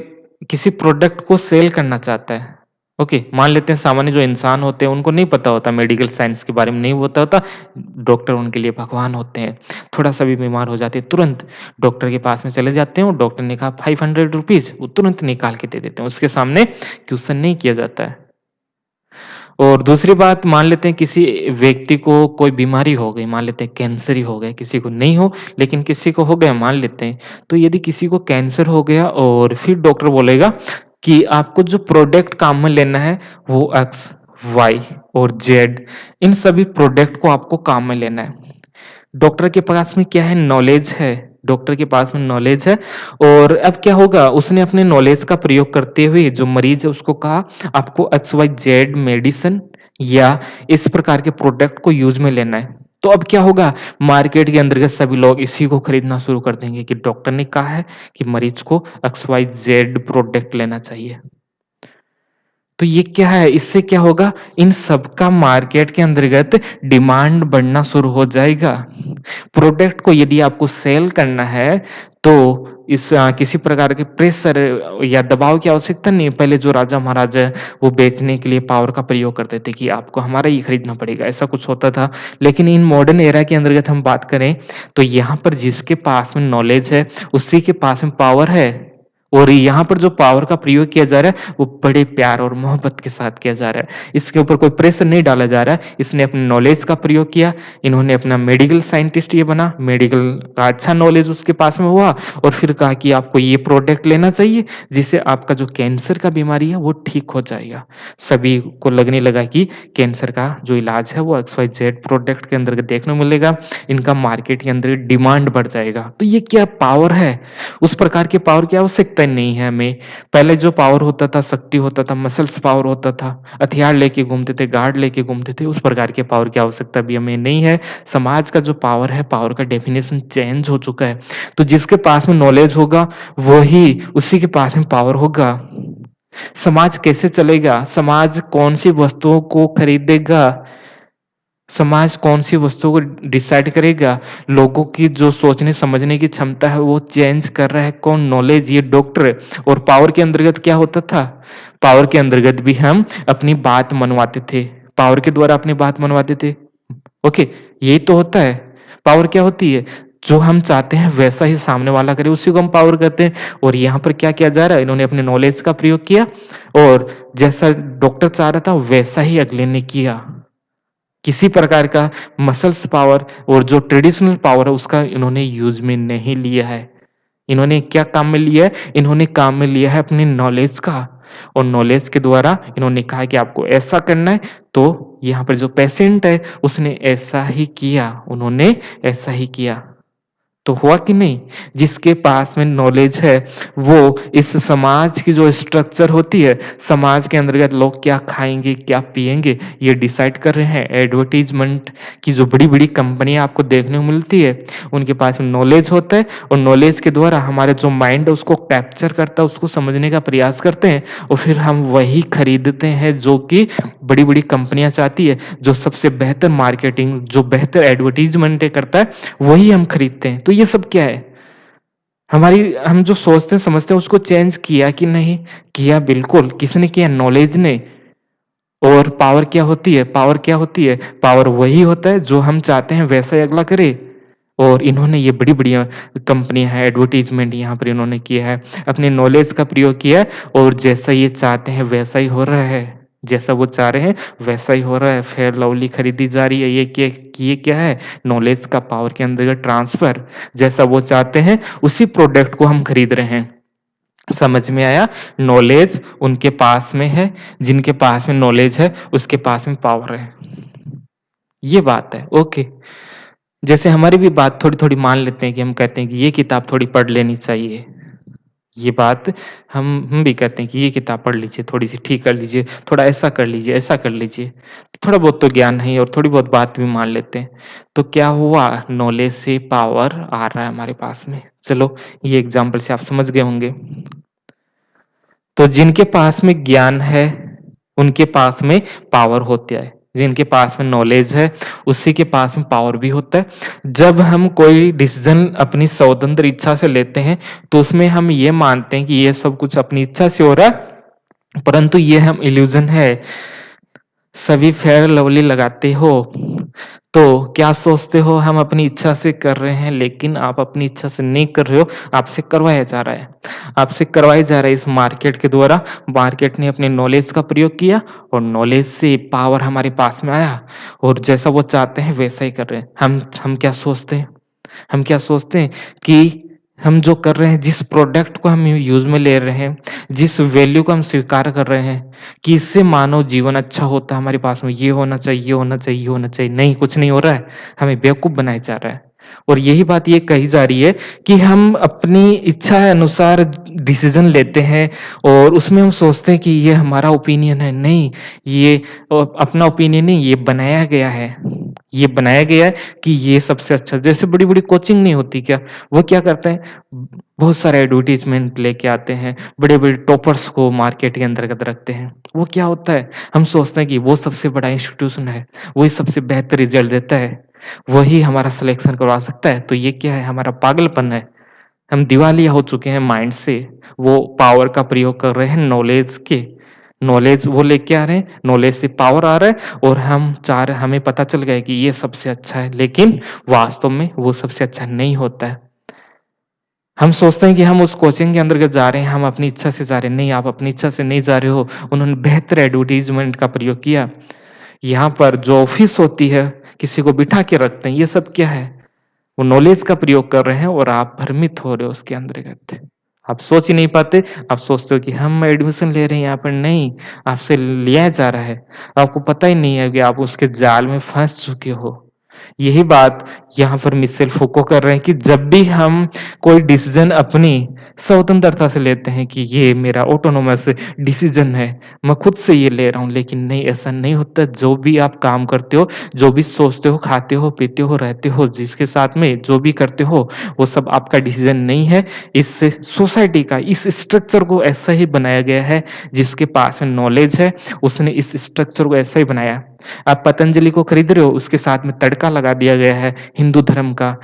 [SPEAKER 1] किसी प्रोडक्ट को सेल करना चाहता है। ओके, मान लेते हैं सामान्य जो इंसान होते हैं उनको नहीं पता होता, मेडिकल साइंस के बारे में नहीं होता होता। डॉक्टर उनके लिए भगवान होते हैं। थोड़ा सा भी बीमार हो जाते हैं तुरंत डॉक्टर के पास में चले जाते हैं और डॉक्टर ने कहा 500 रुपीज, वो तुरंत निकाल के दे देते हैं। उसके सामने क्वेश्चन नहीं किया जाता है। और दूसरी बात, मान लेते हैं किसी व्यक्ति को कोई बीमारी हो गई, मान लेते हैं कैंसर ही हो गया, किसी को नहीं हो लेकिन किसी को हो गया मान लेते हैं। तो यदि किसी को कैंसर हो गया और फिर डॉक्टर बोलेगा कि आपको जो प्रोडक्ट काम में लेना है वो एक्स, वाई और जेड, इन सभी प्रोडक्ट को आपको काम में लेना है। डॉक्टर के पास में क्या है? नॉलेज है। डॉक्टर के पास में नॉलेज है। और अब क्या होगा? उसने अपने नॉलेज का प्रयोग करते हुए जो मरीज है उसको कहा आपको एक्स वाई जेड मेडिसिन या इस प्रकार के प्रोडक्ट को यूज में लेना है। तो अब क्या होगा? मार्केट के अंतर्गत सभी लोग इसी को खरीदना शुरू कर देंगे कि डॉक्टर ने कहा है कि मरीज को एक्स वाई जेड प्रोडक्ट लेना चाहिए। तो ये क्या है? इससे क्या होगा? इन सब का मार्केट के अंतर्गत डिमांड बढ़ना शुरू हो जाएगा। प्रोडक्ट को यदि आपको सेल करना है तो इस किसी प्रकार के प्रेशर या दबाव की आवश्यकता नहीं है। पहले जो राजा महाराजा है वो बेचने के लिए पावर का प्रयोग करते थे कि आपको हमारा ही खरीदना पड़ेगा, ऐसा कुछ होता था। लेकिन इन मॉडर्न एरा के अंतर्गत हम बात करें तो यहाँ पर जिसके पास में नॉलेज है उसी के पास में पावर है। और यहाँ पर जो पावर का प्रयोग किया जा रहा है वो बड़े प्यार और मोहब्बत के साथ किया जा रहा है। इसके ऊपर कोई प्रेशर नहीं डाला जा रहा है। इसने अपने नॉलेज का प्रयोग किया। इन्होंने अपना मेडिकल साइंटिस्ट ये बना, मेडिकल का अच्छा नॉलेज उसके पास में हुआ और फिर कहा कि आपको ये प्रोडक्ट लेना चाहिए जिससे आपका जो कैंसर का बीमारी है वो ठीक हो जाएगा। सभी को लगने लगा कि कैंसर का जो इलाज है वो एक्स वाई जेड प्रोडक्ट के अंदर देखने को मिलेगा। इनका मार्केट के अंदर डिमांड बढ़ जाएगा। तो ये क्या पावर है? उस प्रकार की पावर की आवश्यकता नहीं है हमें। पहले जो पावर होता था, शक्ति होता था, मसल्स पावर होता था, हथियार लेके घूमते थे, गार्ड लेके घूमते थे, उस प्रकार के पावर की आवश्यकता भी हमें नहीं है। समाज का जो पावर है, पावर का डेफिनेशन चेंज हो चुका है। तो जिसके पास में नॉलेज होगा वही उसी के पास में पावर होगा। समाज कैसे चलेगा? समाज कौन सी वस्तुओं को खरीदेगा? समाज कौन-सी वस्तुओं को डिसाइड करेगा? लोगों की जो सोचने समझने की क्षमता है वो चेंज कर रहा है कौन? नॉलेज, ये डॉक्टर। और पावर के अंतर्गत क्या होता था? पावर के अंतर्गत भी हम अपनी बात मनवाते थे। पावर के द्वारा अपनी बात मनवाते थे। ओके, यही तो होता है। पावर क्या होती है? जो हम चाहते हैं वैसा ही सामने वाला करे, उसी को हम पावर कहते हैं। और यहाँ पर क्या किया जा रहा है? इन्होंने अपने नॉलेज का प्रयोग किया और जैसा डॉक्टर चाह रहा था वैसा ही अगले ने किया। किसी प्रकार का मसल्स पावर और जो ट्रेडिशनल पावर है उसका इन्होंने यूज में नहीं लिया है। इन्होंने क्या काम में लिया है? इन्होंने काम में लिया है अपनी नॉलेज का। और नॉलेज के द्वारा इन्होंने कहा कि आपको ऐसा करना है। तो यहाँ पर जो पेशेंट है उसने ऐसा ही किया, उन्होंने ऐसा ही किया। तो हुआ कि नहीं? जिसके पास में नॉलेज है वो इस समाज की जो स्ट्रक्चर होती है, समाज के अंतर्गत लोग क्या खाएँगे, क्या पिएँगे, ये डिसाइड कर रहे हैं। एडवर्टाइज़मेंट की जो बड़ी-बड़ी कंपनियाँ आपको देखने को मिलती है, उनके पास में नॉलेज होता है और नॉलेज के द्वारा हमारा जो माइंड है उसको कैप्चर करता है, उसको समझने का प्रयास करते हैं और फिर हम वही खरीदते हैं जो कि बड़ी-बड़ी कंपनियाँ चाहती है। जो सबसे बेहतर मार्केटिंग, जो बेहतर एडवर्टाइज़मेंट करता है, वही हम खरीदते हैं। तो ये सब क्या है? हम जो सोचते हैं, समझते हैं उसको चेंज किया कि नहीं? किया बिल्कुल। किसने किया? नॉलेज ने। और पावर क्या होती है? पावर क्या होती है? पावर वही होता है जो हम चाहते हैं वैसा ही अगला करे। और इन्होंने ये बड़ी-बड़ी कंपनियाँ हैं, एडवर्टाइज़मेंट यहाँ पर इन्होंने किया है। अपने नॉलेज का प्रयोग किया है और जैसा ये चाहते हैं वैसा ही हो रहा है। जैसा वो चाह रहे हैं वैसा ही हो रहा है। फेयर लवली खरीदी जा रही है। ये क्या है? नॉलेज का पावर के अंतर्गत ट्रांसफर। जैसा वो चाहते हैं उसी प्रोडक्ट को हम खरीद रहे हैं। समझ में आया? नॉलेज उनके पास में है, जिनके पास में नॉलेज है उसके पास में पावर है। ये बात है। ओके। जैसे हमारी भी बात थोड़ी-थोड़ी मान लेते हैं कि हम कहते हैं कि ये किताब थोड़ी पढ़ लेनी चाहिए। ये बात हम भी कहते हैं कि ये किताब पढ़ लीजिए, थोड़ी-सी ठीक कर लीजिए, थोड़ा ऐसा कर लीजिए, ऐसा कर लीजिए। थोड़ा बहुत तो ज्ञान है और थोड़ी बहुत बात भी मान लेते हैं। तो क्या हुआ? नॉलेज से पावर आ रहा है हमारे पास में। चलो ये एग्ज़ाम्पल से आप समझ गए होंगे। तो जिनके पास में ज्ञान है, उनके पास में पावर होता है। जिनके पास में नॉलेज है, उसी के पास में पावर भी होता है। जब हम कोई डिसीज़न अपनी स्वतंत्र इच्छा से लेते हैं, तो उसमें हम ये मानते हैं कि ये सब कुछ अपनी इच्छा से हो रहा है, परंतु ये हम इल्यूज़न है। सभी फेयर लवली लगाते हो, तो क्या सोचते हो हम अपनी इच्छा से कर रहे हैं, लेकिन आप अपनी इच्छा से नहीं कर रहे हो, आपसे करवाया जा रहा है। आपसे करवाया जा रहा है इस मार्केट के द्वारा। मार्केट ने अपने नॉलेज का प्रयोग किया और नॉलेज से पावर हमारे पास में आया और जैसा वो चाहते हैं वैसा ही कर रहे हैं। हम क्या सोचते हैं? हम क्या सोचते हैं कि हम जो कर रहे हैं, जिस प्रोडक्ट को हम यूज़ में ले रहे हैं, जिस वैल्यू को हम स्वीकार कर रहे हैं कि इससे मानव जीवन अच्छा होता है, हमारे पास में ये होना चाहिए, ये होना चाहिए, ये होना चाहिए। नहीं, कुछ नहीं हो रहा है। हमें बेवकूफ़ बनाया जा रहा है। और यही बात ये कही जा रही है कि हम अपनी इच्छा अनुसार डिसीज़न लेते हैं और उसमें हम सोचते हैं कि ये हमारा ओपिनियन है। नहीं, ये अपना ओपिनियन नहीं, ये बनाया गया है। ये बनाया गया है कि ये सबसे अच्छा। जैसे बड़ी-बड़ी कोचिंग नहीं होती क्या? वो क्या करते हैं? बहुत सारे एडवर्टाइज़मेंट लेके आते हैं, बड़े-बड़े टॉपर्स को मार्केट के अंतर्गत रखते हैं। वो क्या होता है? हम सोचते हैं कि वो सबसे बड़ा इंस्टीट्यूशन है, वही सबसे बेहतर रिज़ल्ट देता है, वही हमारा सिलेक्शन करवा सकता है। तो ये क्या है? हमारा पागलपन है। हम दिवालिया हो चुके हैं माइंड से। वो पावर का प्रयोग कर रहे हैं नॉलेज के। नॉलेज वो लेके आ रहे हैं, नॉलेज से पावर आ रहा है और हम चाह रहे हमें पता चल गया है कि ये सबसे अच्छा है, लेकिन वास्तव में वो सबसे अच्छा नहीं होता है। हम सोचते हैं कि हम उस कोचिंग के अंतर्गत जा रहे हैं, हम अपनी इच्छा से जा रहे हैं। नहीं, आप अपनी इच्छा से नहीं जा रहे हो। उन्होंने बेहतर एडवर्टाइज़मेंट का प्रयोग किया। यहाँ पर जो ऑफ़िस होती है, किसी को बिठा के रखते हैं, ये सब क्या है? वो नॉलेज का प्रयोग कर रहे हैं और आप भ्रमित हो रहे हो उसके अंतर्गत। आप सोच ही नहीं पाते, आप सोचते हो कि हम एडमिशन ले रहे हैं यहाँ पर, नहीं, आपसे लिया जा रहा है। आपको पता ही नहीं है कि आप उसके जाल में फँस चुके हो। यही बात यहाँ पर मिशेल फुको कर रहे हैं कि जब भी हम कोई डिसीज़न अपनी स्वतंत्रता से लेते हैं कि ये मेरा ऑटोनोमस डिसीज़न है, मैं खुद से ये ले रहा हूँ, लेकिन नहीं, ऐसा नहीं होता। जो भी आप काम करते हो, जो भी सोचते हो, खाते हो, पीते हो, रहते हो, जिसके साथ में जो भी करते हो, वो सब आपका डिसीज़न नहीं है। इस सोसाइटी का इस स्ट्रक्चर को ऐसा ही बनाया गया है, जिसके पास में नॉलेज है, उसने इस स्ट्रक्चर को ऐसा ही बनाया। आप पतंजलि को खरीद रहे हो, उसके साथ में तड़का लगा दिया गया है हिंदू धर्म का,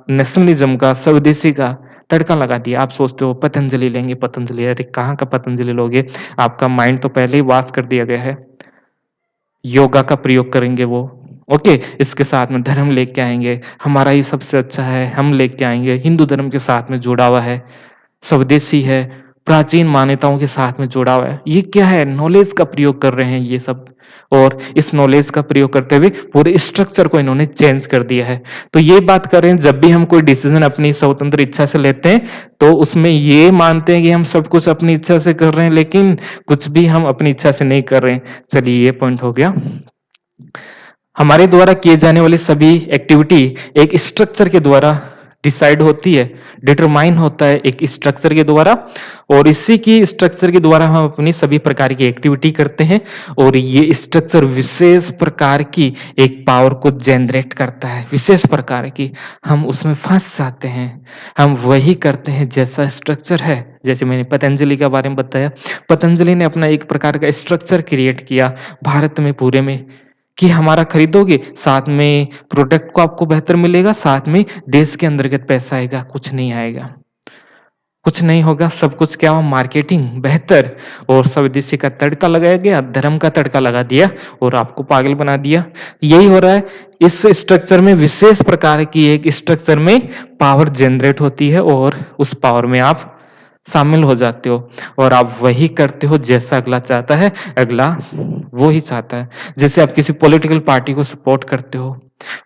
[SPEAKER 1] नेशनलिज्म का, स्वदेशी का तड़का लगा दिया। आप सोचते हो पतंजलि लेंगे, पतंजलि, अरे कहाँ का पतंजलि लोगे? आपका माइंड तो पहले ही वॉश कर दिया गया है। योगा का प्रयोग करेंगे वो, ओके? इसके साथ में धर्म लेके आएँगे, हमारा ही सबसे अच्छा है, हम लेके आएँगे, हिंदू धर्म के साथ में जुड़ा हुआ है, स्वदेशी है, प्राचीन मान्यताओं के साथ में जुड़ा हुआ है। ये क्या है? नॉलेज का प्रयोग कर रहे हैं ये सब और इस नॉलेज का प्रयोग करते हुए पूरे स्ट्रक्चर को इन्होंने चेंज कर दिया है। तो ये बात कर रहे हैं जब भी हम कोई डिसीज़न अपनी स्वतंत्र इच्छा से लेते हैं, तो उसमें ये मानते हैं कि हम सब कुछ अपनी इच्छा से कर रहे हैं, लेकिन कुछ भी हम अपनी इच्छा से नहीं कर रहे हैं। चलिए ये पॉइंट हो गया। हमारे द्वारा किए जाने वाली सभी एक्टिविटी एक स्ट्रक्चर के द्वारा डिसाइड होती है, डिटरमाइन होता है एक स्ट्रक्चर के द्वारा और इसी की स्ट्रक्चर के द्वारा हम अपनी सभी प्रकार की एक्टिविटी करते हैं और ये स्ट्रक्चर विशेष प्रकार की एक पावर को जनरेट करता है, विशेष प्रकार की। हम उसमें फँस जाते हैं, हम वही करते हैं जैसा स्ट्रक्चर है। जैसे मैंने पतंजलि के बारे में बताया, पतंजलि ने अपना एक प्रकार का स्ट्रक्चर क्रिएट किया भारत में पूरे में कि हमारा खरीदोगे, साथ में प्रोडक्ट को आपको बेहतर मिलेगा, साथ में देश के अंतर्गत पैसा आएगा, कुछ नहीं आएगा। कुछ नहीं होगा, सब कुछ क्या हुआ मार्केटिंग बेहतर और स्वदेशी का तड़का लगाया गया, धर्म का तड़का लगा दिया और आपको पागल बना दिया। यही हो रहा है, इस स्ट्रक्चर में विशेष प्रकार की एक स्ट्रक्चर में पावर जनरेट होती है और उस पावर में आप शामिल हो जाते हो और आप वही करते हो जैसा अगला चाहता है, अगला वो ही चाहता है। जैसे आप किसी पॉलिटिकल पार्टी को सपोर्ट करते हो,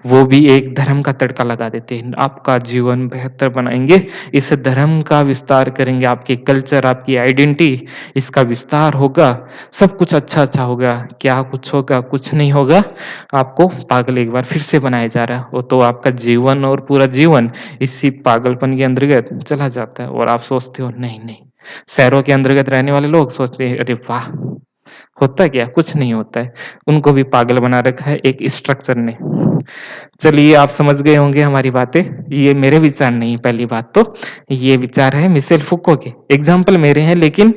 [SPEAKER 1] वो भी एक धर्म का तड़का लगा देते हैं। आपका जीवन बेहतर बनाएँगे, इस धर्म का विस्तार करेंगे, आपके कल्चर, आपकी आइडेंटिटी इसका विस्तार होगा, सब कुछ अच्छा-अच्छा होगा। क्या कुछ होगा? कुछ नहीं होगा। आपको पागल एक बार फिर से बनाया जा रहा है। वो तो आपका जीवन और पूरा जीवन इसी पागलपन के अंतर्गत चला जाता है और आप सोचते हो नहीं, नहीं। शहरों के अंतर्गत रहने वाले लोग सोचते हैं, अरे वाह! होता क्या? कुछ नहीं होता है। उनको भी पागल बना रखा है एक स्ट्रक्चर ने। चलिए आप समझ गए होंगे हमारी बातें। ये मेरे विचार नहीं पहली बात तो, ये विचार है मिशेल फुको के। एग्ज़ाम्पल मेरे हैं लेकिन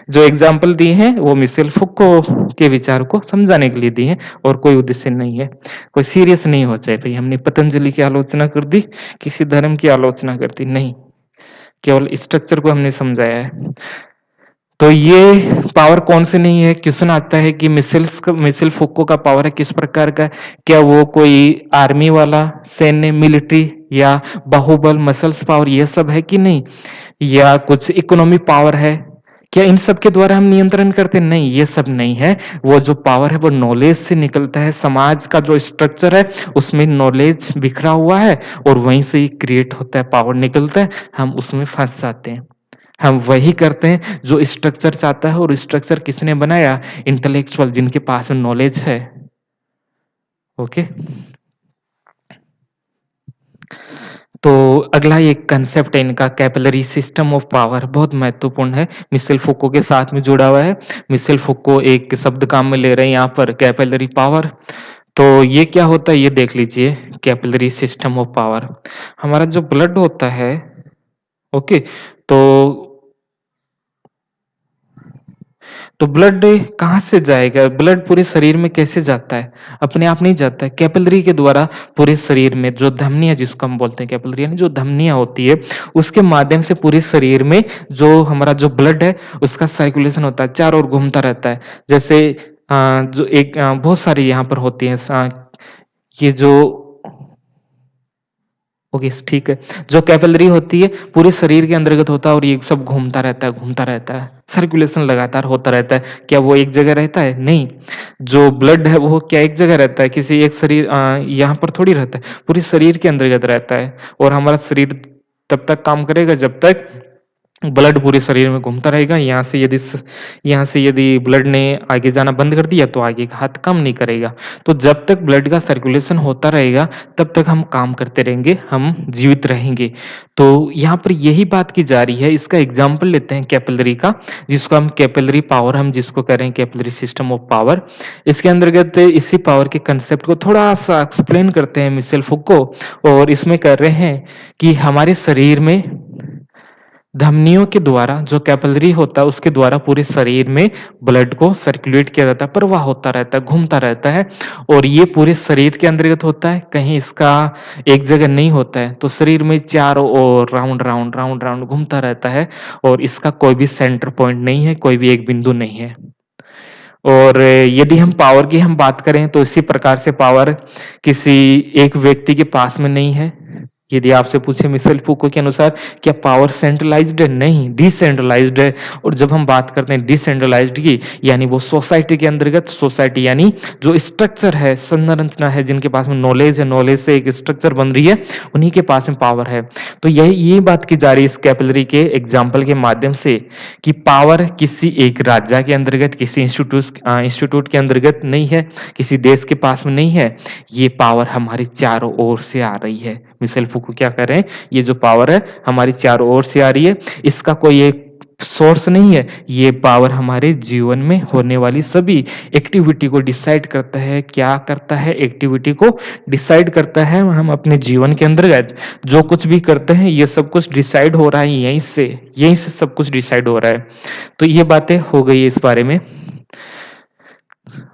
[SPEAKER 1] जो एग्ज़ाम्पल दिए हैं वो मिशेल फुको के विचार को समझाने के लिए दिए हैं और कोई उद्देश्य नहीं है। कोई सीरियस नहीं हो जाए भई हमने पतंजलि की आलोचना कर दी, किसी धर्म की आलोचना कर दी, नहीं। केवल स्ट्रक्चर को हमने समझाया है। तो ये पावर कौन से नहीं है? क्वेश्चन आता है कि मिशेल फुको का पावर है किस प्रकार का? क्या वो कोई आर्मी वाला, सैन्य, मिलिट्री या बाहुबल, मसल्स पावर ये सब है कि नहीं? या कुछ इकोनॉमी पावर है? क्या इन सब के द्वारा हम नियंत्रण करते हैं? नहीं, ये सब नहीं है। वो जो पावर है वो नॉलेज से निकलता है। समाज का जो स्ट्रक्चर है उसमें नॉलेज बिखरा हुआ है और वहीं से ही क्रिएट होता है, पावर निकलता है, हम उसमें फँस जाते हैं। हम वही करते हैं जो स्ट्रक्चर चाहता है और स्ट्रक्चर किसने बनाया? इंटेलेक्चुअल जिनके पास में नॉलेज है। ओके? तो अगला एक कांसेप्ट है इनका कैपिलरी सिस्टम ऑफ पावर बहुत महत्वपूर्ण है। मिशेल फुको के साथ में जुड़ा हुआ है। मिशेल फुको एक शब्द काम में ले रहे हैं यहाँ पर कैपिलरी पावर। तो ये क्या होता है ये देख लीजिए कैपिलरी सिस्टम ऑफ पावर। हमारा जो ब्लड होता है, ओके? तो तो ब्लड कहाँ से जाएगा? ब्लड पूरे शरीर में कैसे जाता है? अपने आप नहीं जाता है, कैपिलरी के द्वारा पूरे शरीर में जो धमनियाँ जिसको हम बोलते हैं कैपिलरी यानी जो धमनियाँ होती है, उसके माध्यम से पूरे शरीर में जो हमारा जो ब्लड है, उसका सर्कुलेशन होता है, चारों ओर घूमता रहता है। जैसे जो एक बहुत सारी यहाँ पर होती हैं ये जो ओके, ठीक है। जो कैपिलरी होती है, पूरे शरीर के अंतर्गत होता है और ये सब घूमता रहता है। सर्कुलेशन लगातार होता रहता है। क्या वो एक जगह रहता है? नहीं। जो ब्लड है वो क्या एक जगह रहता है? किसी एक शरीर यहाँ पर थोड़ी रहता है, पूरे शरीर के अंतर्गत रहता है और हमारा शरीर तब तक काम करेगा जब तक ब्लड पूरे शरीर में घूमता रहेगा। यहाँ से यदि ब्लड ने आगे जाना बंद कर दिया, तो आगे का हाथ काम नहीं करेगा। तो जब तक ब्लड का सर्कुलेशन होता रहेगा, तब तक हम काम करते रहेंगे, हम जीवित रहेंगे। तो यहाँ पर यही बात की जा रही है। इसका एग्ज़ाम्पल लेते हैं कैपिलरी का, जिसको हम कैपिलरी पावर हम जिसको कह रहे हैं कैपिलरी सिस्टम ऑफ पावर। इसके अंतर्गत इसी पावर के कांसेप्ट को थोड़ा-सा एक्सप्लेन करते हैं मिशेल फुको और इसमें कह रहे हैं कि हमारे शरीर में धमनियों के द्वारा जो कैपिलरी होता है उसके द्वारा पूरे शरीर में ब्लड को सर्कुलेट किया जाता है, प्रवाह होता रहता है, घूमता रहता है और ये पूरे शरीर के अंतर्गत होता है, कहीं इसका एक जगह नहीं होता है। तो शरीर में चारों ओर राउंड घूमता रहता है और इसका कोई भी सेंटर पॉइंट नहीं है, कोई भी एक बिंदु नहीं है। और यदि हम पावर की हम बात करें तो इसी प्रकार से पावर किसी एक व्यक्ति के पास में नहीं है। यदि आपसे पूछे मिशेल फुको के अनुसार क्या पावर सेंट्रलाइज्ड है? नहीं, डिसेंट्रलाइज्ड है। और जब हम बात करते हैं डिसेंट्रलाइज्ड की यानी वो सोसाइटी के अंतर्गत सोसाइटी यानी जो स्ट्रक्चर है, संरचना है, जिनके पास में नॉलेज है, नॉलेज से एक स्ट्रक्चर बन रही है, उन्हीं के पास में पावर है। तो यही बात की जा रही है इस कैपिलरी के एग्जाम्पल के माध्यम से कि पावर किसी एक राज्य के अंतर्गत, किसी इंस्टीट्यूट के अंतर्गत नहीं है, किसी देश के पास में नहीं है। ये पावर हमारी चारों ओर से आ रही है। मिशेल फुको क्या कह रहे हैं? ये जो पावर है हमारी चारों ओर से आ रही है। इसका कोई एक सोर्स नहीं है। ये पावर हमारे जीवन में होने वाली सभी एक्टिविटी को डिसाइड करता है। क्या करता है? एक्टिविटी को डिसाइड करता है। हम अपने जीवन के अंतर्गत जो कुछ भी करते हैं ये सब कुछ डिसाइड हो रहा है यहीं से सब कुछ डिसाइड हो रहा है। तो ये बातें हो गई है इस बारे में।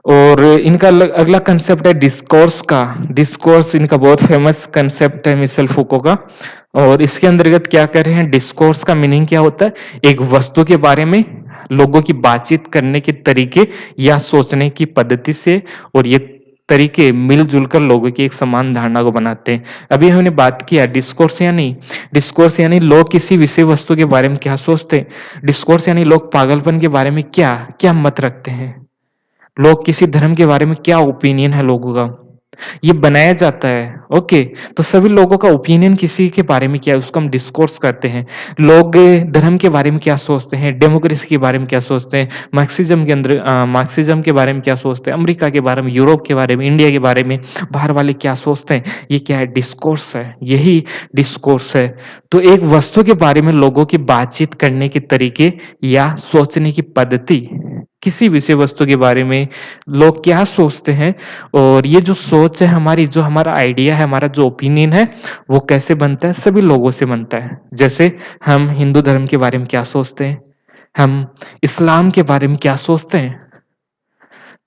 [SPEAKER 1] और इनका अगला कंसेप्ट है डिस्कोर्स का। डिस्कोर्स इनका बहुत फेमस कंसेप्ट है मिशेल फुको का और इसके अंतर्गत क्या कर रहे हैं? डिस्कोर्स का मीनिंग क्या होता है? एक वस्तु के बारे में लोगों की बातचीत करने के तरीके या सोचने की पद्धति से और ये तरीके मिल-जुल कर लोगों की एक समान धारणा को बनाते हैं। अभी हमने बात किया डिस्कोर्स यानी लोग किसी विषय वस्तु के बारे में क्या सोचते हैं। डिस्कोर्स यानी लोग पागलपन के बारे में क्या क्या मत रखते हैं। लोग किसी धर्म के बारे में क्या ओपिनियन है लोगों का, ये बनाया जाता है, ओके। तो सभी लोगों का ओपिनियन किसी के बारे में क्या है, उसको हम डिस्कोर्स करते हैं। लोग धर्म के बारे में क्या सोचते हैं, डेमोक्रेसी के बारे में क्या सोचते हैं, मार्क्सिज्म के बारे में क्या सोचते हैं, अमेरिका के बारे में, यूरोप के बारे में, इंडिया के बारे में, बाहर वाले क्या सोचते हैं, ये क्या है, डिस्कोर्स है, यही डिस्कोर्स है। तो एक वस्तु के बारे में लोगों की बातचीत करने के तरीके या सोचने की पद्धति, किसी विषय वस्तु के बारे में लोग क्या सोचते हैं और ये जो सोच है हमारी, जो हमारा आइडिया है, हमारा जो ओपिनियन है, वो कैसे बनता है? सभी लोगों से बनता है। जैसे हम हिंदू धर्म के बारे में क्या सोचते हैं, हम इस्लाम के बारे में क्या सोचते हैं।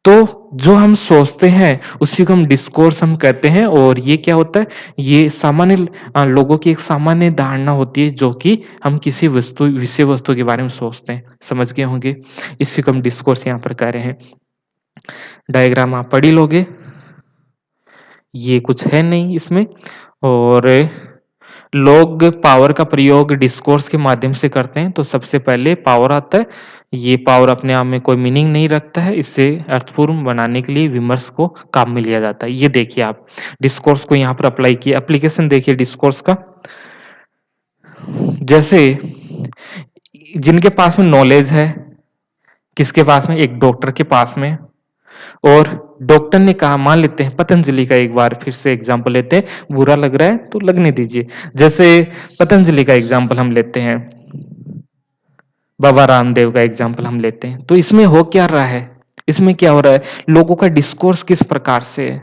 [SPEAKER 1] तो जो हम सोचते हैं उसी को हम डिस्कोर्स हम कहते हैं और ये क्या होता है, ये सामान्य लोगों की एक सामान्य धारणा होती है जो कि हम किसी विषय वस्तु के बारे में सोचते हैं। समझ गए होंगे, इसी को हम डिस्कोर्स यहाँ पर कह रहे हैं। डायग्राम आप पढ़ ही लोगे, ये कुछ है नहीं इसमें। और लोग पावर का प्रयोग डिस्कोर्स के माध्यम से करते हैं। तो सबसे पहले पावर आता है, ये पावर अपने आप में कोई मीनिंग नहीं रखता है, इसे अर्थपूर्ण बनाने के लिए विमर्श को काम में लिया जाता है। ये देखिए आप डिस्कोर्स को यहाँ पर अप्लाई किया, एप्लीकेशन देखिए डिस्कोर्स का। जैसे जिनके पास में नॉलेज है, किसके पास में, एक डॉक्टर के पास में, और डॉक्टर ने कहा, मान लेते हैं पतंजलि का एक बार फिर से एग्जांपल लेते हैं, बुरा लग रहा है तो लगने दीजिए। जैसे पतंजलि का एग्जांपल हम लेते हैं, बाबा रामदेव का एग्जांपल हम लेते हैं। तो इसमें हो क्या रहा है, इसमें क्या हो रहा है, लोगों का डिस्कोर्स किस प्रकार से है।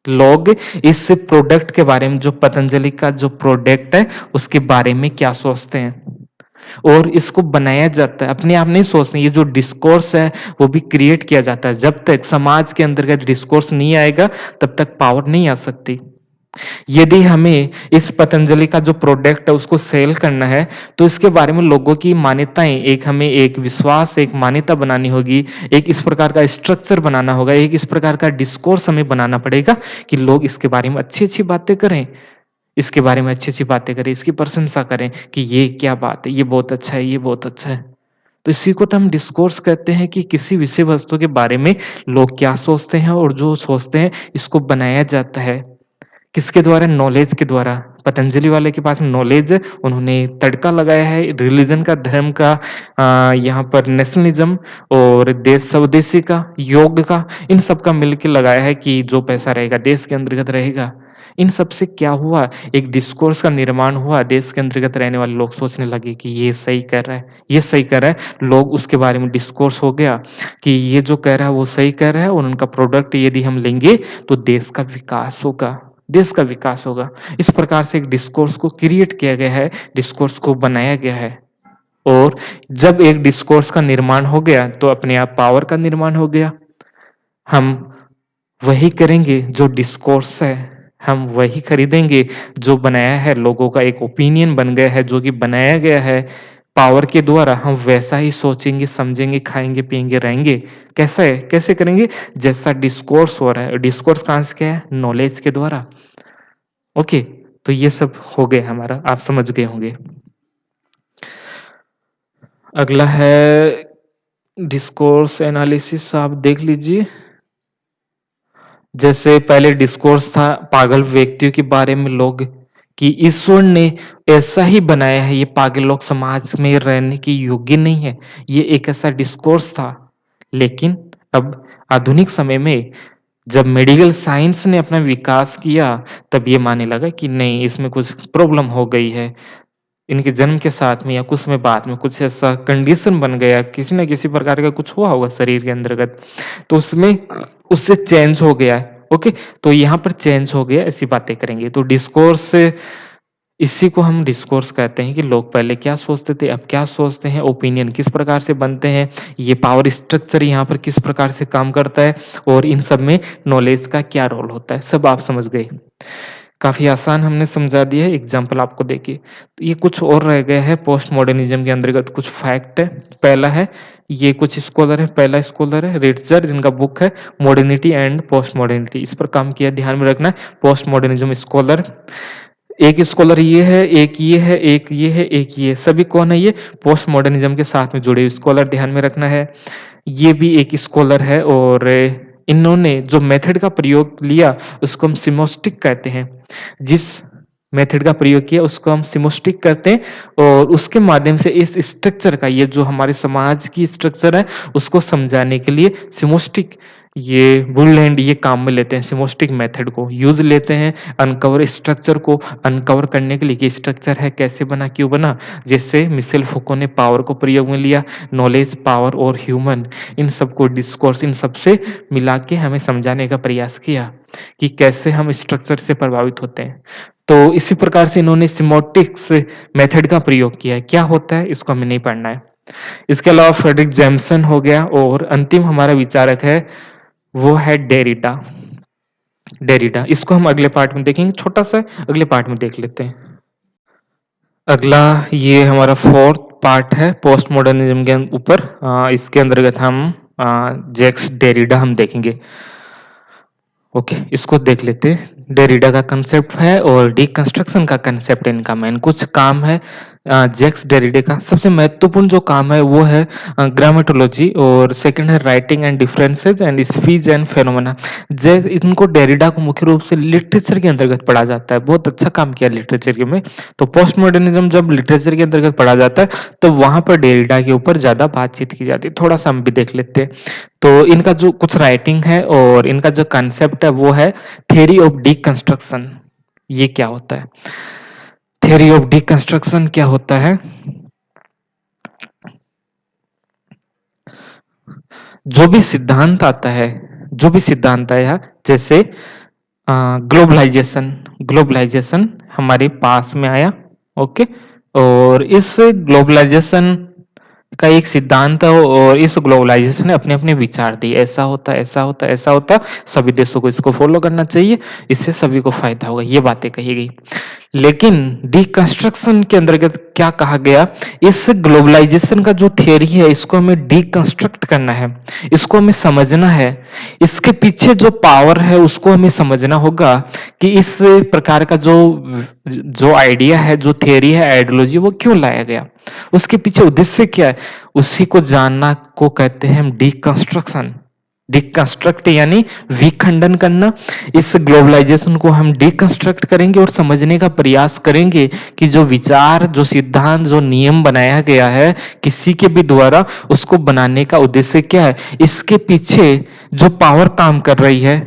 [SPEAKER 1] लोग इस प्रोडक्ट के बारे में, जो पतंजलि का जो प्रोडक्ट है उसके बारे में क्या सोचते हैं, और इसको बनाया जाता है, अपने आप नहीं सोचते। ये जो डिस्कोर्स है वो भी क्रिएट किया जाता है। जब तक समाज के अंदर का डिस्कोर्स नहीं आएगा तब तक पावर नहीं आ सकती। यदि हमें इस पतंजलि का जो प्रोडक्ट है उसको सेल करना है तो इसके बारे में लोगों की मान्यताएं, एक हमें एक विश्वास, एक मान्यता बनानी होगी, एक इस प्रकार का स्ट्रक्चर बनाना होगा, एक इस प्रकार का डिस्कोर्स हमें बनाना पड़ेगा कि लोग इसके बारे में अच्छी अच्छी बातें करें, इसके बारे में अच्छी-अच्छी बातें करें, इसकी प्रशंसा करें कि ये क्या बात है, ये बहुत अच्छा है, ये बहुत अच्छा है। तो इसी को तो हम डिस्कोर्स कहते हैं कि किसी विषय वस्तु के बारे में लोग क्या सोचते हैं और जो सोचते हैं इसको बनाया जाता है। किसके द्वारा? नॉलेज के द्वारा। पतंजलि वाले के पास नॉलेज है, उन्होंने तड़का लगाया है रिलीजन का, धर्म का, यहाँ पर नेशनलिज्म और देश स्वदेशी का, योग का, इन सब का मिलके लगाया है कि जो पैसा रहेगा देश के अंतर्गत रहेगा। इन सब से क्या हुआ, एक डिस्कोर्स का निर्माण हुआ, देश के अंतर्गत रहने वाले लोग सोचने लगे कि ये सही कर रहा है, ये सही कर रहा है। लोग उसके बारे में डिस्कोर्स हो गया कि ये जो कह रहा है वो सही कह रहा है और उनका प्रोडक्ट यदि हम लेंगे तो देश का विकास होगा, देश का विकास होगा। इस प्रकार से एक डिस्कोर्स को क्रिएट किया गया है, डिस्कोर्स को बनाया गया है। और जब एक डिस्कोर्स का निर्माण हो गया तो अपने आप पावर का निर्माण हो गया। हम वही करेंगे जो डिस्कोर्स है, हम वही खरीदेंगे जो बनाया है, लोगों का एक ओपिनियन बन गया है, जो कि बनाया गया है पावर के द्वारा, हम वैसा ही सोचेंगे, समझेंगे, खाएँगे, पिएँगे, रहेंगे। कैसा है? कैसे करेंगे? जैसा डिस्कोर्स हो रहा है। डिस्कोर्स कहाँ से क्या है? नॉलेज के द्वारा। ओके, तो ये सब हो गया हमारा, आप समझ गए होंगे। अगला है डिस्कोर्स एनालिसिस, आप देख लीजिए। जैसे पहले डिस्कोर्स था पागल व्यक्तियों के बारे में, लोग कि ईश्वर ने ऐसा ही बनाया है, ये पागल लोग समाज में रहने के योग्य नहीं है, ये एक ऐसा डिस्कोर्स था। लेकिन अब आधुनिक समय में जब मेडिकल साइंस ने अपना विकास किया तब ये मानने लगा कि नहीं, इसमें कुछ प्रॉब्लम हो गई है। इनके जन्म के साथ में या कुछ में बाद में कुछ ऐसा कंडीशन बन गया, किसी न किसी प्रकार का कुछ हुआ होगा शरीर के अंतर्गत, तो उसमें उससे चेंज हो गया है। ओके, तो यहाँ पर चेंज हो गया, ऐसी बातें करेंगे। तो डिस्कोर्स, इसी को हम डिस्कोर्स कहते हैं कि लोग पहले क्या सोचते थे, अब क्या सोचते हैं, ओपिनियन किस प्रकार से बनते हैं, ये पावर स्ट्रक्चर यहाँ पर किस प्रकार से काम करता है और इन सब में नॉलेज का क्या रोल होता है, सब आप समझ गए। काफ़ी आसान हमने समझा दिया है, एग्ज़ाम्पल आपको देखिए। तो ये कुछ और रह गया है पोस्ट मॉडर्निज़्म के अंतर्गत कुछ फैक्ट है। पहला है, ये कुछ स्कॉलर है, पहला स्कॉलर है रिट्ज़र जिनका बुक है मॉडर्निटी एंड पोस्ट मॉडर्निटी, इस पर काम किया, ध्यान में रखना है। पोस्ट मॉडर्निज़्म स्कॉलर, एक स्कॉलर ये है, एक ये है, एक ये है, एक ये है। सभी कौन है ये? पोस्ट मॉडर्निज़्म के साथ में जुड़े हुए स्कॉलर, ध्यान में रखना है। ये भी एक स्कॉलर है और इन्होंने जो मेथड का प्रयोग लिया उसको हम सिमोस्टिक कहते हैं। जिस मेथड का प्रयोग किया उसको हम सिमोस्टिक कहते हैं और उसके माध्यम से इस स्ट्रक्चर का, ये जो हमारे समाज की स्ट्रक्चर है उसको समझाने के लिए सिमोस्टिक, ये वुडलैंड ये काम में लेते हैं, सिमोस्टिक मेथड को यूज़ लेते हैं अनकवर स्ट्रक्चर को अनकवर करने के लिए कि स्ट्रक्चर है, कैसे बना, क्यों बना। जैसे मिशेल फुको ने पावर को प्रयोग में लिया, नॉलेज, पावर और ह्यूमन, इन सबको डिस्कोर्स, इन सबसे मिला के हमें समझाने का प्रयास किया कि कैसे हम स्ट्रक्चर से प्रभावित होते हैं। तो इसी प्रकार से इन्होंने सिमोटिक्स मेथड का प्रयोग किया है। क्या होता है इसको हमें नहीं पढ़ना है। इसके अलावा फ्रेडरिक जेम्सन हो गया और अंतिम हमारा विचारक है वो है डेरिडा। डेरिडा इसको हम अगले पार्ट में देखेंगे, छोटा सा अगले पार्ट में देख लेते हैं। अगला ये हमारा फोर्थ पार्ट है पोस्ट मॉडर्निज्म के ऊपर। इसके अंतर्गत हम जैक्स डेरिडा हम देखेंगे। ओके, इसको देख लेते हैं। डेरिडा का कंसेप्ट है और डिकंस्ट्रक्शन का कंसेप्ट इनका मेन कुछ काम है। जैक्स डेरिडा का सबसे महत्वपूर्ण जो काम है वो है ग्रामेटोलॉजी और सेकंड है writing and differences and speech and phenomena. इनको डेरिडा को मुख्य रूप से लिटरेचर के अंतर्गत पढ़ा जाता है। बहुत अच्छा काम किया लिटरेचर में। तो पोस्ट मॉडर्निज्म जब लिटरेचर के अंतर्गत पढ़ा जाता है तो वहां पर डेरिडा के ऊपर ज्यादा बातचीत की जाती है। थोड़ा सा हम भी देख लेते हैं। तो इनका जो कुछ राइटिंग है और इनका जो कंसेप्ट है वो है थ्योरी ऑफ डिकंस्ट्रक्शन। ये क्या होता है? थ्योरी ऑफ डिकंस्ट्रक्शन क्या होता है? जो भी सिद्धांत आता है, जो भी सिद्धांत आया, जैसे ग्लोबलाइजेशन, ग्लोबलाइजेशन हमारे पास में आया। ओके, और इस ग्लोबलाइजेशन का एक सिद्धांत है और इस ग्लोबलाइजेशन ने अपने अपने विचार दिए, ऐसा होता, ऐसा होता, ऐसा होता, सभी देशों को इसको फॉलो करना चाहिए, इससे सभी को फायदा होगा, ये बातें कही गई। लेकिन डिकंस्ट्रक्शन के अंतर्गत क्या कहा गया? इस ग्लोबलाइजेशन का जो थियरी है इसको हमें डिकंस्ट्रक्ट करना है, इसको हमें समझना है, इसके पीछे जो पावर है उसको हमें समझना होगा कि इस प्रकार का जो जो आइडिया है, जो थियरी है, आइडियोलॉजी, वो क्यों लाया गया, उसके पीछे उद्देश्य क्या है, उसी को जानना को कहते हैं हम डिकंस्ट्रक्शन। डिकंस्ट्रक्ट यानी विखंडन करना। इस ग्लोबलाइजेशन को हम डिकंस्ट्रक्ट करेंगे और समझने का प्रयास करेंगे कि जो विचार, जो सिद्धांत, जो नियम बनाया गया है किसी के भी द्वारा, उसको बनाने का उद्देश्य क्या है, इसके पीछे जो पावर काम कर रही है।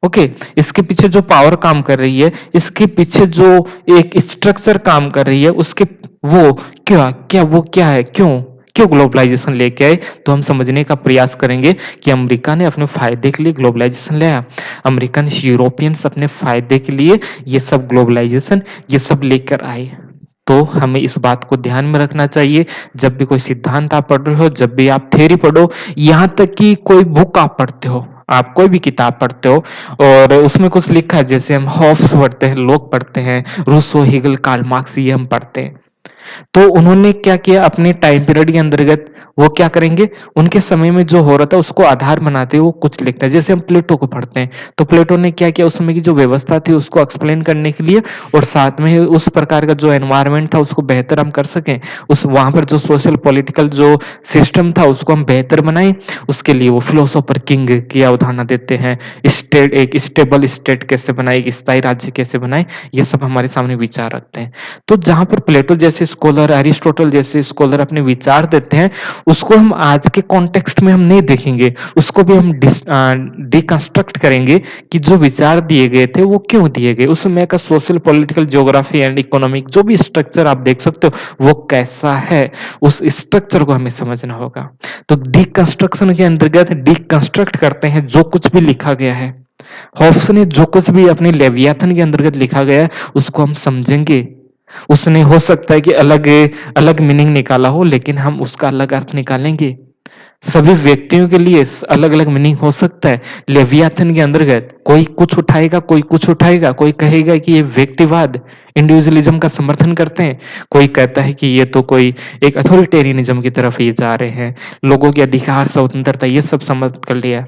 [SPEAKER 1] ओके, इसके पीछे जो पावर काम कर रही है, इसके पीछे जो एक स्ट्रक्चर काम कर रही है, उसके वो क्या क्या वो क्या है, क्यों क्यों ग्लोबलाइजेशन लेके आए, तो हम समझने का प्रयास करेंगे कि अमेरिका ने अपने फायदे के लिए ग्लोबलाइजेशन लाया, अमेरिकन यूरोपियंस अपने फायदे के लिए ये सब ग्लोबलाइजेशन ये सब लेकर आए। तो हमें इस बात को ध्यान में रखना चाहिए जब भी कोई सिद्धांत आप पढ़ रहे हो, जब भी आप थ्योरी पढ़ो, यहां तक कि कोई बुक आप पढ़ते हो, आप कोई भी किताब पढ़ते हो और उसमें कुछ लिखा है, जैसे हम हॉब्स पढ़ते हैं, लोग पढ़ते हैं, रूसो, हेगल, कार्ल मार्क्स, ये हम पढ़ते हैं। तो उन्होंने क्या किया अपने टाइम पीरियड के अंतर्गत, वो क्या करेंगे, उनके समय में जो हो रहा था उसको आधार बनाते हुए वो कुछ लिखता है। जैसे हम प्लेटो को पढ़ते हैं तो प्लेटो ने क्या किया, उस समय की जो व्यवस्था थी उसको एक्सप्लेन करने के लिए और साथ में ही उस प्रकार का जो एनवायरनमेंट था उसको बेहतर हम कर सकें, उस वहां पर जो सोशल पॉलिटिकल जो सिस्टम था उसको हम बेहतर बनाए, उसके लिए वो फिलोसोफर किंग की अवधारणा देते हैं। स्टेट, एक स्टेबल स्टेट कैसे बनाए, एक स्थायी राज्य कैसे बनाए, ये सब हमारे सामने विचार रखते हैं। तो जहां पर प्लेटो जैसे स्कॉलर, एरिस्टोटल जैसे स्कॉलर अपने विचार देते हैं, उसको हम आज के कॉन्टेक्स्ट में हम नहीं देखेंगे, उसको भी हम डिकंस्ट्रक्ट करेंगे कि जो विचार दिए गए थे वो क्यों दिए गए, उस समय का social political geography and economic जो भी स्ट्रक्चर आप देख सकते हो वो कैसा है, उस स्ट्रक्चर को हमें समझना होगा। तो डिकंस्ट्रक्शन के अंतर्गत डिकंस्ट्रक्ट करते हैं जो कुछ भी लिखा गया है, हॉब्स ने जो कुछ भी अपने लेवियाथन के अंतर्गत लिखा गया है उसको हम समझेंगे। उसने हो सकता है कि अलग अलग मीनिंग निकाला हो, लेकिन हम उसका अलग अर्थ निकालेंगे। सभी व्यक्तियों के लिए अलग-अलग मीनिंग हो सकता है। लेवियाथन के अंतर्गत कोई कुछ उठाएगा, कोई कुछ उठाएगा, कोई कहेगा कि ये व्यक्तिवाद, इंडिविजुअलिज्म का समर्थन करते हैं, कोई कहता है कि ये तो कोई एक अथॉरिटेरियनिज्म की तरफ ये जा रहे हैं, लोगों के अधिकार, स्वतंत्रता ये सब समर्थ कर लिया।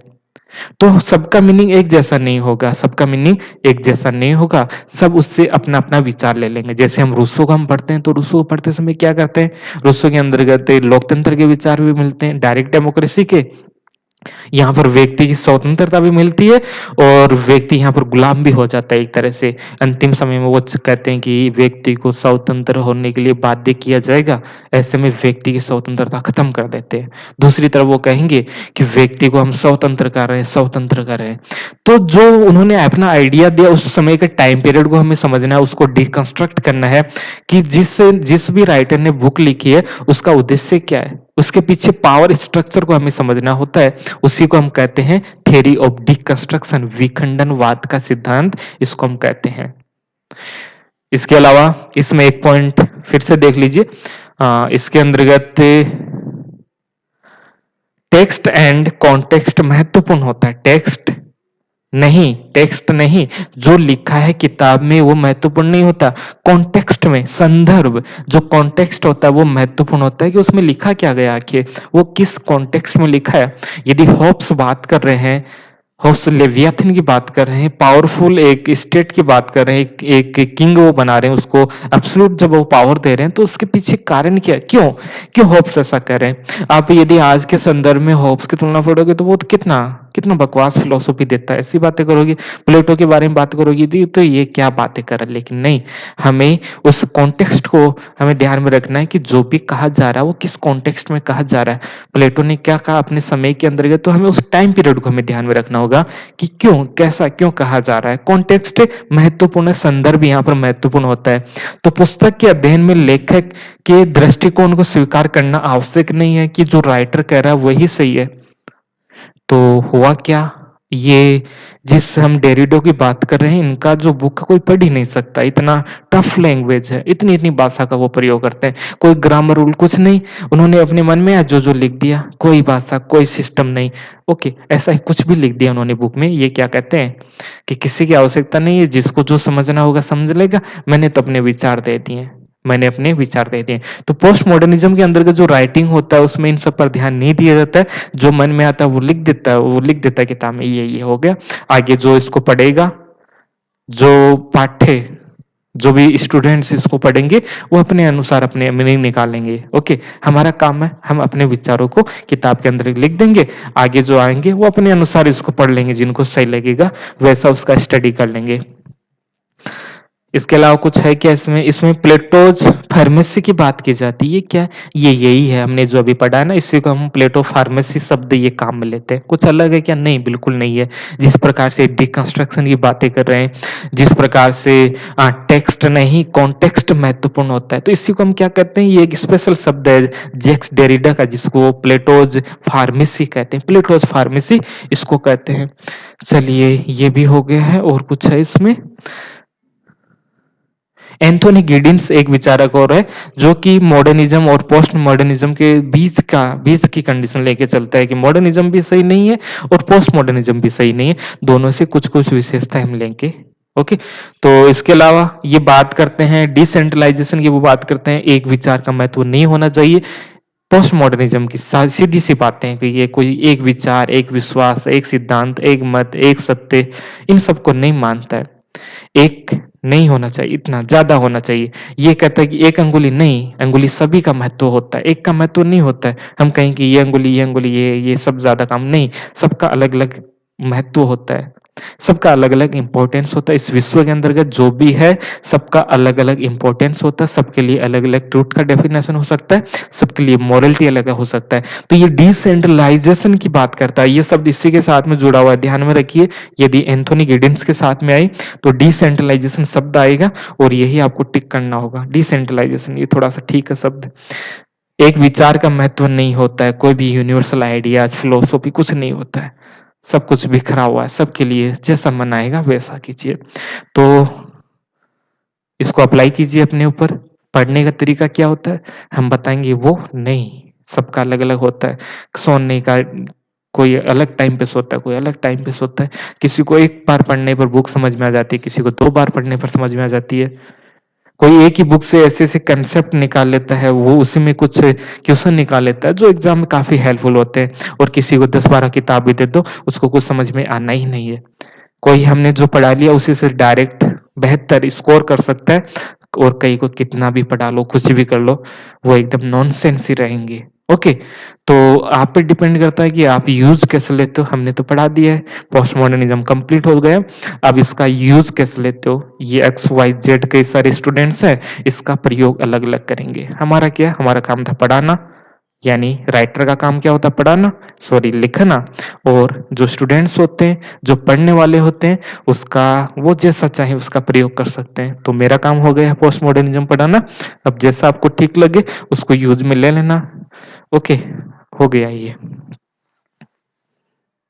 [SPEAKER 1] तो सबका मीनिंग एक जैसा नहीं होगा, सबका मीनिंग एक जैसा नहीं होगा, सब उससे अपना-अपना विचार ले लेंगे। जैसे हम रूसो को हम पढ़ते हैं, तो रूसो को पढ़ते समय क्या करते हैं, रूसो के अंतर्गत लोकतंत्र के विचार भी मिलते हैं, डायरेक्ट डेमोक्रेसी के, यहाँ पर व्यक्ति की स्वतंत्रता भी मिलती है और व्यक्ति यहाँ पर गुलाम भी हो जाता है एक तरह से। अंतिम समय में वो कहते हैं कि व्यक्ति को स्वतंत्र होने के लिए बाध्य किया जाएगा, ऐसे में व्यक्ति की स्वतंत्रता खत्म कर देते हैं। दूसरी तरफ वो कहेंगे कि व्यक्ति को हम स्वतंत्र कर रहे हैं, स्वतंत्र कर रहे हैं। तो जो उन्होंने अपना आइडिया दिया उस समय के टाइम पीरियड को हमें समझना है, उसको डिकंस्ट्रक्ट करना है कि जिस भी राइटर ने बुक लिखी है उसका उद्देश्य क्या है, उसके पीछे पावर स्ट्रक्चर को हमें समझना होता है। उसी को हम कहते हैं थ्योरी ऑफ डिकंस्ट्रक्शन, विखंडनवाद का सिद्धांत इसको हम कहते हैं। इसके अलावा इसमें एक पॉइंट फिर से देख लीजिए, इसके अंतर्गत टेक्स्ट एंड कॉन्टेक्स्ट महत्वपूर्ण होता है। टेक्स्ट नहीं, जो लिखा है किताब में वो महत्वपूर्ण नहीं होता, कॉन्टेक्स्ट में, संदर्भ, जो कॉन्टेक्स्ट होता है वो महत्वपूर्ण होता है कि उसमें लिखा क्या गया, आखिर वो किस कॉन्टेक्स्ट में लिखा है। यदि होब्स बात कर रहे हैं, होब्स लेवियाथन की बात कर रहे हैं, पावरफुल एक स्टेट की बात कर रहे हैं, एक किंग वो बना रहे हैं, उसको एब्सोल्यूट जब वो पावर दे रहे हैं, तो उसके पीछे कारण क्या है, क्यों होब्स ऐसा कर रहे हैं। आप यदि आज के संदर्भ में होब्स की तुलना पढ़ोगे तो वो तो कितना कितना बकवास फिलोसॉफी देता है, ऐसी बातें करोगे, प्लेटो के बारे में बात करोगी तो ये क्या बातें कर रहा है। लेकिन नहीं, हमें उस कॉन्टेक्स्ट को हमें ध्यान में रखना है कि जो भी कहा जा रहा है वो किस कॉन्टेक्स्ट में कहा जा रहा है, प्लेटो ने क्या कहा अपने समय के अंतर्गत, तो हमें उस टाइम पीरियड को हमें ध्यान में रखना होगा कि क्यों, कैसा, क्यों कहा जा रहा है। कॉन्टेक्स्ट महत्वपूर्ण है, संदर्भ यहाँ पर महत्वपूर्ण होता है। तो पुस्तक के अध्ययन में लेखक के दृष्टिकोण को स्वीकार करना आवश्यक नहीं है कि जो राइटर कह रहा है वही सही है। तो हुआ क्या, ये जिस हम डेरिडो की बात कर रहे हैं, इनका जो बुक कोई पढ़ ही नहीं सकता, इतना टफ लैंग्वेज है, इतनी इतनी भाषा का वो प्रयोग करते हैं, कोई ग्रामर रूल कुछ नहीं, उन्होंने अपने मन में जो जो लिख दिया, कोई भाषा कोई सिस्टम नहीं, ओके ऐसा ही कुछ भी लिख दिया उन्होंने बुक में। ये क्या कहते हैं कि किसी की आवश्यकता नहीं है, जिसको जो समझना होगा समझ लेगा, मैंने तो अपने विचार दे दिए, मैंने अपने विचार दे दिए। तो पोस्ट मॉडर्निज्म के अंदर जो राइटिंग होता है उसमें इन सब पर ध्यान नहीं दिया जाता है, जो मन में आता है वो लिख देता है, वो लिख देता है किताब में, ये हो गया। आगे जो इसको पढ़ेगा, जो पाठ्य जो भी स्टूडेंट्स इसको पढ़ेंगे वो अपने अनुसार अपने मीनिंग निकालेंगे। ओके, हमारा काम है हम अपने विचारों को किताब के अंदर लिख देंगे, आगे जो आएंगे वो अपने अनुसार इसको पढ़ लेंगे, जिनको सही लगेगा वैसा उसका स्टडी कर लेंगे। इसके अलावा कुछ है क्या इसमें, इसमें प्लेटोज फार्मेसी की बात की जाती है, ये क्या है, ये यही है हमने जो अभी पढ़ा है ना, इसी को हम प्लेटो फार्मेसी शब्द ये काम में लेते हैं। कुछ अलग है क्या, नहीं बिल्कुल नहीं है। जिस प्रकार से डिकंस्ट्रक्शन की बातें कर रहे हैं, जिस प्रकार से टेक्स्ट नहीं कॉन्टेक्स्ट महत्वपूर्ण होता है, तो इसी को हम क्या कहते हैं, ये एक स्पेशल शब्द है जैक्स डेरिडा का, जिसको प्लेटोज फार्मेसी कहते हैं, प्लेटोज फार्मेसी इसको कहते हैं। चलिए ये भी हो गया है, और कुछ है इसमें, एंथोनी गिडिंस एक विचारक और है जो कि मॉडर्निज्म और पोस्ट मॉडर्निज्म के बीच की कंडीशन लेके चलता है कि मॉडर्निज्म भी सही नहीं है और पोस्ट मॉडर्निज्म भी सही नहीं है, दोनों से कुछ कुछ विशेषताएं हम लेंगे। ओके, तो इसके अलावा ये बात करते हैं डिसेंट्रलाइजेशन की, वो बात करते हैं एक विचार का महत्व नहीं होना चाहिए। पोस्ट मॉडर्निज्म की सीधी सी बातें हैं कि ये कोई एक विचार, एक विश्वास, एक सिद्धांत, एक मत, एक सत्य, इन सबको नहीं मानता है। एक नहीं होना चाहिए, इतना ज्यादा होना चाहिए। ये कहता है कि एक अंगुली नहीं, अंगुली सभी का महत्व होता है, एक का महत्व नहीं होता है। हम कहें कि ये अंगुली ये सब ज्यादा काम नहीं, सबका अलग अलग महत्व होता है, सबका अलग अलग इंपॉर्टेंस होता है। इस विश्व के अंतर्गत जो भी है सबका अलग अलग इंपॉर्टेंस होता है, सबके लिए अलग अलग ट्रूथ का डेफिनेशन हो सकता है, सबके लिए मोरलिटी अलग हो सकता है। तो ये डिसेंट्रलाइजेशन की बात करता है, ये सब इसी के साथ में जुड़ा हुआ है, ध्यान में रखिए। यदि एंथोनी गिडिंस के साथ में आई तो डिसेंट्रलाइजेशन शब्द आएगा और यही आपको टिक करना होगा। डिसेंट्रलाइजेशन ये थोड़ा सा ठीक है शब्द। एक विचार का महत्व नहीं होता है, कोई भी यूनिवर्सल आइडियाज फिलोसॉफी कुछ नहीं होता है, सब कुछ बिखरा हुआ है, सबके लिए जैसा मन आएगा वैसा कीजिए। तो इसको अप्लाई कीजिए अपने ऊपर। पढ़ने का तरीका क्या होता है हम बताएंगे वो नहीं, सबका अलग-अलग होता है। सोने का कोई अलग टाइम पे सोता है, कोई अलग टाइम पे सोता है। किसी को 1 बार पढ़ने पर बुक समझ में आ जाती है, किसी को 2 बार पढ़ने पर समझ में आ जाती है। कोई एक ही बुक से ऐसे-ऐसे कांसेप्ट निकाल लेता है, वो उसी में कुछ क्वेश्चन निकाल लेता है, जो एग्ज़ाम में काफ़ी हेल्पफुल होते हैं और किसी को 10-12 किताब भी दे दो, उसको कुछ समझ में आना ही नहीं है। कोई हमने जो पढ़ा लिया उसी से डायरेक्ट बेहतर स्कोर कर सकता है और कई को कितना भी पढ़ा लो, कुछ भी कर लो, वो एकदम नॉनसेंस ही रहेंगे। ओके, तो आप पे डिपेंड करता है कि आप यूज़ कैसे लेते हो। हमने तो पढ़ा दिया है, पोस्टमॉडर्निज़्म कंप्लीट हो गया। अब इसका यूज़ कैसे लेते हो, ये एक्स, वाई, जेड कई सारे स्टूडेंट्स हैं, इसका प्रयोग अलग-अलग करेंगे। हमारा क्या, हमारा काम था पढ़ाना, यानी राइटर का काम क्या होता है पढ़ाना, सॉरी लिखना, और जो स्टूडेंट्स होते हैं, जो पढ़ने वाले होते हैं, उसका वो जैसा चाहे उसका प्रयोग कर सकते हैं। तो मेरा काम हो गया पोस्ट मॉडर्निज्म पढ़ाना। अब जैसा आपको ठीक लगे उसको यूज में ले लेना। ओके, हो गया ये।